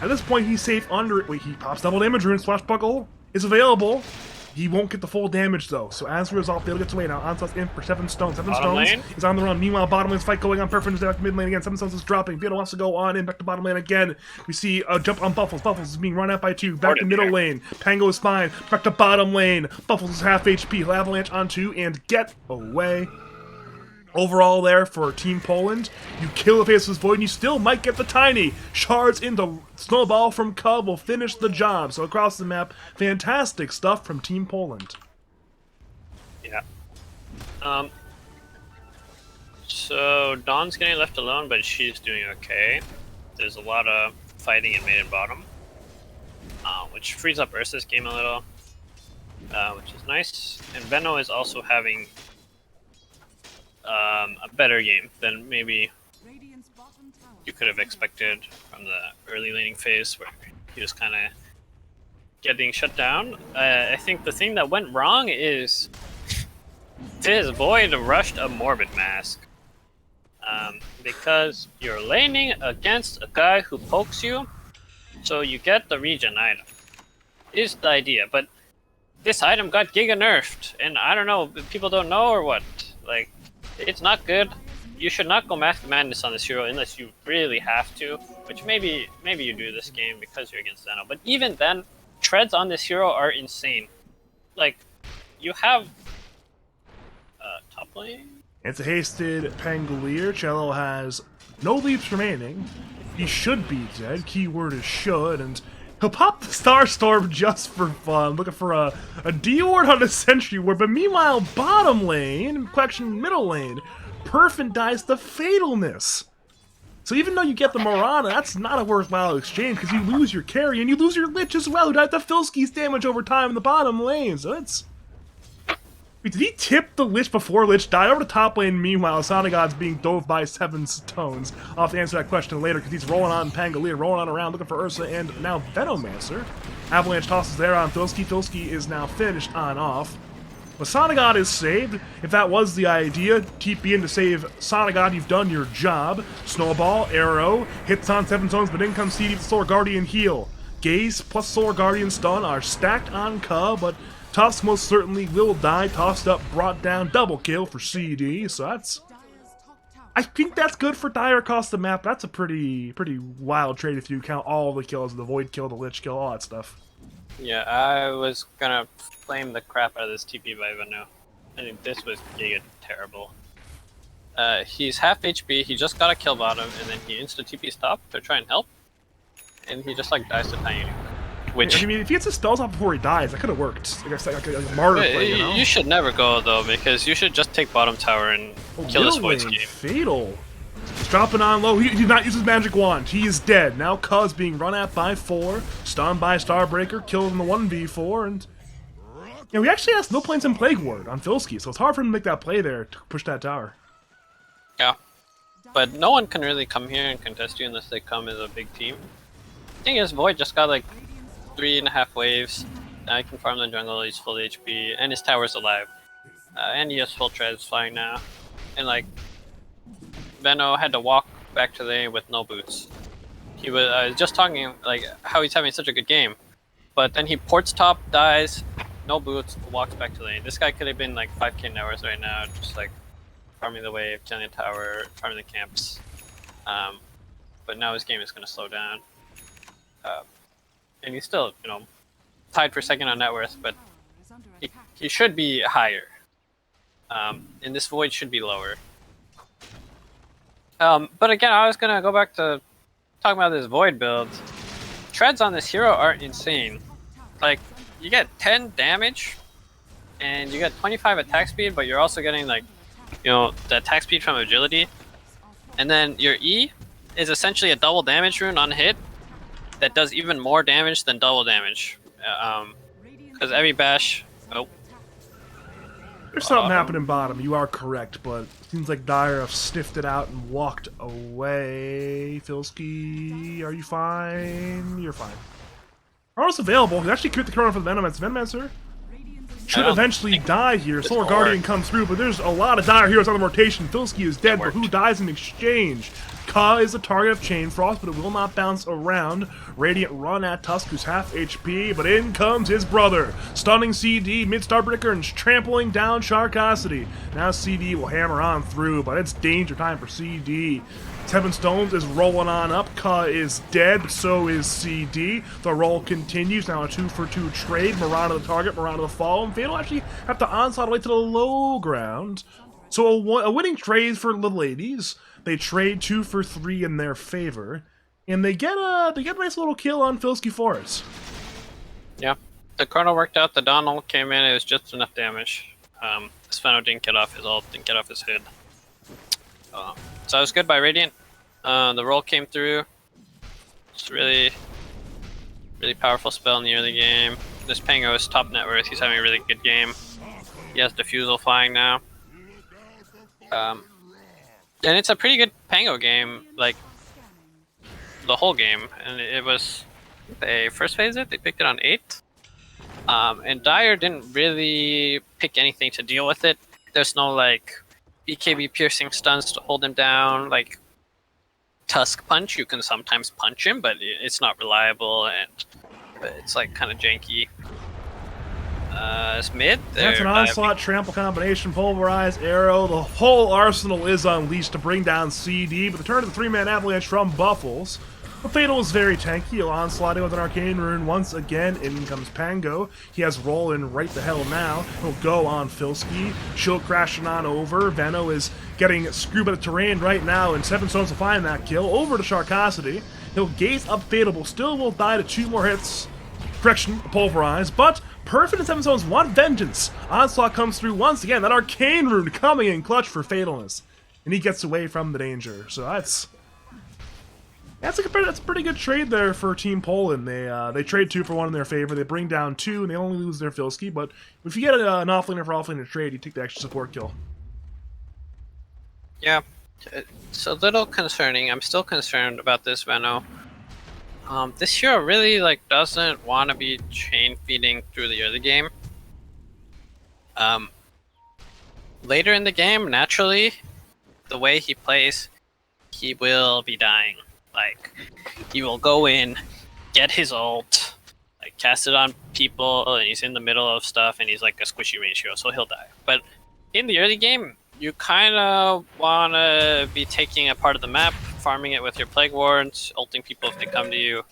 at this point he's safe under it. Wait, he pops double damage rune, Swashbuckle is available. He won't get the full damage though, so as a result, Fatal gets away now. Onslaught's in for 7 stones. 7 Bottom stones lane. is on the run. Meanwhile, bottom lane's fight going on. Perfect is back to mid lane again. 7 stones is dropping. Fatal wants to go on in, back to bottom lane again. We see a jump on Buffles. Buffles is being run out by 2. Back to middle lane. Pango is fine. Back to bottom lane. Buffles is half HP. He'll avalanche on 2 and get away. Overall there for Team Poland, you kill the Faceless Void and you still might get the tiny. Shards into Snowball from Cub will finish the job. So across the map, fantastic stuff from Team Poland. Yeah. So Dawn's getting left alone, but she's doing okay. There's a lot of fighting in mid and bottom, which frees up Ursa's game a little, which is nice. And Veno is also having a better game than maybe you could have expected from the early laning phase, where he was kind of getting shut down. I think the thing that went wrong is this Void rushed a Morbid Mask. Because you're laning against a guy who pokes you, so you get the regen item. Is the idea, but this item got giga nerfed, and I don't know, people don't know or what. Like, it's not good. You should not go Mask Madness on this hero unless you really have to, which maybe you do this game because you're against Zeno. But even then, treads on this hero are insane. Like, you have top lane? It's a hasted Pangolier. Cello has no leaps remaining. He should be dead. Keyword is should, and he'll pop the Starstorm just for fun, looking for a D-ward on a Sentry Ward. But meanwhile, bottom lane, question middle lane, Perfin dies to Fatalness. So even though you get the Mirana, that's not a worthwhile exchange, because you lose your carry, and you lose your Lich as well, who died to Filski's damage over time in the bottom lane, so it's... Wait, did he tip the Lich before Lich died? Over the top lane, meanwhile, Sonigod's being dove by 7 stones. I'll have to answer that question later, because he's rolling on Pangolier, rolling on around, looking for Ursa, and now Venomancer. Avalanche tosses there on Filski. Filski is now finished on off. But Sonigod is saved. If that was the idea, TP in to save Sonigod, you've done your job. Snowball, arrow, hits on 7 stones, but in comes CD with Solar Guardian heal. Gaze plus Solar Guardian stun are stacked on Ka, but Tusk most certainly will die. Tossed up, brought down, double kill for CD, so that's... I think that's good for Dire across the map. That's a pretty wild trade if you count all the kills, the Void kill, the Lich kill, all that stuff. Yeah, I was gonna flame the crap out of this TP by Veno. I think this was giga terrible. He's half HP, he just got a kill bottom, and then he insta TP's top to try and help. And he just like dies to Tiny Nuke. Which... I mean, if he gets his spells off before he dies, that could have worked. Like a martyr play, you know? You should never go though, because you should just take bottom tower and kill this Void Scheme. Fatal. He's dropping on low. He did not use his magic wand. He is dead. Now Cuz being run at by 4, stunned by Starbreaker, killed in the 1v4, and... You know, he actually has no planes in Plague Ward on Filski, so it's hard for him to make that play there to push that tower. Yeah. But no one can really come here and contest you unless they come as a big team. Thing is, Void just got like 3.5 waves. Now he can farm the jungle, he's full HP, and his tower's alive. And he has full treads flying now. And like, Veno had to walk back to the lane with no boots. He was just talking like how he's having such a good game, but then he ports top, dies, no boots, walks back to lane. This guy could have been like 5k hours right now, just like farming the wave, killing the tower, farming the camps. But now his game is going to slow down. And he's still, you know, tied for second on net worth, but he should be higher. And this Void should be lower. But again, I was gonna go back to talking about this Void build. Treads on this hero are insane. Like, you get 10 damage, and you get 25 attack speed, but you're also getting like, you know, the attack speed from agility. And then your E is essentially a double damage rune on hit that does even more damage than double damage. Because every bash... Oh. There's something happening bottom, you are correct, but it seems like Dire have sniffed it out and walked away. Filski, are you fine? You're fine. Chronos available. He actually quit the Chrono for the Venomancer. Venomancer should eventually die here. Solar Guardian comes through, but there's a lot of Dire heroes on the rotation. Filski is dead, but who dies in exchange? Ka is the target of Chain Frost, but it will not bounce around. Radiant run at Tusk, who's half HP, but in comes his brother. Stunning CD, mid-Starbreaker, and trampling down Sharkosity. Now CD will hammer on through, but it's danger time for CD. 7 Stones is rolling on up. Ka is dead, but so is CD. The roll continues. Now a 2-for-2 trade. Mirana the target, Mirana the fall, and Fatal actually have to onslaught away to the low ground. So a winning trade for the ladies. They trade 2 for 3 in their favor, and they get a nice little kill on Filski Forest. Yeah, the Chrono worked out. The Donald came in. It was just enough damage. Sveno didn't get off his ult, didn't get off his hood. So it was good by Radiant. The roll came through. It's really powerful spell in the early game. This Pango is top net worth. He's having a really good game. He has Diffusal flying now. And it's a pretty good Pango game, like, the whole game. And it was, they first phased it, they picked it on 8. And Dire didn't really pick anything to deal with it. There's no, like, BKB piercing stuns to hold him down. Like, Tusk Punch, you can sometimes punch him, but it's not reliable, and it's, like, kind of janky. It's mid. That's an onslaught, trample combination, pulverize, arrow. The whole arsenal is unleashed to bring down CD, but the turn of the 3-man avalanche from Buffles. The Fatal is very tanky. He'll onslaught with an Arcane Rune once again. In comes Pango. He has Roll in right the hell now. He'll go on Filski. Shield crashing on over. Veno is getting screwed by the terrain right now, and 7 Stones will find that kill. Over to Sharkosity. He'll gaze up Fatal, still will die to 2 more hits. Correction, Pulverize, but Perfect and 7 Stones want vengeance. Onslaught comes through once again. That Arcane Rune coming in clutch for Fatalness. And he gets away from the danger. So that's a pretty good trade there for Team Poland. They trade 2 for 1 in their favor. They bring down 2, and they only lose their Filski. But if you get an offlaner for offlaner trade, you take the extra support kill. Yeah, it's a little concerning. I'm still concerned about this Veno. This hero really doesn't want to be chain feeding through the early game. Later in the game, naturally, the way he plays, he will be dying. He will go in, get his ult, cast it on people, and he's in the middle of stuff, and he's like a squishy range hero, so he'll die. But in the early game, you kind of want to be taking a part of the map, farming it with your Plague Wards, ulting people if they come to you,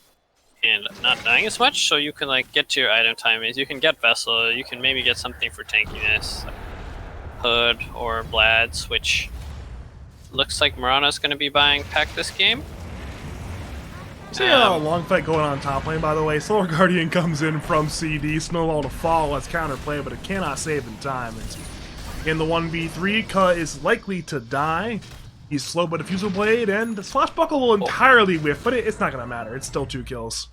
and not dying as much, so you can get to your item timings. You can get Vessel, you can maybe get something for tankiness, like Hood or Blads, which looks like Mirana's going to be buying pack this game. See a long fight going on top lane, by the way. Solar Guardian comes in from CD, Snowball to follow as counterplay, but it cannot save in time. In the 1v3, Ka is likely to die. He's slow but Diffusal Blade, and the Swashbuckle will entirely whiff, but it's not going to matter. It's still 2 kills.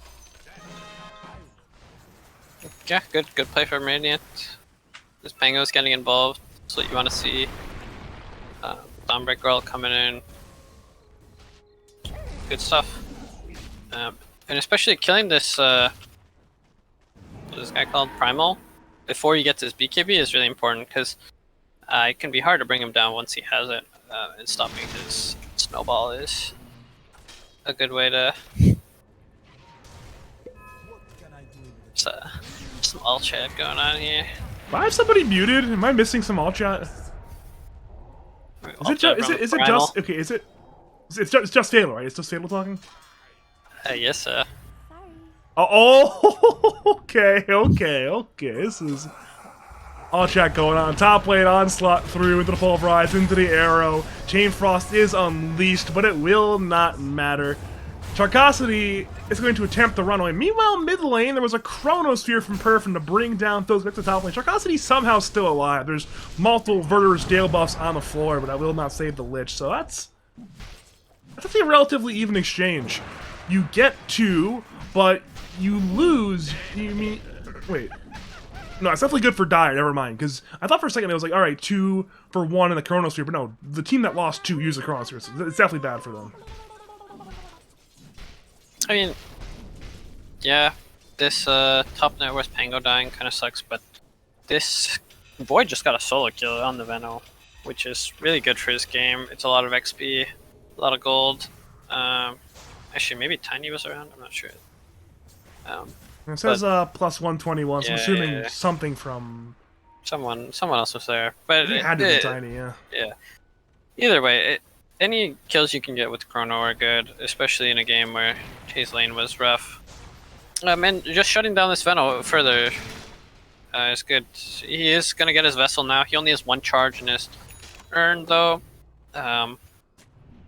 Yeah, good play from Radiant. This Pango's getting involved. That's what you want to see. Dawnbreak Girl coming in. Good stuff. And especially killing this, what is this guy called? Primal? Before he gets his BKB is really important, because it can be hard to bring him down once he has it. And stopping his Snowball is a good way to... some all chat going on here. Do I have somebody muted? Am I missing some all chat? Is it just Fatal, right? It's just Fatal talking? Yes, sir. Oh, okay. This is all chat going on. Top lane onslaught through into the Pulverize, into the arrow. Chain Frost is unleashed, but it will not matter. Sharkosity is going to attempt the runaway. Meanwhile, mid lane, there was a Chronosphere from Perfin to bring down Thos back to the top lane. Sharkosity somehow still alive. There's multiple Verdurous Gale buffs on the floor, but I will not save the Lich. So that's actually a relatively even exchange. You get 2, but you lose. You mean... Wait. No, it's definitely good for Dire, never mind. Because I thought for a second it was like, alright, 2 for 1 in the Chronosphere. But no, the team that lost 2 used the Chronosphere. So it's definitely bad for them. I mean, yeah, this top net worth Pango dying kind of sucks, but this Void just got a solo kill on the Veno, which is really good for his game. It's a lot of XP, a lot of gold. Actually, maybe Tiny was around, I'm not sure. It says plus 121, so I'm assuming something from... Someone else was there. But it had to be Tiny, yeah. Yeah. Either way, any kills you can get with Chrono are good, especially in a game where Chase lane was rough. And just shutting down this Veno further is good. He is going to get his Vessel now. He only has 1 charge in his turn, though,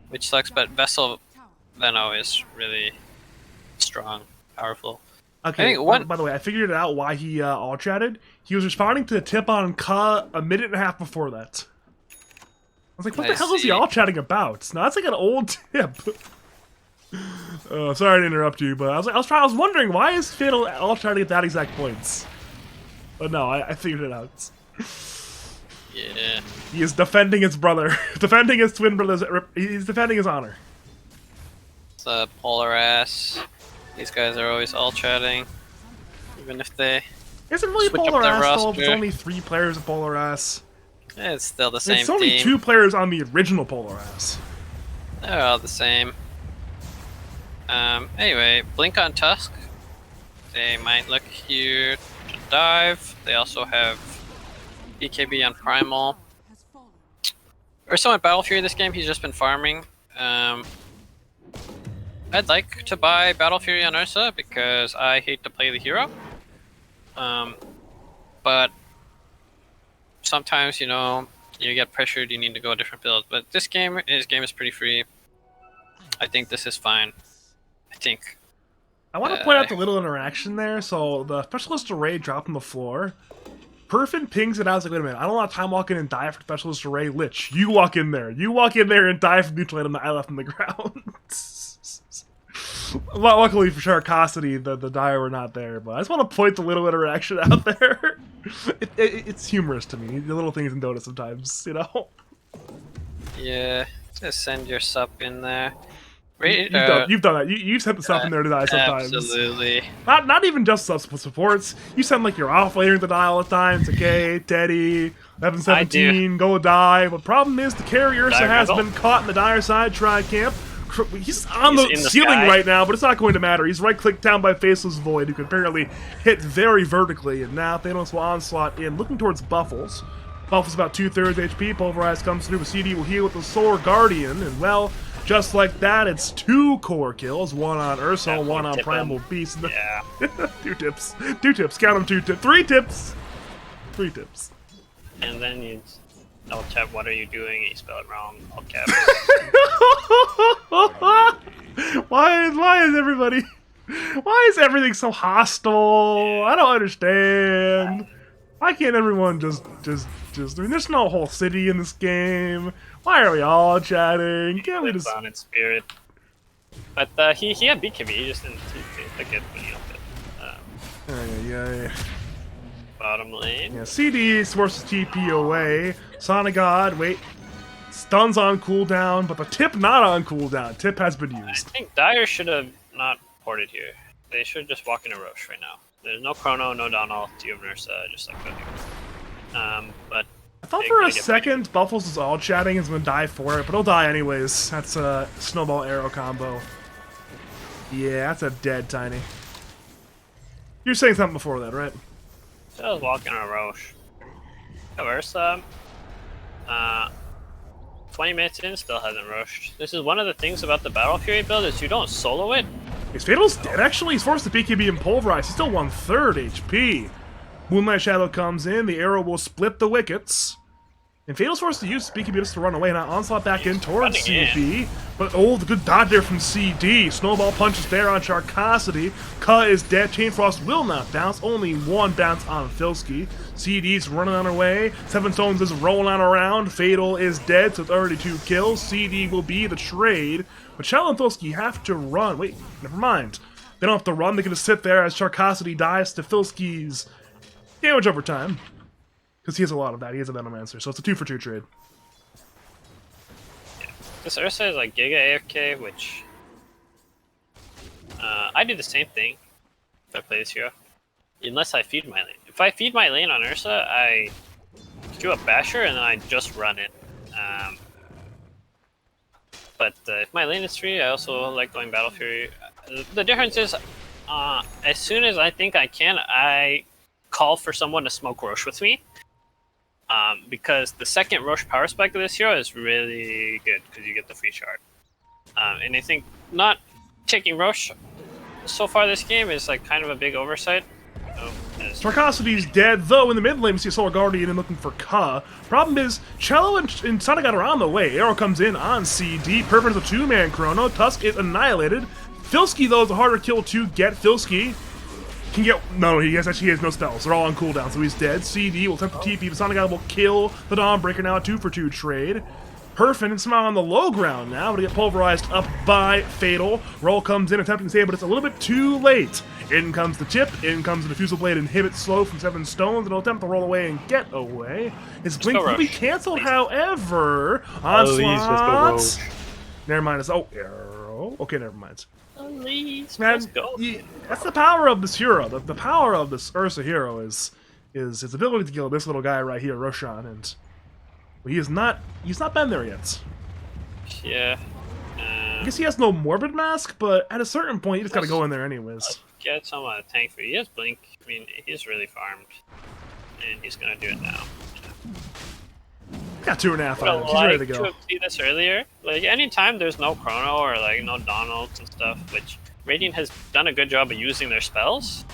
which sucks, but Veno is really strong, powerful. Okay, by the way, I figured out why he all-chatted. He was responding to the tip on Ka a minute and a half before that. I was like, what the hell is he all-chatting about? No, that's like an old tip. Sorry to interrupt you, but I was wondering, why is Fatal all-chatting at that exact points? But no, I figured it out. Yeah. He is defending his brother. Defending his twin brother's... He's defending his honor. It's a polar ass. These guys are always all-chatting. Even if they... Isn't really Polar Ass, though? There's only 3 players of Polar Ass. It's still the same team. It's only 2 players on the original Polar Ass. They're all the same. Anyway, Blink on Tusk. They might look here to dive. They also have BKB on Primal. Ursa went Battle Fury this game. He's just been farming. I'd like to buy Battle Fury on Ursa because I hate to play the hero. But sometimes, you know, you get pressured, you need to go a different build. But this game is pretty free. I think this is fine. I think. I want to point out the little interaction there. So the Specialist Array dropped on the floor. Perfin pings it out. I was like, wait a minute, I don't want to time walk in and die for Specialist Array. Lich, you walk in there. You walk in there and die from neutral item that I left on the ground. Luckily for Sharkosity, the die were not there. But I just want to point the little interaction out there. It's humorous to me. The little things in Dota sometimes, you know? Yeah, just send your sup in there. You've done that. You've sent the stuff in there to die sometimes. Absolutely. Not even just supports. You send like your off laner to die all the time. It's okay, Teddy, 11-17, go die. But problem is the carrier Ursa has been caught in the dire side tri camp. He's on the ceiling sky right now, but it's not going to matter. He's right clicked down by Faceless Void, who can apparently hit very vertically. And now Thanos will onslaught in, looking towards Buffles. Buffles about 2/3 HP. Pulverize comes through, but CD will heal with the Solar Guardian, and well, just like that, it's 2 core kills, 1 on Ursa, 1 on Primal Beast. Yeah. 2 tips. 2 tips. Count them 2 tips. 3 tips. 3 tips. And then you alt tab, what are you doing? You spell it wrong. Alt tab. Why is everybody... Why is everything so hostile? I don't understand. Why can't everyone just... I mean, there's no whole city in this game. Why are we all chatting? Can't we just... on its spirit. But he had BKB, he just didn't click it when he upped it. Yeah. Bottom lane. Yeah, CD forces TP away. Sonic God, wait. Stuns on cooldown, but the tip not on cooldown. Tip has been I used. think Dire should have not ported here. They should just walk in a Roche right now. There's no Chrono, no down ult, you have Nursa, just like that. But I thought for a second Buffles is all chatting and is going to die for it, but he'll die anyways. That's a snowball arrow combo. Yeah, that's a dead Tiny. You were saying something before that, right? So I was walking on a Roche. Ursa, 20 minutes in, still hasn't rushed. This is one of the things about the Battle Fury build is you don't solo it. His Fatal's dead actually. He's forced to BKB and pulverize. He's still 1/3 HP. Moonlight Shadow comes in. The arrow will split the wickets. And Fatal's forced to use BKB just to run away. Now Onslaught back in towards CB. But oh, the good dodge there from CD. Snowball punches there on Sharkosity. Ka is dead. Chain Frost will not bounce. Only 1 bounce on Filski. CD's running on her way. 7 Stones is rolling on around. Fatal is dead, so it's already 2 kills. CD will be the trade. But Shell and Filski have to run. Wait, never mind. They don't have to run. They can just sit there as Sharkosity dies to Filski's damage over time. Because he has a lot of that. He has a Venomancer, so it's a 2-for-2 trade. Yeah. This Ursa is like Giga AFK, which... I do the same thing if I play this hero. Unless I feed my lane. If I feed my lane on Ursa, I do a Basher and then I just run it. But if my lane is free, I also like going Battle Fury. The difference is, as soon as I think I can, I call for someone to smoke Roche with me. Because the second Roche power spike of this hero is really good because you get the free shard. And I think not taking Roche so far this game is like kind of a big oversight. Sharkosity's dead, though in the mid lane we see Solar Guardian and looking for Ka. Problem is, Cello and Sonic are on the way. Arrow comes in on CD. Perfect is a 2-man Chrono. Tusk is annihilated. Filski, though, is a harder kill to get. Filski can get... No, he has no spells. They're all on cooldown, so he's dead. CD will attempt to TP, but Sonic will kill the Dawnbreaker now, a 2-for-2 trade. Perfin is somehow on the low ground now, but to get pulverized up by Fatal. Roll comes in, attempting to save, but it's a little bit too late. In comes the chip, in comes the Diffusal Blade, inhibits slow from 7 stones, and he'll attempt to roll away and get away. His blink will be cancelled, however. Onslaught. Never mind, it's... Oh, arrow. Okay, never mind. Man, Let's go. That's the power of this hero. The power of this Ursa hero is his ability to kill this little guy right here, Roshan, and he's not been there yet. Yeah. I guess he has no Morbid Mask, but at a certain point, you just gotta go in there anyways. Get some tank for you. He has Blink. I mean, he's really farmed. And he's gonna do it now. Got 2.5 would have items. She's ready to liked to go. have seen this earlier. Like, anytime there's no Chrono or, like, no Donalds and stuff, which Radiant has done a good job of using their spells,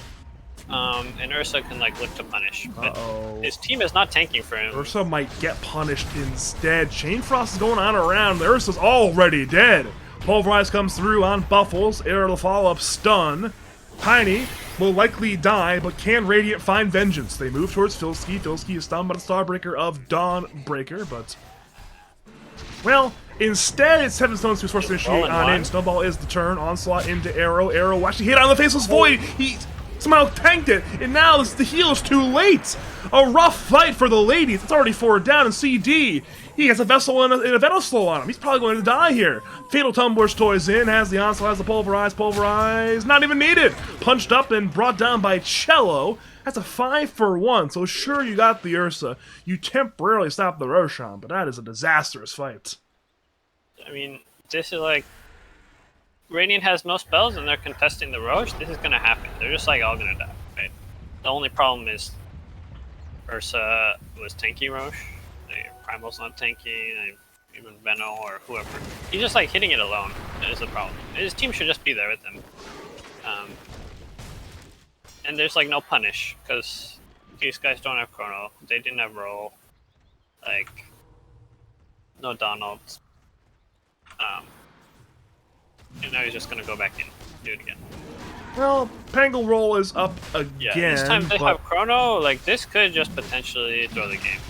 and Ursa can, like, look to punish. But Uh-oh. his team is not tanking for him. Ursa might get punished instead. Chain Frost is going on around. Ursa's already dead. Pulverize comes through on Buffles. Arrow to follow up stun. Tiny will likely die, but can Radiant find vengeance? They move towards Filski. Filski is stunned by the Starbreaker of Dawnbreaker, but... Well, instead it's Seven Stones who's forced to initiate on in. Snowball is the turn. Onslaught into Arrow. Arrow actually hit on the Faceless Void. He somehow tanked it, and now the heal is too late. A rough fight for the ladies. It's already 4 down, and CD, he has a Vessel and a Venoslow on him. He's probably going to die here. Fatal Tumbler's toys in, has the Onslaught, has the Pulverize, not even needed. Punched up and brought down by Cello. That's a 5-for-1, so sure you got the Ursa. You temporarily stopped the Roshan, but that is a disastrous fight. I mean, this is like... Radiant has no spells and they're contesting the Roche. This is gonna happen. They're just, like, all gonna die, right? The only problem is Ursa was tanky Roche. Primal's not tanky, even Veno or whoever. He's just, like, hitting it alone. That is the problem. His team should just be there with him. And there's, like, no punish, because these guys don't have Chrono. They didn't have Roll. Like, no Donald. And now he's just gonna go back in, do it again. Well, Pangle Roll is up again. Yeah, this time they but have Chrono, like, this could just potentially throw the game.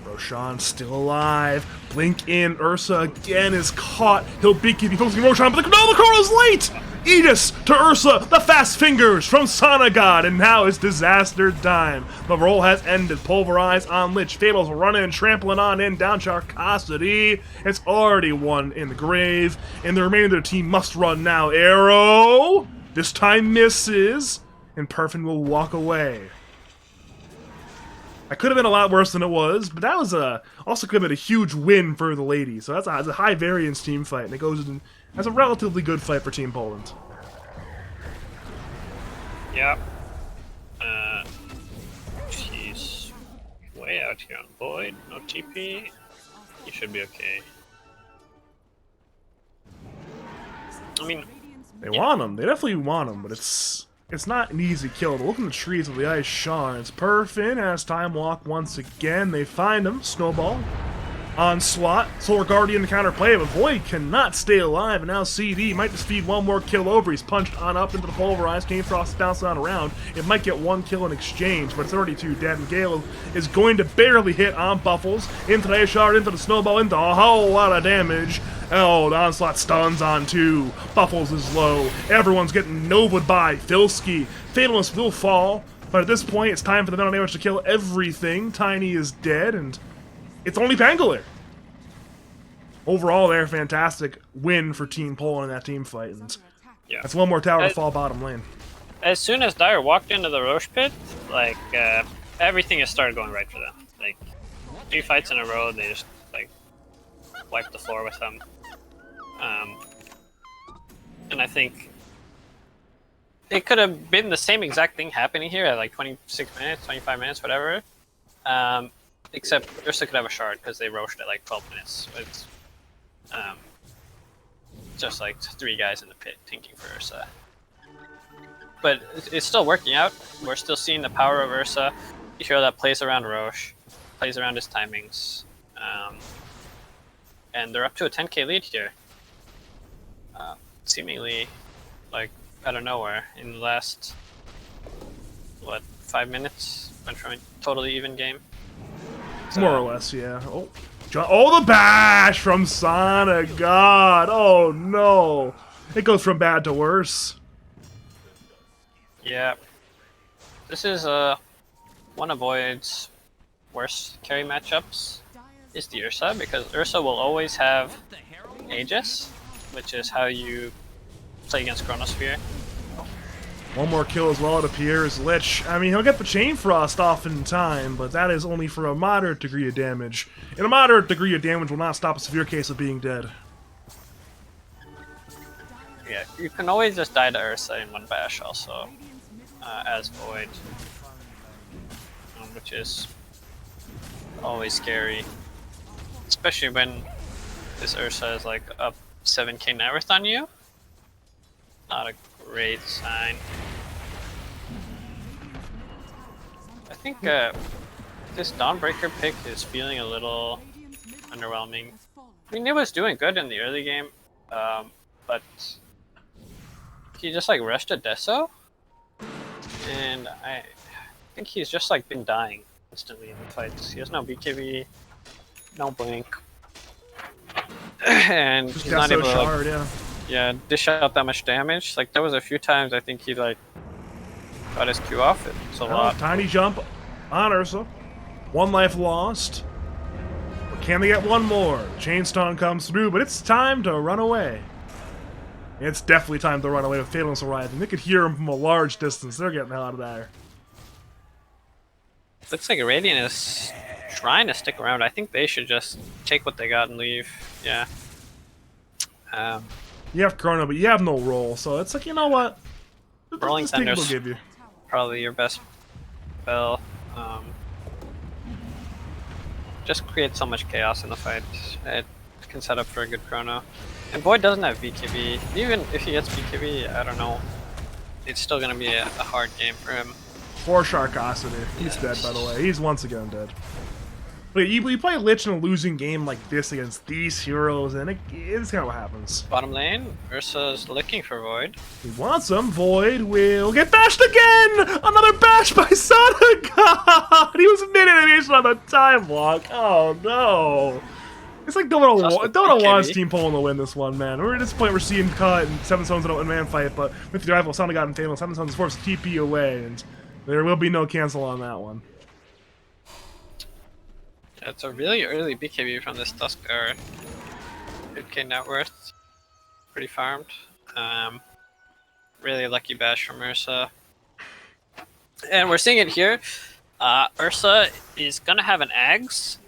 Roshan still alive. Blink in. Ursa again is caught. He'll be keeping focusing Roshan, but the Chrono's late! Aegis to Ursa, the fast fingers from Sonagod, and now it's disaster time. The roll has ended. Pulverize on Lich. Fatals running, trampling on in, down Charcosity. It's already one in the grave, and the remainder of the team must run now. Arrow! This time misses, and Perfin will walk away. That could have been a lot worse than it was, but that was also could have been a huge win for the ladies. So that's a high variance team fight, and it goes in as a relatively good fight for Team Poland. Yep. She's way out here on Void, no TP. You should be okay. I mean, They want him. They definitely want him, but it's not an easy kill. Look in the trees of the Ice Shawn. It's Perfin has Time Walk once again. They find him. Snowball. Onslaught. Solar Guardian to counterplay, but Void cannot stay alive, and now CD might just feed one more kill over. He's punched on up into the Pulverize. Chain Frost bouncing on around. It might get one kill in exchange, but it's already 2 dead, and Gale is going to barely hit on Buffles. Into the Shard, into the Snowball, into a whole lot of damage. Oh, the Onslaught stuns on 2. Buffles is low. Everyone's getting Nova'd by Filski. Fatalist will fall, but at this point, it's time for the Venom damage to kill everything. Tiny is dead, and it's only Pangolier. Overall, they're a fantastic win for Team Poland in that team fight, and yeah. that's one more tower to fall bottom lane. As soon as Dire walked into the Roche pit, like, everything has started going right for them. Like, 3 fights in a row, they just, like, wiped the floor with them. And I think it could have been the same exact thing happening here at, like, 26 minutes, 25 minutes, whatever. Except Ursa could have a shard, because they Roched at, like, 12 minutes. It's just, like, 3 guys in the pit tanking for Ursa. But it's still working out. We're still seeing the power of Ursa. You hear that plays around Roche, plays around his timings. And they're up to a 10k lead here. Seemingly, like, out of nowhere in the last, what, 5 minutes? Went from a totally even game. So, More or less, yeah. Oh, the bash from Sonagod. Oh, no. It goes from bad to worse. yeah. This is one of Void's worst carry matchups is the Ursa, because Ursa will always have Aegis, which is how you play against Chronosphere. One more kill as well, it appears. Lich, I mean, he'll get the Chain Frost off in time, but that is only for a moderate degree of damage. And a moderate degree of damage will not stop a severe case of being dead. Yeah, you can always just die to Ursa in one bash also, as Void, which is always scary. especially when this Ursa is like up 7k net worth on you. Not a great sign. I think this Dawnbreaker pick is feeling a little underwhelming. I mean, it was doing good in the early game, but he just like rushed a Deso, and I think he's just like been dying instantly in the fights. He has no BKB, no blink, and Just he's got not so able to shard, yeah, dish out that much damage. Like there was a few times I think he like got his Q off. It's a Well, lot. tiny jump on Ursa. 1 life lost. But can they get one more? Chainstone comes through, but it's time to run away. It's definitely time to run away with Phalanx arriving. They could hear him from a large distance. They're getting the hell out of there. Looks like Radiant is trying to stick around. I think they should just take what they got and leave. Yeah. You have Chrono, but you have no roll, so it's like, you know what? Rolling This thing will Thunder's give you. probably your best spell. Just create so much chaos in the fight. It can set up for a good Chrono. And Void doesn't have BKB. Even if he gets BKB, I don't know. It's still gonna be a hard game for him. For Sharkosity. He's dead, by the way. He's once again dead. But you play Lich in a losing game like this against these heroes, and it's kind of what happens. Bottom lane, Ursa's looking for Void. He wants him. Void will get bashed again! Another bash by Son of God! He was mid-animation on the time block. Oh no. It's like Dota Wan's team pulling the win this one, man. We're at this point we're seeing cut and Seven Stones in a man fight, but with the rival Son of God and Fatal, Seven Stones forced TP away, and there will be no cancel on that one. It's a really early BKB from this Tuskar. 8k net worth. Pretty farmed. Really lucky bash from Ursa. And we're seeing it here. Ursa is gonna have an Ags.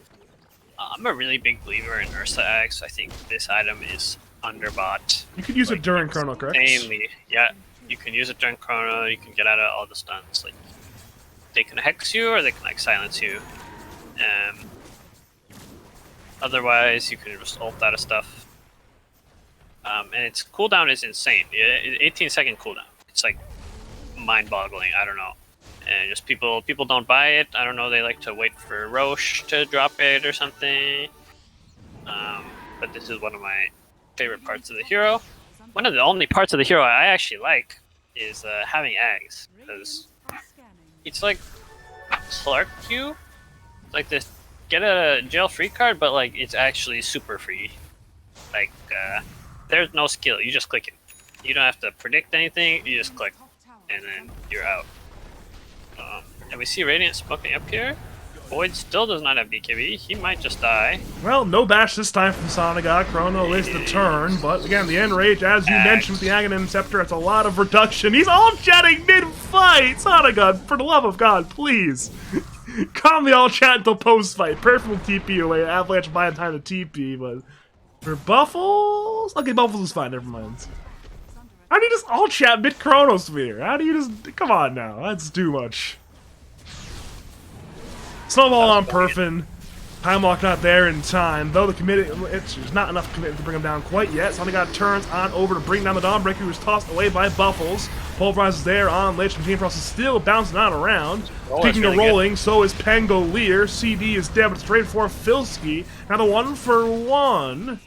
I'm a really big believer in Ursa Ags. I think this item is underbought. You could use it during Chrono, correct? Insanely. Yeah, you can use it during Chrono, you can get out of all the stuns. Like, they can hex you or they can like silence you. Otherwise, you can just ult out of stuff. And its cooldown is insane. 18-second cooldown. It's like mind-boggling. I don't know. And just people don't buy it. I don't know. They like to wait for Roche to drop it or something. But this is one of my favorite parts of the hero. One of the only parts of the hero I actually like is having Ags, because it's like Clark Q. It's like this. Get a jail free card, but like it's actually super free. Like there's no skill, you just click it. You don't have to predict anything, you just click, and then you're out. And we see Radiant smoking up here. Void still does not have BKB, he might just die. Well, no bash this time from Sonaga. Chrono is the turn, but again, the Enrage, as you mentioned with the Aghanim Scepter, it's a lot of reduction. He's all jetting mid-fight! Sonaga, for the love of God, please! Calmly all chat until post-fight. Perfect TP away. Avalanche buying time to TP, but for Buffles? Okay, Buffles is fine, never mind. How do you just all chat mid-Chronosphere? How do you just... Come on now, that's too much. Snowball on Perfin. Time lock not there in time, though the there's not enough commitment to bring him down quite yet. Sonaga turns on over to bring down the Dawnbreaker, who was tossed away by Buffles. Pulverizes there on Lich, and Team Frost is still bouncing on around. Speaking of rolling, so is Pangolier. CD is dead, but straight for Filski. Now the 1-for-1.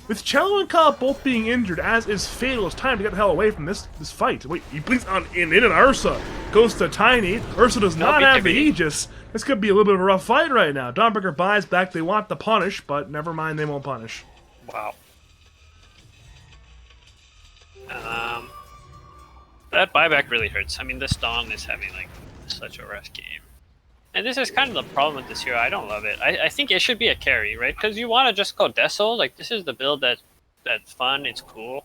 With Cello and Ka both being injured, as is Fatal, it's time to get the hell away from this fight. Wait, he blinks on in and Ursa. Goes to Tiny. Ursa does not have the Aegis. This could be a little bit of a rough fight right now. Dawnbreaker buys back. They want the punish, but never mind, they won't punish. Wow. That buyback really hurts. I mean, this Dawn is having like such a rough game. And this is kind of the problem with this hero. I don't love it. I think it should be a carry, right? Because you want to just go Deso. Like, this is the build that's fun. It's cool.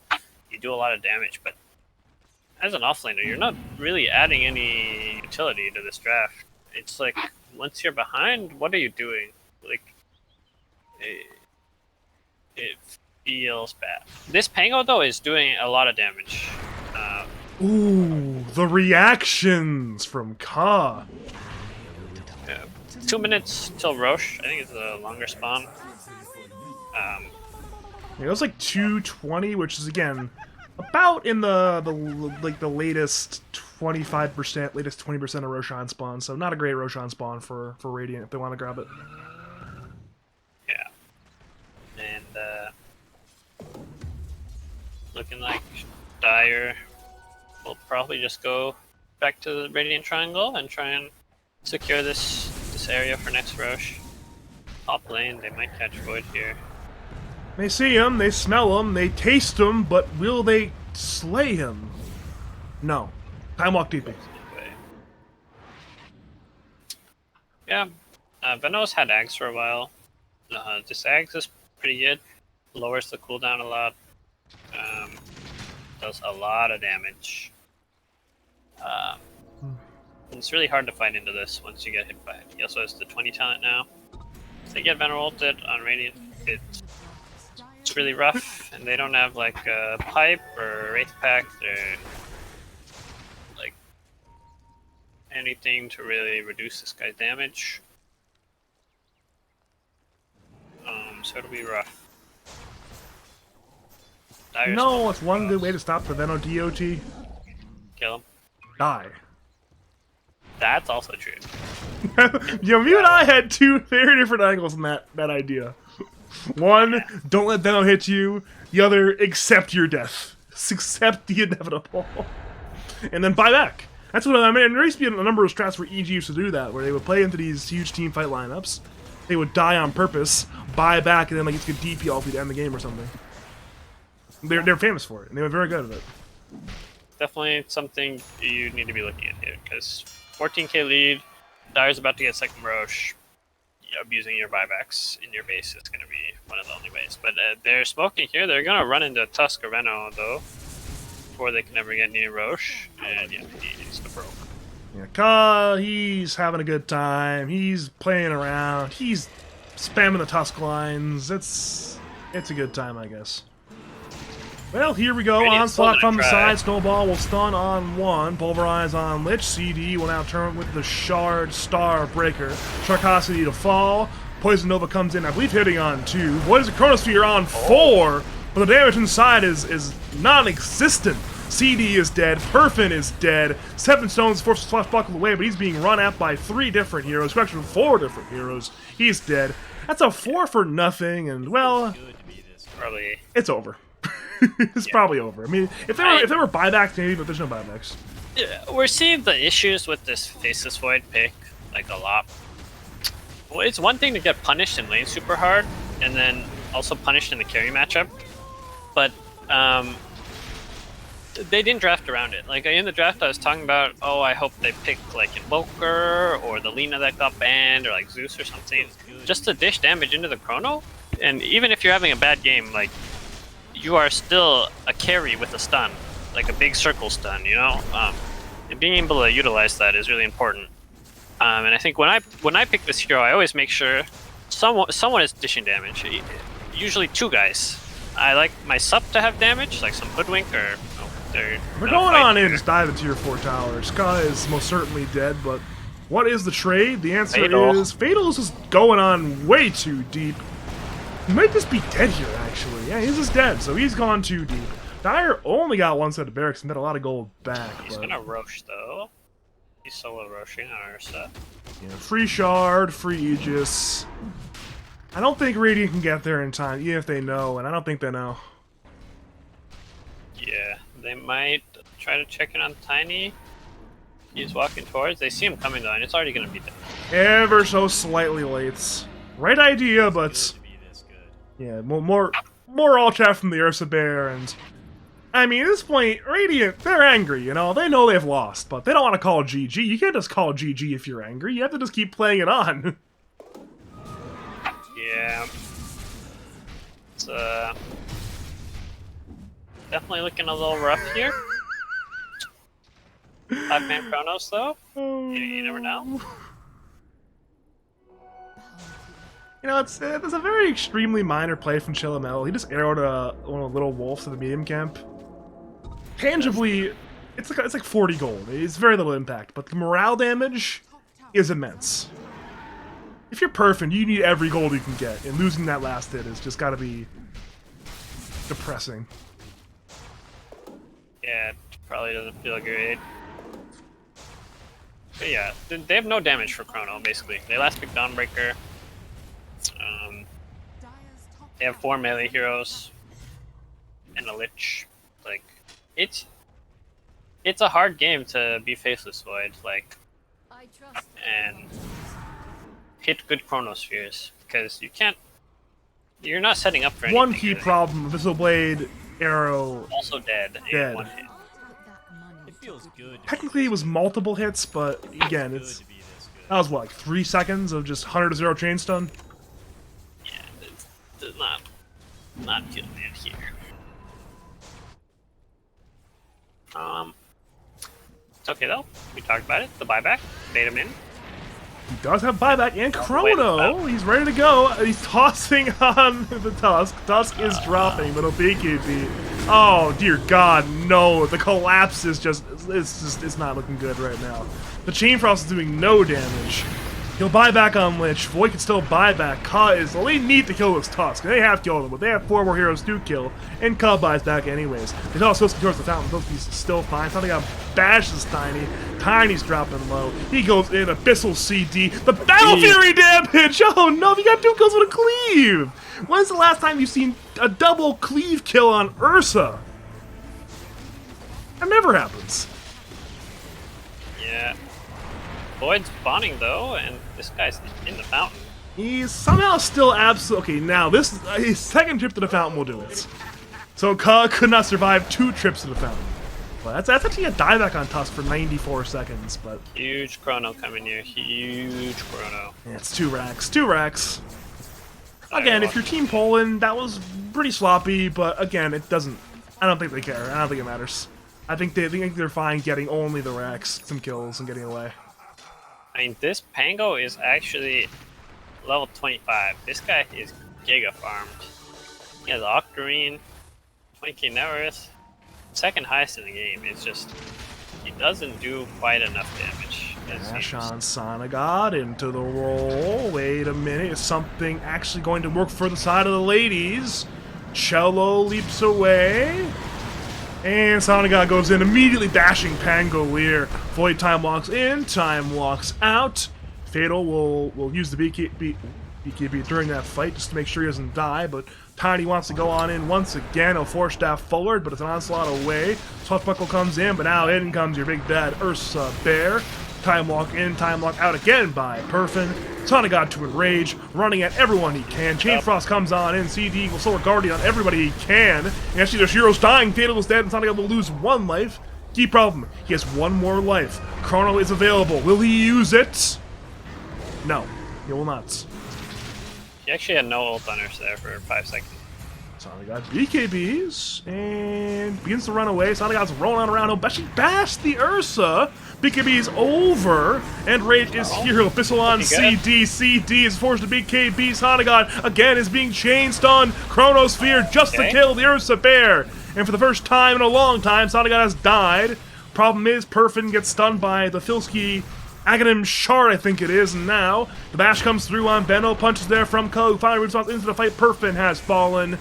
You do a lot of damage. But as an offlaner, you're not really adding any utility to this draft. It's like, once you're behind, what are you doing? Like, it feels bad. This Pango, though, is doing a lot of damage. Ooh, the reactions from Ka. 2 minutes till Roche. I think it's a longer spawn. It was like 220, which is again about in the latest 25%, latest 20% of Roshan spawn. So not a great Roshan spawn for Radiant if they want to grab it. Yeah. And looking like Dire will probably just go back to the Radiant Triangle and try and secure this area for next Rosh. Top lane, they might catch Void here. They see him, they smell him, they taste him, but will they slay him? No. Time walk TP. Yeah, Venos had Ags for a while. This Ags is pretty good. Lowers the cooldown a lot. Does a lot of damage. It's really hard to fight into this once you get hit by it. He also has the 20 talent now. If they get Venerable ulted on Radiant, it's really rough, and they don't have like a pipe or Wraith Pact or like anything to really reduce this guy's damage. So it'll be rough. You know what's one good way to stop the Veno DOT? Kill him. Die. That's also true. You and I had two very different angles in that idea. One, don't let Veno hit you. The other, accept your death. Accept the inevitable. And then buy back. That's what I mean. And there used to be a number of strats where EG used to do that, where they would play into these huge team fight lineups. They would die on purpose, buy back, and then like it's a DP all to end the game or something. They're famous for it, and they were very good at it. Definitely something you need to be looking at here, because 14k lead, Dire's about to get second Roche. Abusing your buybacks in your base is going to be one of the only ways. But they're smoking here. They're going to run into Tusk or Veno, though, before they can ever get near Roche. And yeah, he's the broke. Yeah, Ka, he's having a good time. He's playing around. He's spamming the Tusk lines. It's a good time, I guess. Well, here we go. Onslaught from the side. Snowball will stun on one. Pulverize on Lich. CD will now turn with the Shard Star Breaker. Sharkosity to fall. Poison Nova comes in, I believe, hitting on 2. What is a Chronosphere on 4? But the damage inside is non-existent. CD is dead. Perfin is dead. Seven Stones forces Swashbuckle away, but he's being run at by 3 different heroes. Actually, 4 different heroes. He's dead. That's a 4 for nothing, and, well, Probably. it's over. It's probably over. I mean, if there were buybacks, maybe, but there's no buybacks. Yeah, we're seeing the issues with this Faceless Void pick, like, a lot. Well, it's one thing to get punished in lane super hard, and then also punished in the carry matchup, but they didn't draft around it. Like, in the draft I was talking about, oh, I hope they pick, like, Invoker, or the Lina that got banned, or, like, Zeus or something, just to dish damage into the Chrono. And even if you're having a bad game, like, you are still a carry with a stun, like a big circle stun, you know? And being able to utilize that is really important. And I think when I pick this hero, I always make sure someone is dishing damage. Usually 2 guys. I like my sup to have damage, like some Hoodwink or... We're going on in, just dive into your 4 towers. Ska is most certainly dead, but what is the trade? The answer is Fatal is just going on way too deep. He might just be dead here, actually. Yeah, he's just dead, so he's gone too deep. Dire only got 1 set of barracks and got a lot of gold back. He's gonna Roche, though. He's solo Roshing on our set. Yeah, free Shard, free Aegis. I don't think Radiant can get there in time, even if they know, and I don't think they know. Yeah, they might try to check in on Tiny. He's walking towards. They see him coming, though, and it's already gonna be dead. Ever so slightly late. Right idea, but... yeah, more all chat from the Ursa Bear, and I mean, at this point, Radiant, they're angry, you know? They know they've lost, but they don't want to call GG. You can't just call GG if you're angry. You have to just keep playing it on. Yeah. It's, definitely looking a little rough here. 5-man Chronos, though. You never know. You know, it's a very extremely minor play from Chilamel. He just arrowed one of the little wolves to the medium camp. Tangibly, it's like 40 gold. It's very little impact, but the morale damage is immense. If you're perfect, you need every gold you can get, and losing that last hit is just gotta be depressing. Yeah, it probably doesn't feel great. But yeah, they have no damage for Chrono, basically. They last pick Dawnbreaker. They have 4 melee heroes. And a Lich. Like, it's a hard game to be Faceless Void, like, and hit good Chronospheres, because you're not setting up for anything. One key really. problem, Abyssal Blade, Arrow, Also dead in Dead. 1 hit. It feels good. technically it was multiple hits, but again, Good it's to be this good. that was what, like 3 seconds of just 100 to 0 chain stun? Yeah, it's not feeling it here. It's okay though. We talked about it. The buyback, bait him in. He does have buyback and Wait, Chrono. He's ready to go. He's tossing on the Tusk. Tusk is dropping, but a BKB. Oh dear God, no! The collapse is it's not looking good right now. The Chain Frost is doing no damage. He'll buy back on Lich. Void can still buy back. Ka is all they need to kill this Tusk. They have killed him, but they have 4 more heroes to kill, and Ka buys back anyways. They also towards the fountain. He's still fine. Something got bashes Tiny. Tiny's dropping low. He goes in Abyssal CD. The Battle Fury damage. Oh no! He got 2 kills with a cleave. When's the last time you've seen a double cleave kill on Ursa? That never happens. Yeah. Void's spawning though, and this guy's in the fountain. He's somehow still absolutely okay. Now this his second trip to the fountain will do it. So Ka could not survive 2 trips to the fountain. But that's actually a dieback on Tusk for 94 seconds. But Huge Chrono coming here. Huge Chrono. yeah, it's 2 racks. 2 racks. Again, if you're Team Poland, that was pretty sloppy. But again, it doesn't. I don't think they care. I don't think it matters. I think they're fine getting only the racks, some kills, and getting away. I mean, this Pango is actually level 25. This guy is giga farmed. He has Octarine, 20k net worth, second highest in the game. It's just, he doesn't do quite enough damage. Dash on Sonagod into the roll. Wait a minute, is something actually going to work for the side of the ladies? Cello leaps away. And Sonagod goes in, immediately dashing Pangolier. Void time walks in, time walks out. Fatal will use the BKB during that fight just to make sure he doesn't die, but Tiny wants to go on in once again. He'll force staff forward, but it's an onslaught away. Swashbuckle comes in, but now in comes your big bad Ursa Bear. Time walk in, time walk out again by Perfin. Sonagod to enrage, running at everyone he can. Chain Frost comes on in, CD will Solar Guardian on everybody he can. And actually there's heroes dying, Fatal is dead, and Sonagod will lose 1 life. Key problem, he has 1 more life. Chrono is available. Will he use it? No, he will not. He actually had no ult on Ursa there for 5 seconds. Sonagod BKBs and begins to run away. Sonagod's rolling around. He'll actually bash the Ursa. BKB is over, and Rage is here. He'll Abyssal on CD. CD is forced to BKB. Sonagod again is being chain stunned. Chronosphere just to kill the Ursa Bear. And for the first time in a long time, Sonagod has died. Problem is, Perfin gets stunned by the Filski Aghanim Shard, I think it is. And now the bash comes through on Benno. Punches there from Ko. Finally responds into the fight. Perfin has fallen.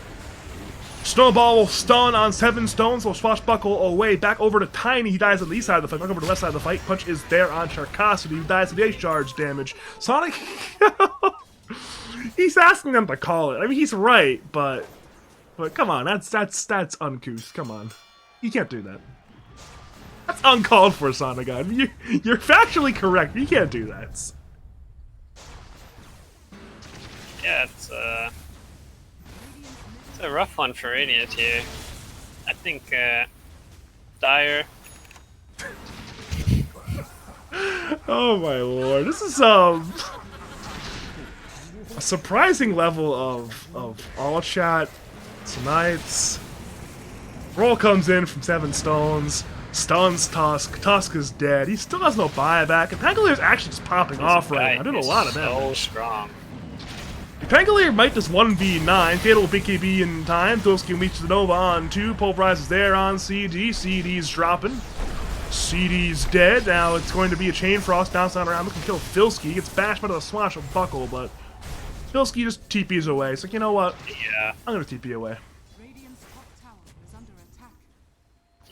Snowball will stun on 7 stones, will swashbuckle away, back over to Tiny, he dies on the east side of the fight, back over to the west side of the fight, punch is there on Sharkosity, who dies to the 8 charge damage. Sonic, he's asking them to call it, I mean he's right, but come on, that's uncouth, come on, you can't do that. That's uncalled for, Sonagod, you're factually correct, you can't do that. Yeah, it's a rough one for Radiant here. I think Dire. Oh my lord, this is a surprising level of all shot tonight's. Roll comes in from 7 stones, stuns Tusk. Tusk is dead. He still has no buyback, and Pangolier's actually just popping off right now. Did a lot of damage. So strong. Pangolier might just 1v9. Fatal BKB in time. Those can reach the Nova on 2. Pulverizes there on CD. CD's dropping. CD's dead. Now it's going to be a Chain Frost bouncing around. Looking to kill Filski. Gets bashed by the Slash of Buckle, but Filski just TPs away. It's like, you know what? Yeah. I'm going to TP away. Radiant's top tower is under attack.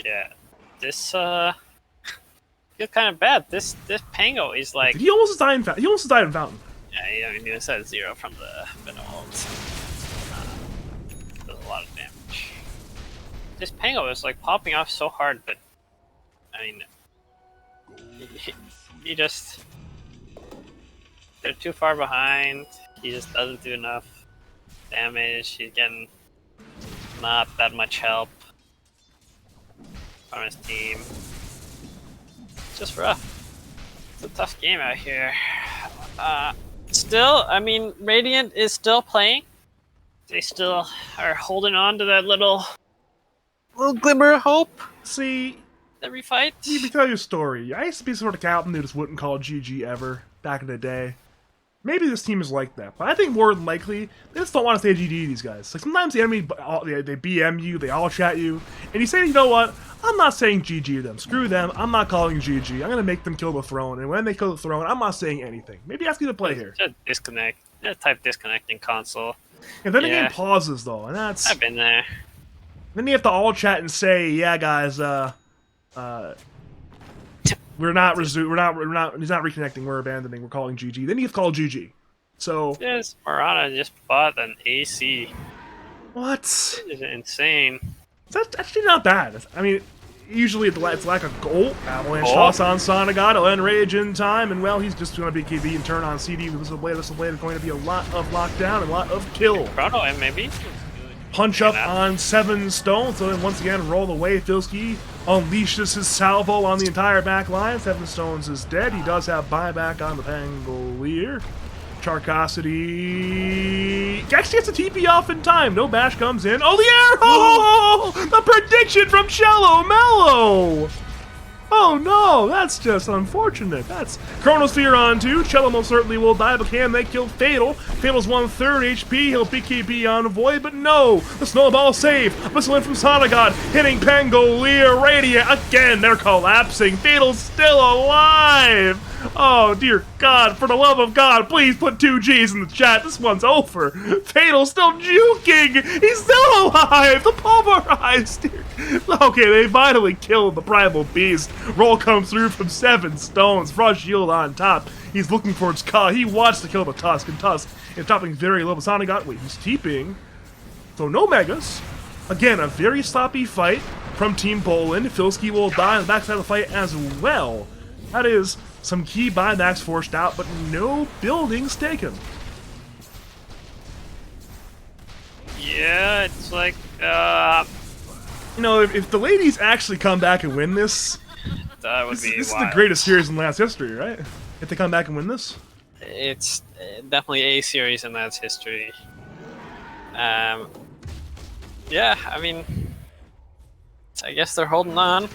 Yeah. This feels kind of bad. This Pango is like. He almost died in Fountain. He almost died in Fountain. Yeah, I mean, it's at 0 from the Venom ult. Does a lot of damage. This Pango is like popping off so hard, but I mean, he just, they're too far behind. He just doesn't do enough damage. He's getting not that much help from his team. It's just rough. It's a tough game out here. Still, I mean, Radiant is still playing. They still are holding on to that little glimmer of hope See, every fight. let me tell you a story. I used to be sort of captain who just wouldn't call GG ever back in the day. Maybe this team is like that, but I think more than likely they just don't want to say GG to these guys. Like sometimes the enemy, they BM you, they all chat you, and you say, you know what? I'm not saying GG to them. Screw them. I'm not calling GG. I'm gonna make them kill the throne, and when they kill the throne, I'm not saying anything. Maybe ask you to play here. Just disconnect. Just type disconnecting console. And then the Yeah. game pauses though, and that's I've been there. then you have to all chat and say, yeah, guys, we're not he's not reconnecting, we're abandoning, we're calling GG. Then you have to call GG. So Yes, Marana just bought an AC. what? It's insane. That's actually not bad. I mean, usually it's lack of goal. Avalanche Oh. toss on Sonagot, it'll end rage in time, and well, he's just going to be KB and turn on CD. This blade is going to be a lot of lockdown and a lot of kill. Chrono M maybe? Punch up on 7 Stone, so then once again roll away. Filski unleashes his salvo on the entire back line. 7 Stones is dead. He does have buyback on the Pangolier. Charcosity actually gets a TP off in time. No bash comes in. Oh, the air! Oh, the prediction from Cello Mello! Oh no, that's just unfortunate. That's Chronosphere on 2. Cello most certainly will die, but can they kill Fatal? Fatal's 1/3 HP. He'll BKB on Void, but no! The snowball save. Missile in from Sonagot, hitting Pangolier. Radiant again. They're collapsing. Fatal's still alive. Oh dear God! For the love of God, please put 2 G's in the chat. This one's over. Fatal's still juking. He's still alive. The pulverized. Dear. Okay, they finally killed the primal beast. Roll comes through from 7 Stones. Frost Shield on top. He's looking for its cut. He wants to kill the Tusk, and Tusk is dropping very low. Sonagot, wait, he's TPing. So no Megas. Again, a very sloppy fight from Team Bolin. Filski will die on the backside of the fight as well. That is some key buybacks forced out, but no buildings taken. Yeah, it's like You know, if the ladies actually come back and win this, that would this be is the wild. greatest series in last history, right? If they come back and win this. It's definitely a series in that's history. Yeah, I mean, I guess they're holding on.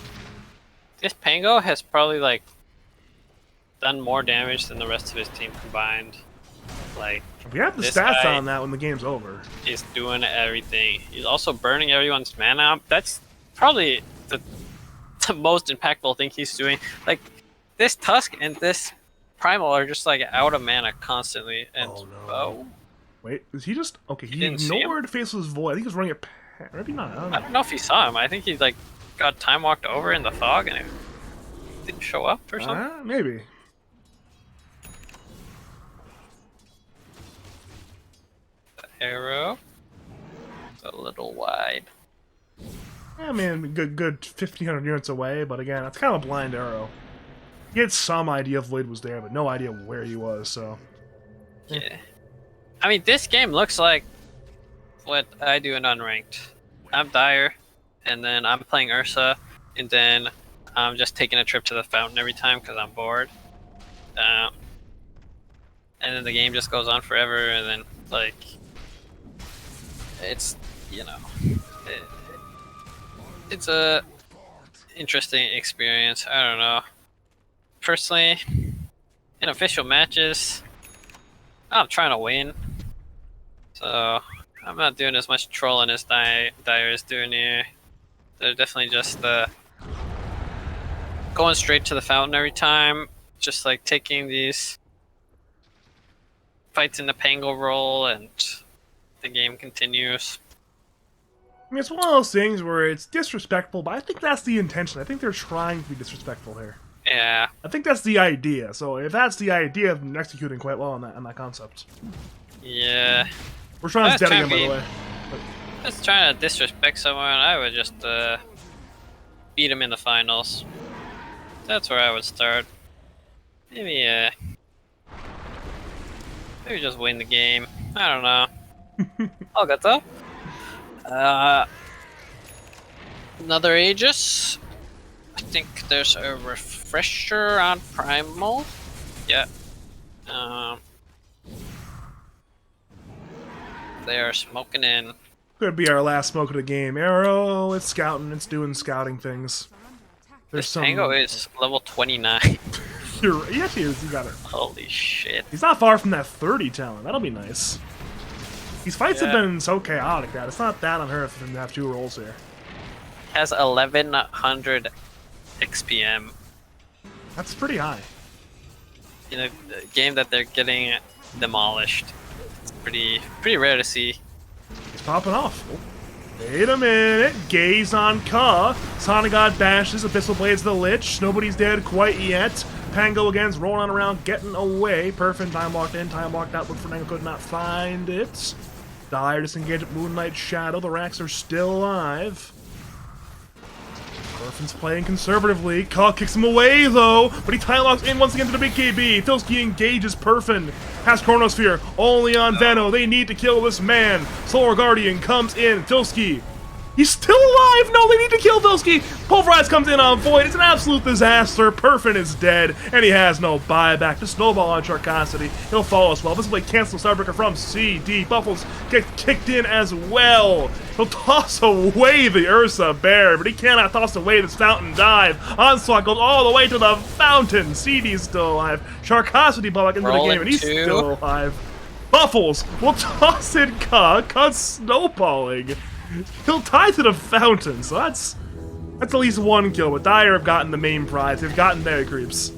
This Pango has probably like done more damage than the rest of his team combined. Like, We have the This stats guy- on that when the game's over. he's doing everything. He's also burning everyone's mana. That's probably the most impactful thing he's doing. Like, this Tusk and this Primal are just like out of mana constantly. And Oh, no. Wait, is he just okay? He didn't see him? ignored Faceless Void. I think he was running a maybe not. I don't I know. don't know if he saw him. I think he like got time walked over in the fog and it didn't show up or something. Maybe. Arrow. It's a little wide. I mean, good 1,500 units away, but again, that's kind of a blind arrow. He had some idea Void was there, but no idea where he was, so. Yeah. I mean, this game looks like what I do in Unranked. I'm Dire, and then I'm playing Ursa, and then I'm just taking a trip to the fountain every time because I'm bored. And then the game just goes on forever, and then, like, it's, you know, it's a interesting experience. I don't know. Personally, in official matches, I'm trying to win, so I'm not doing as much trolling as Dire is doing here. They're definitely just going straight to the fountain every time, just like taking these fights in the Pango roll, and the game continues. I mean, it's one of those things where it's disrespectful, but I think that's the intention. I think they're trying to be disrespectful here. Yeah. I think that's the idea. So if that's the idea, I'm executing quite well on that concept. Yeah. We're trying That's to dead trying again, by to the way. Just trying to disrespect someone, I would just beat him in the finals. That's where I would start. Maybe maybe just win the game. I don't know. I'll get that. Another Aegis. I think there's a refresher on Primal. Yeah. They are smoking in. Could be our last smoke of the game. Arrow, it's scouting, it's doing scouting things. There's This some. Tango is level 29. He actually is. You got it. Holy shit. He's not far from that 30 talent. That'll be nice. These fights have been so chaotic that it's not that unheard of for him to have 2 rolls here. Has 1100 XPM That's pretty high. in a game that they're getting demolished. It's pretty rare to see. He's popping off. Oh, wait a minute. Gaze on Ka. Sonic God bashes. Abyssal Blades the Lich. Nobody's dead quite yet. Pango again's rolling around, getting away. Perfin time locked in, time locked out, but Fernando could not find it. Dire disengaged at Moonlight Shadow. The racks are still alive. Perfin's playing conservatively. Ka kicks him away though, but he time locks in once again to the big KB. Filski engages Perfin. Has Chronosphere only on Veno. They need to kill this man. Solar Guardian comes in. Filski. He's still alive! No, they need to kill Vilsky! Pulverize comes in on Void. It's an absolute disaster. Perfin is dead, and he has no buyback. The snowball on Sharkosity. He'll fall as well. This will be cancel Starbreaker from CD. Buffles get kicked in as well. He'll toss away the Ursa Bear, but he cannot toss away this Fountain Dive. Onslaught goes all the way to the Fountain. CD's still alive. Sharkosity back into the game, and he's still alive. Buffles will toss in Ka. Snowballing. He'll tie to the Fountain, so that's at least 1 kill. But Dire have gotten the main prize. They've gotten Berry Creeps.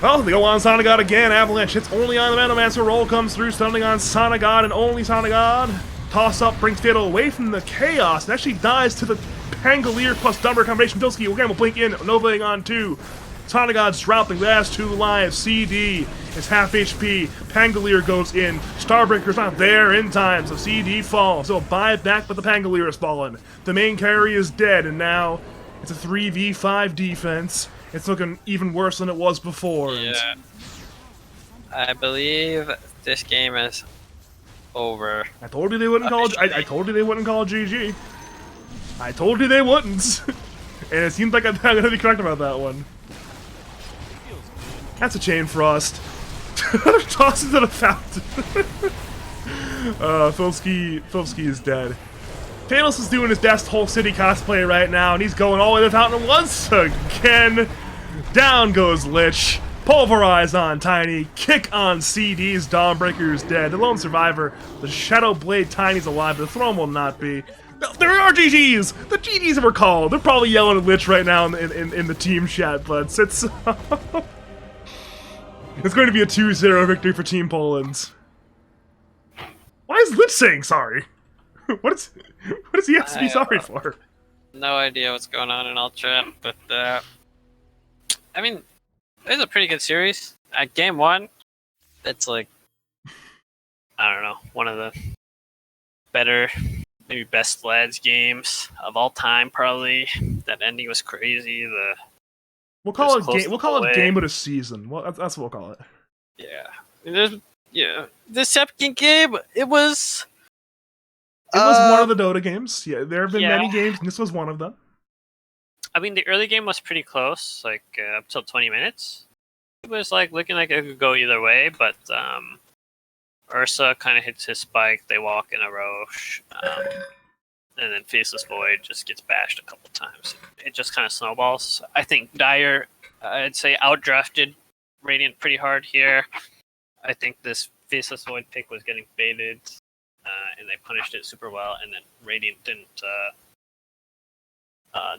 Well, they go on Sonic God again. Avalanche hits only on the Manomancer. Roll comes through, stunning on Sonic God and only Sonic God. Toss up brings Fatal away from the Chaos and actually dies to the Pangolier plus Dumber combination. Bilski again will blink in, Novaing on 2. Sonic God's dropping, last 2 lives. CD is half HP. Pangolier goes in. Starbreaker's not there in time, so CD falls. So buy it back, but the Pangolier has fallen. The main carry is dead, and now it's a 3v5 defense. It's looking even worse than it was before. Yeah. I believe this game is over. I told you they wouldn't call it. I told you they wouldn't call it GG. I told you they wouldn't. And it seems like I'm gonna be correct about that one. That's a Chain Frost. Toss into the Fountain. Filski is dead. Thanos is doing his best whole city cosplay right now, and he's going all the way to the Fountain once again. Down goes Lich. Pulverize on Tiny. Kick on CD's. Dawnbreaker is dead. The lone survivor, the Shadow Blade Tiny's alive, but the throne will not be. There are GGs! The GGs were called. They're probably yelling at Lich right now in the team chat, but it's it's going to be a 2-0 victory for Team Poland. Why is Lich saying sorry? What does he have to be sorry for? No idea what's going on in Ultra, but I mean, it's a pretty good series. At game 1, it's like, I don't know, one of the better, maybe best lads games of all time, probably. That ending was crazy. We'll call it game of the season. Well, that's what we'll call it. Yeah. The second game, it was one of the Dota games. Yeah, there have been many games, and this was one of them. I mean, the early game was pretty close, like up till 20 minutes. It was like looking like it could go either way, but Ursa kind of hits his spike. They walk in a Roche, and then Faceless Void just gets bashed a couple times. It just kind of snowballs. I think Dire, I'd say, outdrafted Radiant pretty hard here. I think this Faceless Void pick was getting baited, and they punished it super well, and then Radiant didn't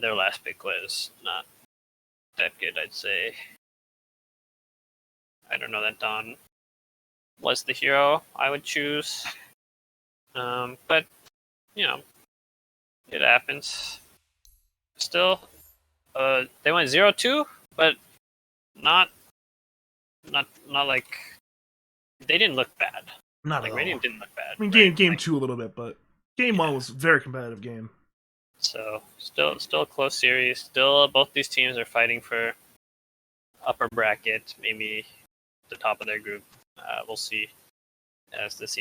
Their last pick was not that good, I'd say. I don't know that Dawn was the hero I would choose. But, you know, it happens. Still, they went 0-2, but not like they didn't look bad. Not Like at all. Radiant didn't look bad. I mean, right? game Like, 2 a little bit, but game 1 was a very competitive game. So still a close series. Still, both these teams are fighting for upper bracket, maybe the top of their group. We'll see as the season